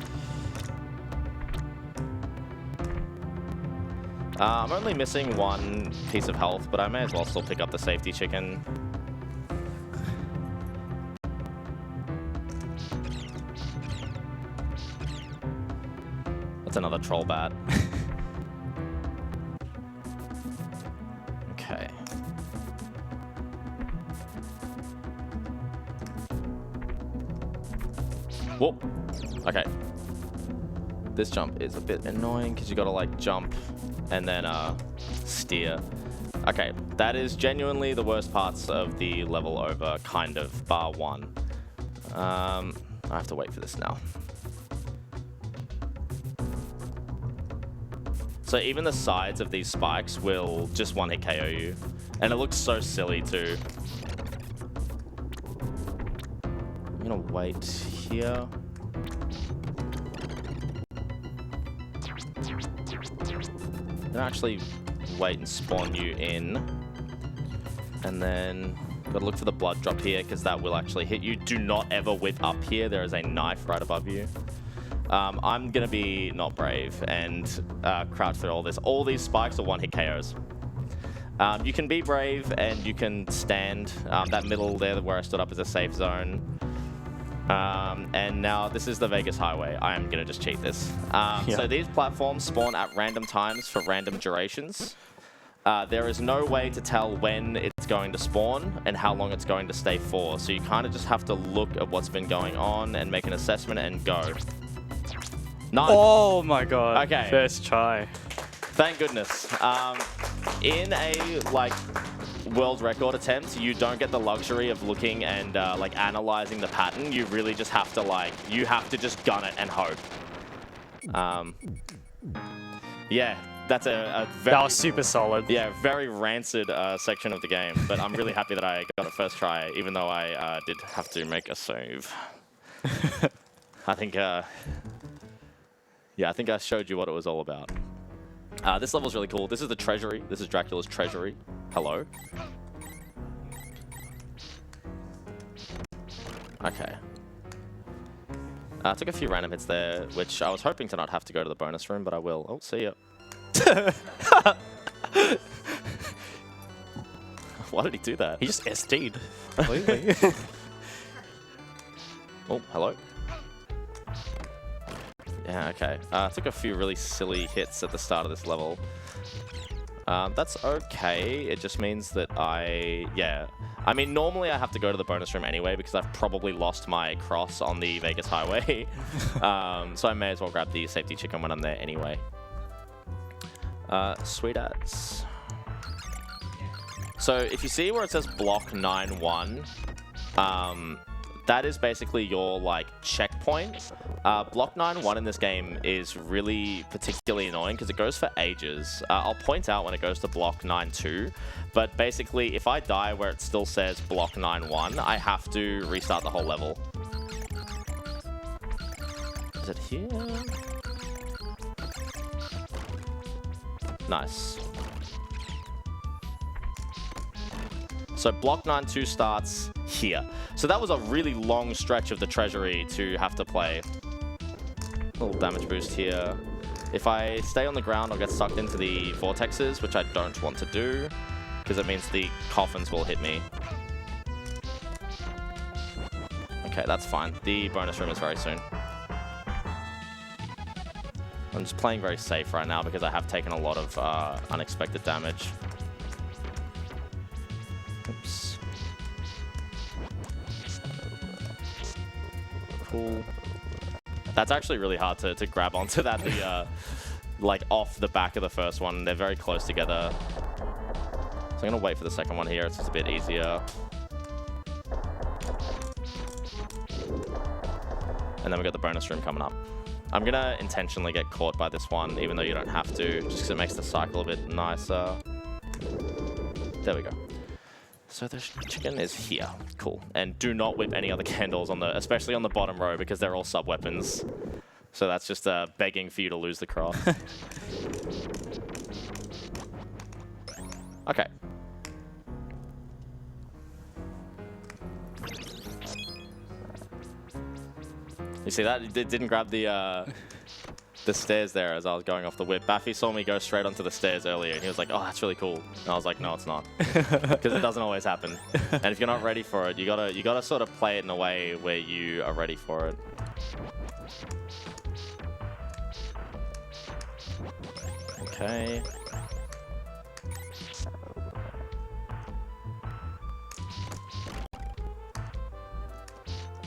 I'm only missing one piece of health, but I may as well still pick up the safety chicken. That's another troll bat. Okay. Whoop. Okay. This jump is a bit annoying because you gotta like jump and then steer. Okay, that is genuinely the worst parts of the level over, kind of, bar one. I have to wait for this now. So even the sides of these spikes will just one hit KO you. And it looks so silly too. I'm gonna wait here. I'm gonna actually wait and spawn you in. And then gotta look for the blood drop here because that will actually hit you. Do not ever whip up here. There is a knife right above you. I'm gonna be not brave and crouch through all this. All these spikes are one hit KOs. You can be brave and you can stand. That middle there where I stood up is a safe zone. And now this is the Vegas highway. I am gonna just cheat this. So these platforms spawn at random times for random durations. There is no way to tell when it's going to spawn and how long it's going to stay for. So you kind of just have to look at what's been going on and make an assessment and go. Nice. Oh my god. Okay. First try. Thank goodness. In a like world record attempt, you don't get the luxury of looking and like analyzing the pattern. You really just have to you have to just gun it and hope. Yeah, that's a very... That was super solid. Yeah, very rancid section of the game, but I'm really happy that I got it first try, even though I did have to make a save. I think... Yeah, I think I showed you what it was all about. This level's really cool. This is the treasury. This is Dracula's treasury. Hello. Okay. I took a few random hits there, which I was hoping to not have to go to the bonus room, but I will. Oh, see ya. Why did he do that? He just SD'd. Oh, hello. Yeah, okay. I took a few really silly hits at the start of this level. That's okay. It just means that yeah. I mean, normally I have to go to the bonus room anyway because I've probably lost my cross on the Vegas highway. So I may as well grab the safety chicken when I'm there anyway. Sweet ads. So if you see where it says block 9-1, that is basically your checkpoint. Block 9-1 in this game is really particularly annoying because it goes for ages. I'll point out when it goes to block 9-2, but basically if I die where it still says block 9-1, I have to restart the whole level. Is it here? Nice. So block 9-2 starts here. So that was a really long stretch of the treasury to have to play. Little damage boost here. If I stay on the ground, I'll get sucked into the vortexes, which I don't want to do, because it means the coffins will hit me. Okay, that's fine. The bonus room is very soon. I'm just playing very safe right now because I have taken a lot of unexpected damage. Oops. Cool. That's actually really hard to grab onto that, off the back of the first one. They're very close together. So I'm gonna wait for the second one here. It's just a bit easier. And then we got the bonus room coming up. I'm gonna intentionally get caught by this one, even though you don't have to, just because it makes the cycle a bit nicer. There we go. So the chicken is here. Cool. And do not whip any other candles on the, especially on the bottom row, because they're all sub weapons. So that's just begging for you to lose the craft. Okay. You see that? It didn't grab the stairs there as I was going off the whip. Baphy saw me go straight onto the stairs earlier, and he was like, "Oh, that's really cool." And I was like, "No, it's not," because it doesn't always happen. And if you're not ready for it, you gotta sort of play it in a way where you are ready for it. Okay.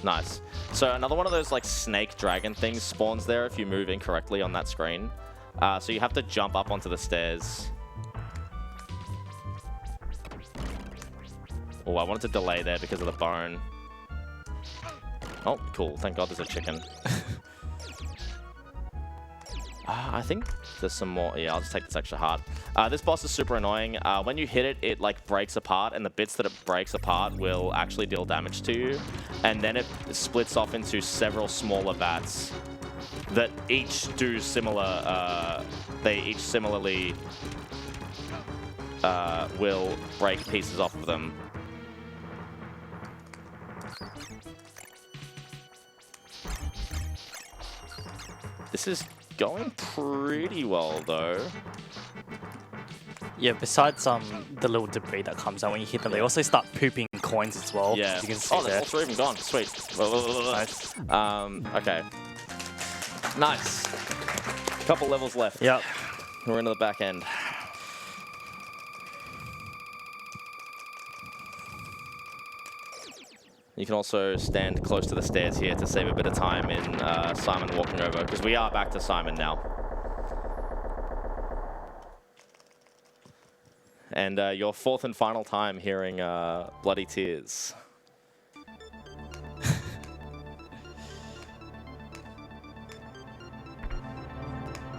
Nice. So another one of those like snake dragon things spawns there if you move incorrectly on that screen. So you have to jump up onto the stairs. Oh, I wanted to delay there because of the bone. Oh, cool. Thank God there's a chicken. I think there's some more. Yeah, I'll just take this extra heart. This boss is super annoying. When you hit it, it like breaks apart, and the bits that it breaks apart will actually deal damage to you. And then it splits off into several smaller bats that each do similar. They each similarly will break pieces off of them. This is going pretty well, though. Yeah, besides the little debris that comes out when you hit them, they also start pooping coins as well. Yeah. You can see Oh, there. all three of them gone. Sweet. Nice. Okay. Nice. Couple levels left. Yep. We're into the back end. You can also stand close to the stairs here to save a bit of time in Simon walking over, because we are back to Simon now. And your fourth and final time hearing Bloody Tears.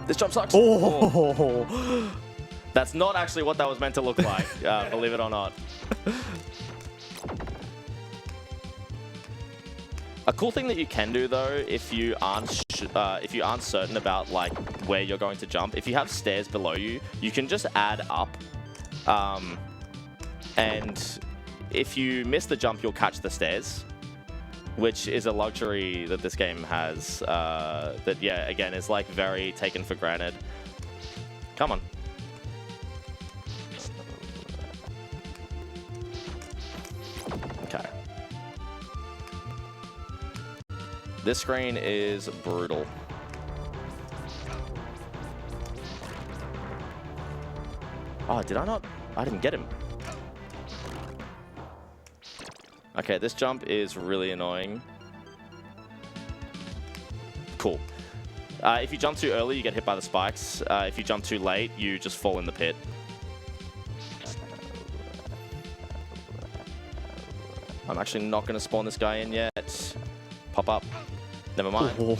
This jump sucks. Oh. That's not actually what that was meant to look like, believe it or not. A cool thing that you can do though, if you aren't certain about like where you're going to jump, if you have stairs below you, you can just add up, and if you miss the jump, you'll catch the stairs, which is a luxury that this game has. That yeah, again, is like very taken for granted. Come on. Okay. This screen is brutal. Oh, did I not? I didn't get him. Okay, this jump is really annoying. Cool. If you jump too early, you get hit by the spikes. If you jump too late, you just fall in the pit. I'm actually not going to spawn this guy in yet. Pop up. Never mind. Oh.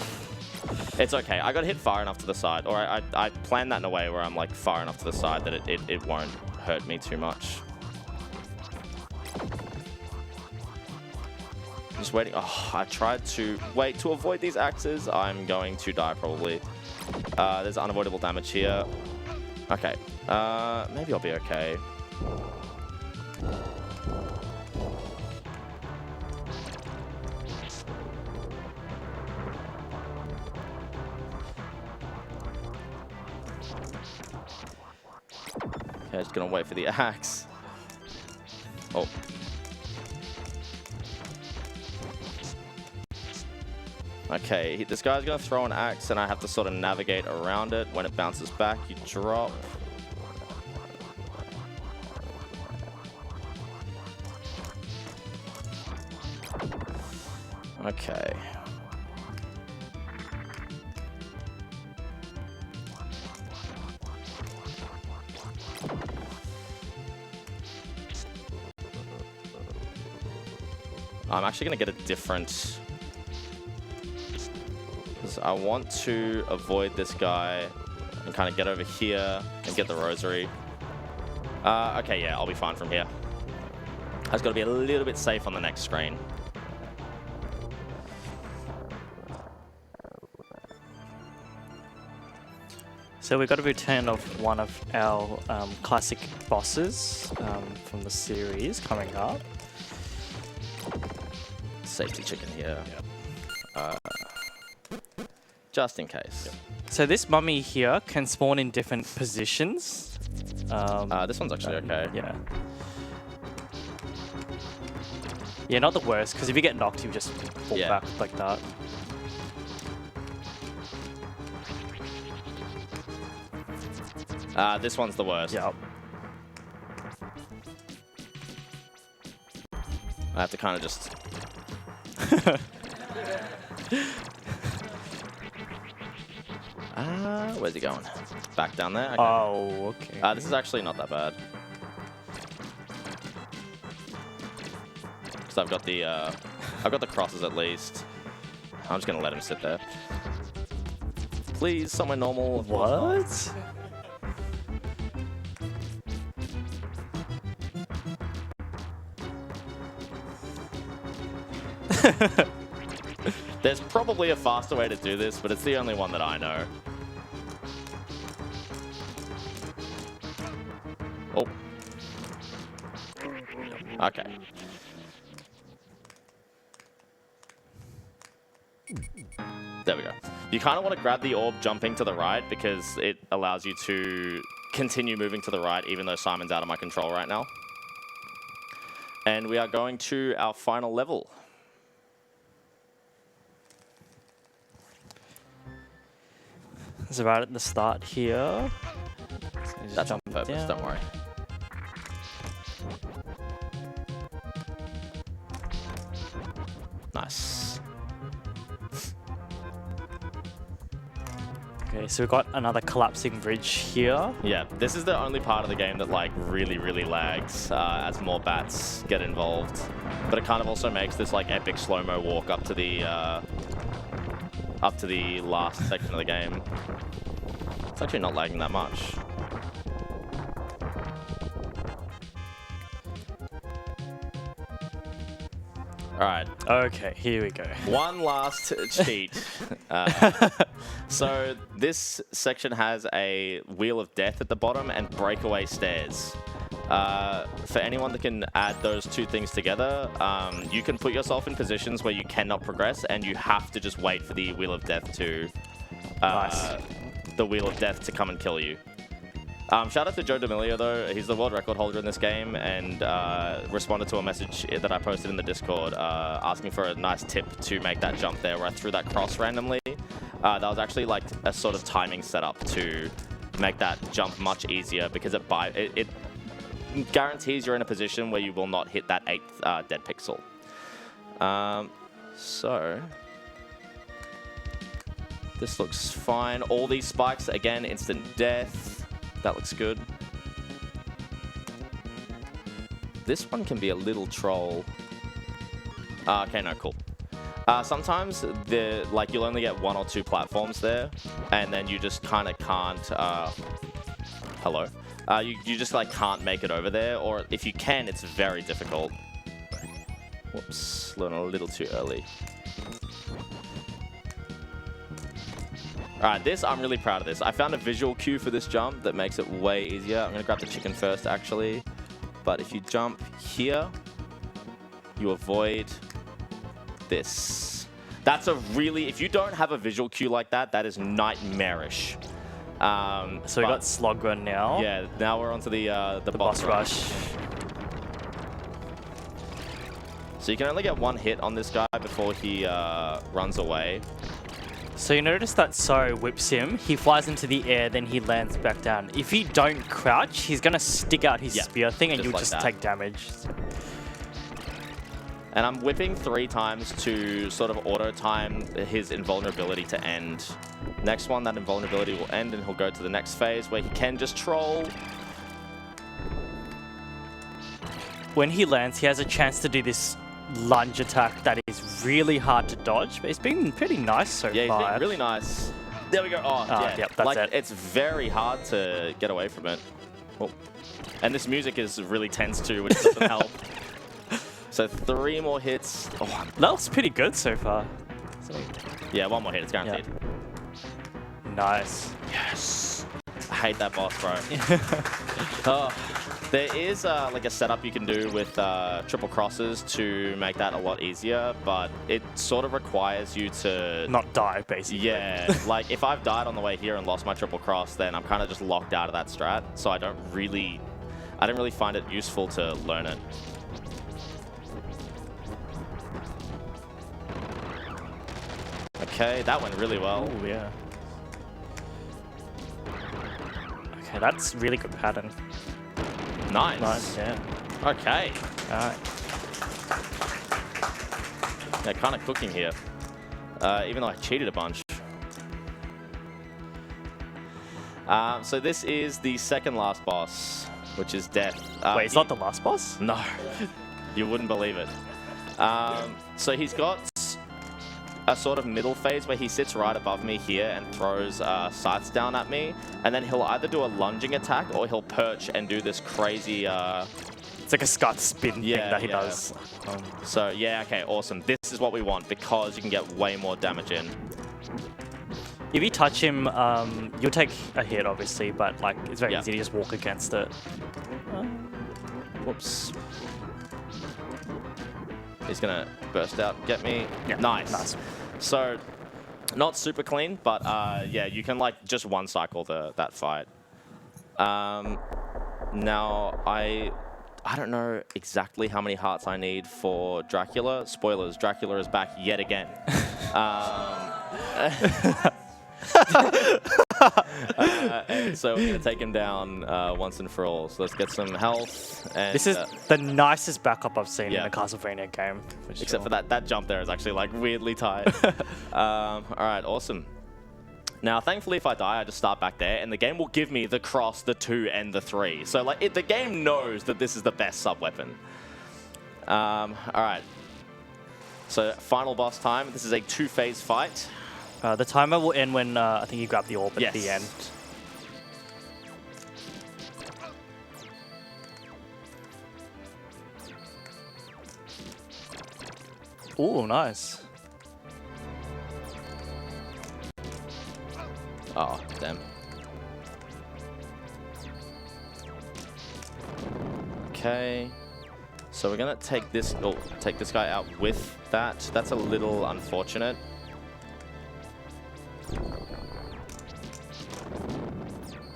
It's okay. I got hit far enough to the side. Or I planned that in a way where I'm like far enough to the side that it won't hurt me too much. I'm just waiting. Oh, I tried to wait to avoid these axes. I'm going to die probably. There's unavoidable damage here. Okay. Maybe I'll be okay. Okay, just gonna wait for the axe. Oh. Okay, this guy's gonna throw an axe and I have to sort of navigate around it. When it bounces back, you drop. Okay. I'm actually going to get a different... because I want to avoid this guy and kind of get over here and get the rosary. Okay, yeah, I'll be fine from here. I've got to be a little bit safe on the next screen. So we've got a return of one of our classic bosses from the series coming up. Safety chicken here. Just in case. So this mummy here can spawn in different positions. This one's actually okay. Yeah. Yeah, not the worst, because if you get knocked, you just fall back like that. This one's the worst. Yeah. I have to kind of just... where's he going? Back down there? Okay. Oh, okay. This is actually not that bad. Because I've got the crosses at least. I'm just gonna let him sit there. Please, somewhere normal. What? There's probably a faster way to do this, but it's the only one that I know. Oh. Okay. There we go. You kind of want to grab the orb jumping to the right because it allows you to continue moving to the right even though Simon's out of my control right now. And we are going to our final level. So right at the start here. That's on purpose, don't worry. Nice. Okay, so we've got another collapsing bridge here. Yeah, this is the only part of the game that like really lags as more bats get involved. But it kind of also makes this like epic slow-mo walk up to the last section of the game. It's actually not lagging that much. All right. Okay, here we go. One last cheat. So this section has a wheel of death at the bottom and breakaway stairs. For anyone that can add those two things together, you can put yourself in positions where you cannot progress and you have to just wait for the wheel of death to come and kill you. Shout out to Joe D'Amelio though, he's the world record holder in this game and responded to a message that I posted in the Discord asking for a nice tip to make that jump there where I threw that cross randomly. That was actually like a sort of timing setup to make that jump much easier because it guarantees you're in a position where you will not hit that 8th dead pixel. So this looks fine. All these spikes, again, instant death. That looks good. This one can be a little troll. Okay, no, cool. Sometimes you'll only get 1 or 2 platforms there, and then you just kind of can't. Hello. You just like can't make it over there, or if you can, it's very difficult. Whoops, learned a little too early. Alright, I'm really proud of this. I found a visual cue for this jump that makes it way easier. I'm going to grab the chicken first, actually. But if you jump here, you avoid this. That's if you don't have a visual cue like that, that is nightmarish. So we got Slog Run now. Yeah, now we're onto the boss rush. So you can only get 1 hit on this guy before he runs away. So you notice that Sorrow whips him, he flies into the air, then he lands back down. If you don't crouch, he's going to stick out his spear thing and you'll just take damage. And I'm whipping 3 times to sort of auto-time his invulnerability to end. Next one, that invulnerability will end and he'll go to the next phase where he can just troll. When he lands, he has a chance to do this lunge attack that is really hard to dodge, but it's been pretty nice so far. Yeah, he's been really nice. There we go. Oh, yeah. Yep, that's it. It's very hard to get away from it. Oh. And this music is really tense too, which doesn't help. So 3 more hits. Oh, That looks pretty good so far. yeah, 1 more hit. It's guaranteed. Nice. Yes. I hate that boss, bro. Oh, there is like a setup you can do with triple crosses to make that a lot easier, but it sort of requires you to Not die, basically. Yeah, like if I've died on the way here and lost my triple cross, then I'm kind of just locked out of that strat. So I don't really find it useful to learn it. Okay, that went really well. Oh, yeah. Okay, that's really good pattern. Nice. Nice, yeah. Okay. Alright. Yeah, kind of cooking here. Even though I cheated a bunch. So this is the second last boss, which is Death. Wait, it's not the last boss? No. You wouldn't believe it. So he's got a sort of middle phase where he sits right above me here and throws scythes down at me, and then he'll either do a lunging attack or he'll perch and do this crazy It's like a scut spin thing that he does. So yeah, okay, awesome. This is what we want because you can get way more damage in. If you touch him, you'll take a hit, obviously, but like it's very Yeah. easy to just walk against it. Whoops. He's gonna burst out, get me. Yeah, Nice. nice. So, not super clean, but yeah, you can like just one cycle that fight. Now I don't know exactly how many hearts I need for Dracula. Spoilers: Dracula is back yet again. And so we're gonna take him down once and for all. So let's get some health. And, This is the nicest backup I've seen yeah. in a Castlevania game. except for that jump there is actually like weirdly tight. All right, awesome. Now, thankfully, if I die, I just start back there, and the game will give me the cross, the 2, and the 3. So like, the game knows that this is the best sub weapon. All right. So final boss time. This is a 2-phase fight. The timer will end when I think you grab the orb at the end. Ooh, nice. Oh, damn. Okay. So we're gonna take this guy out with that. That's a little unfortunate.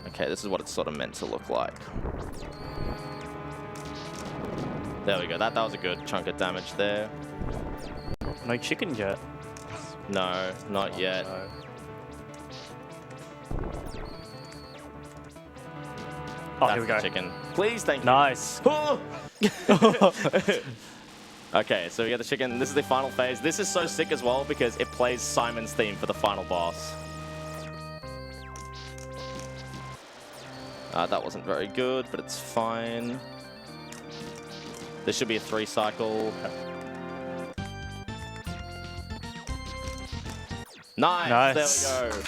Okay, this is what it's sort of meant to look like. There we go. That was a good chunk of damage there. No chicken yet. No, not yet. No. Oh, That's here we go. the chicken. Please, thank you. Nice. Okay, so we got the chicken. This is the final phase. This is so sick as well because it plays Simon's theme for the final boss. That wasn't very good, but it's fine. This should be a 3 cycle. Nice. There we go.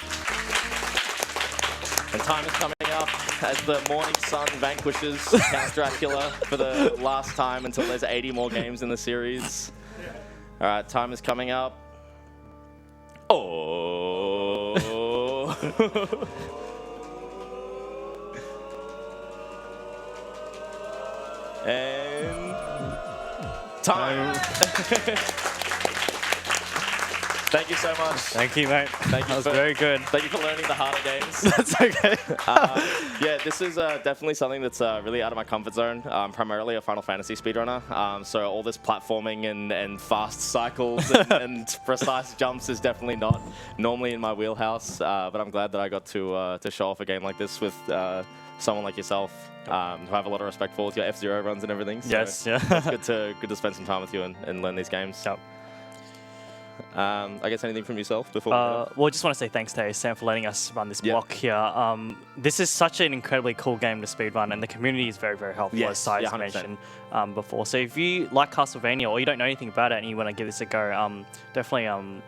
And time is coming up as the morning sun vanquishes Count Dracula for the last time until there's 80 more games in the series. All right, time is coming up. Oh. And time. Thank you so much. Thank you, mate. Thank you. That was very good. Thank you for learning the harder games. That's okay. Yeah, this is definitely something that's really out of my comfort zone. I'm primarily a Final Fantasy speedrunner, so all this platforming and fast cycles and precise jumps is definitely not normally in my wheelhouse. But I'm glad that I got to show off a game like this with someone like yourself, who I have a lot of respect for with your F-Zero runs and everything. So Yes, yeah. it's good to spend some time with you and learn these games. Yep. I guess anything from yourself before? Well, I just want to say thanks to ASM for letting us run this block here. This is such an incredibly cool game to speedrun, and the community is very, very helpful, as Sai has mentioned before. So if you like Castlevania or you don't know anything about it and you want to give this a go, definitely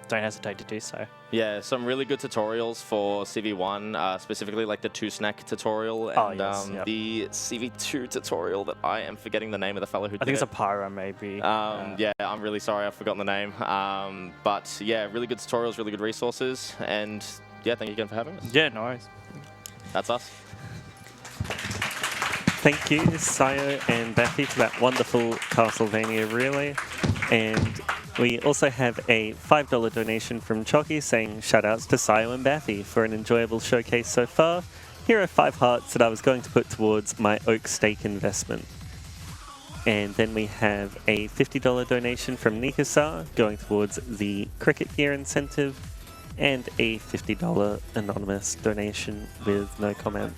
don't hesitate to do so. Yeah, some really good tutorials for CV1, specifically like the 2-snack tutorial and the CV2 tutorial that I am forgetting the name of the fellow who did it. I think it's a Pyro, maybe. Yeah, I'm really sorry, I've forgotten the name. But yeah, really good tutorials, really good resources, and yeah, thank you again for having us. Yeah, no worries. That's us. Thank you, Sayo and Baphy, for that wonderful Castlevania relay. And we also have a $5 donation from Chalky saying shoutouts to Sayo and Baphy for an enjoyable showcase so far. Here are 5 hearts that I was going to put towards my oak stake investment. And then we have a $50 donation from Nikasar going towards the cricket gear incentive, and a $50 anonymous donation with no comment.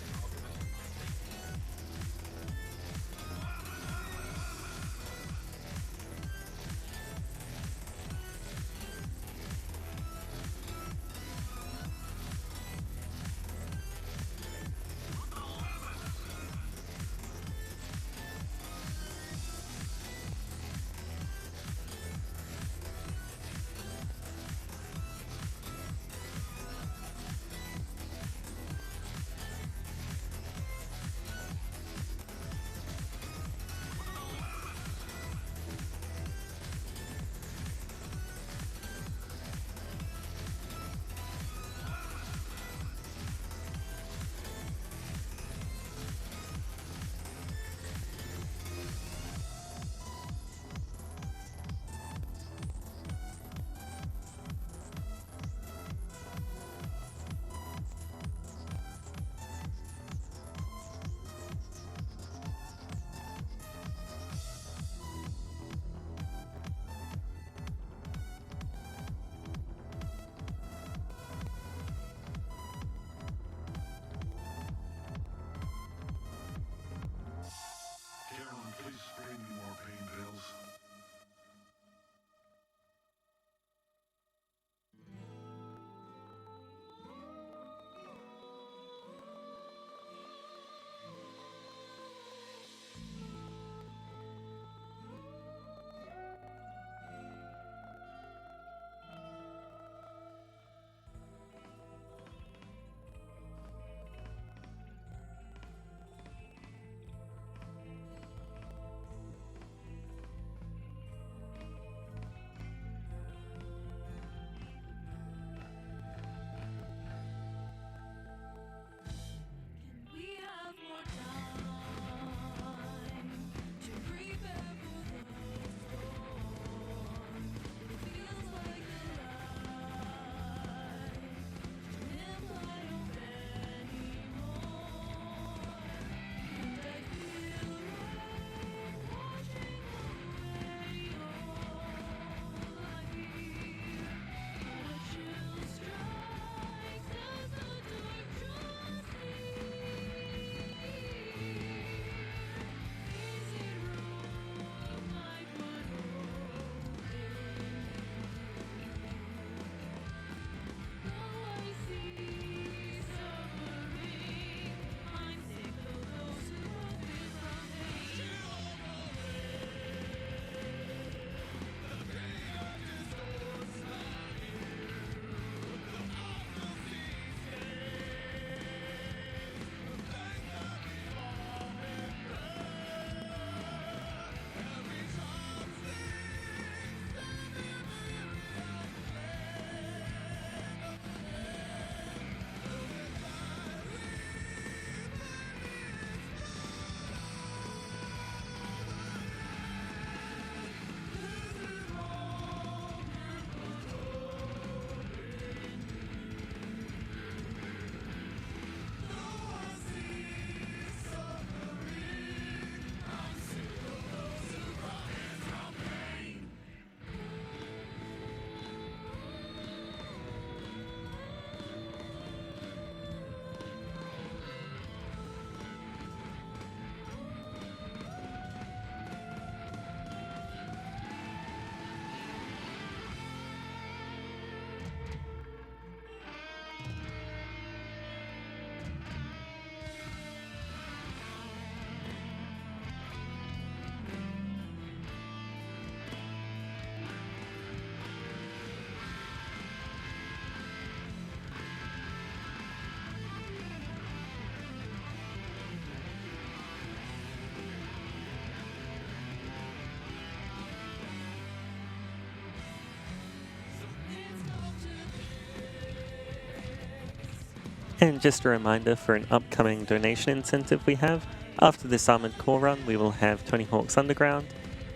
And just a reminder for an upcoming donation incentive we have. After this Armored Core run, we will have Tony Hawk's Underground,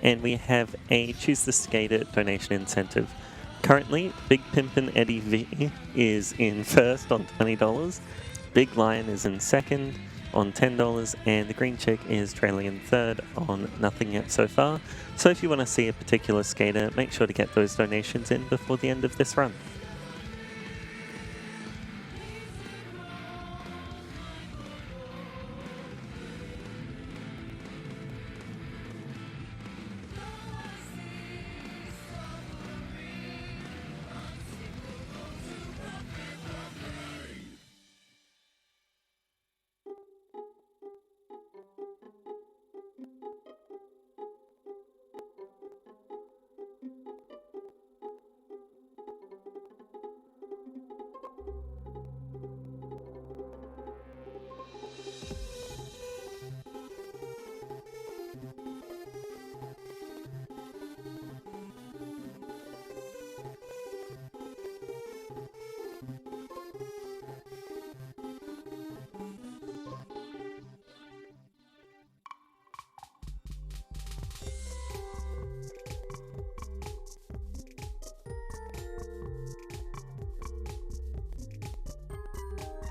and we have a Choose the Skater donation incentive. Currently, Big Pimpin' Eddie V is in first on $20, Big Lion is in second on $10, and the Green Chick is trailing in third on nothing yet so far. So if you want to see a particular skater, make sure to get those donations in before the end of this run.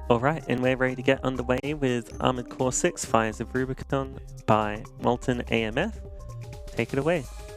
Alright, and we're ready to get underway with Armored Core 6 Fires of Rubicon by Molten AMF. Take it away.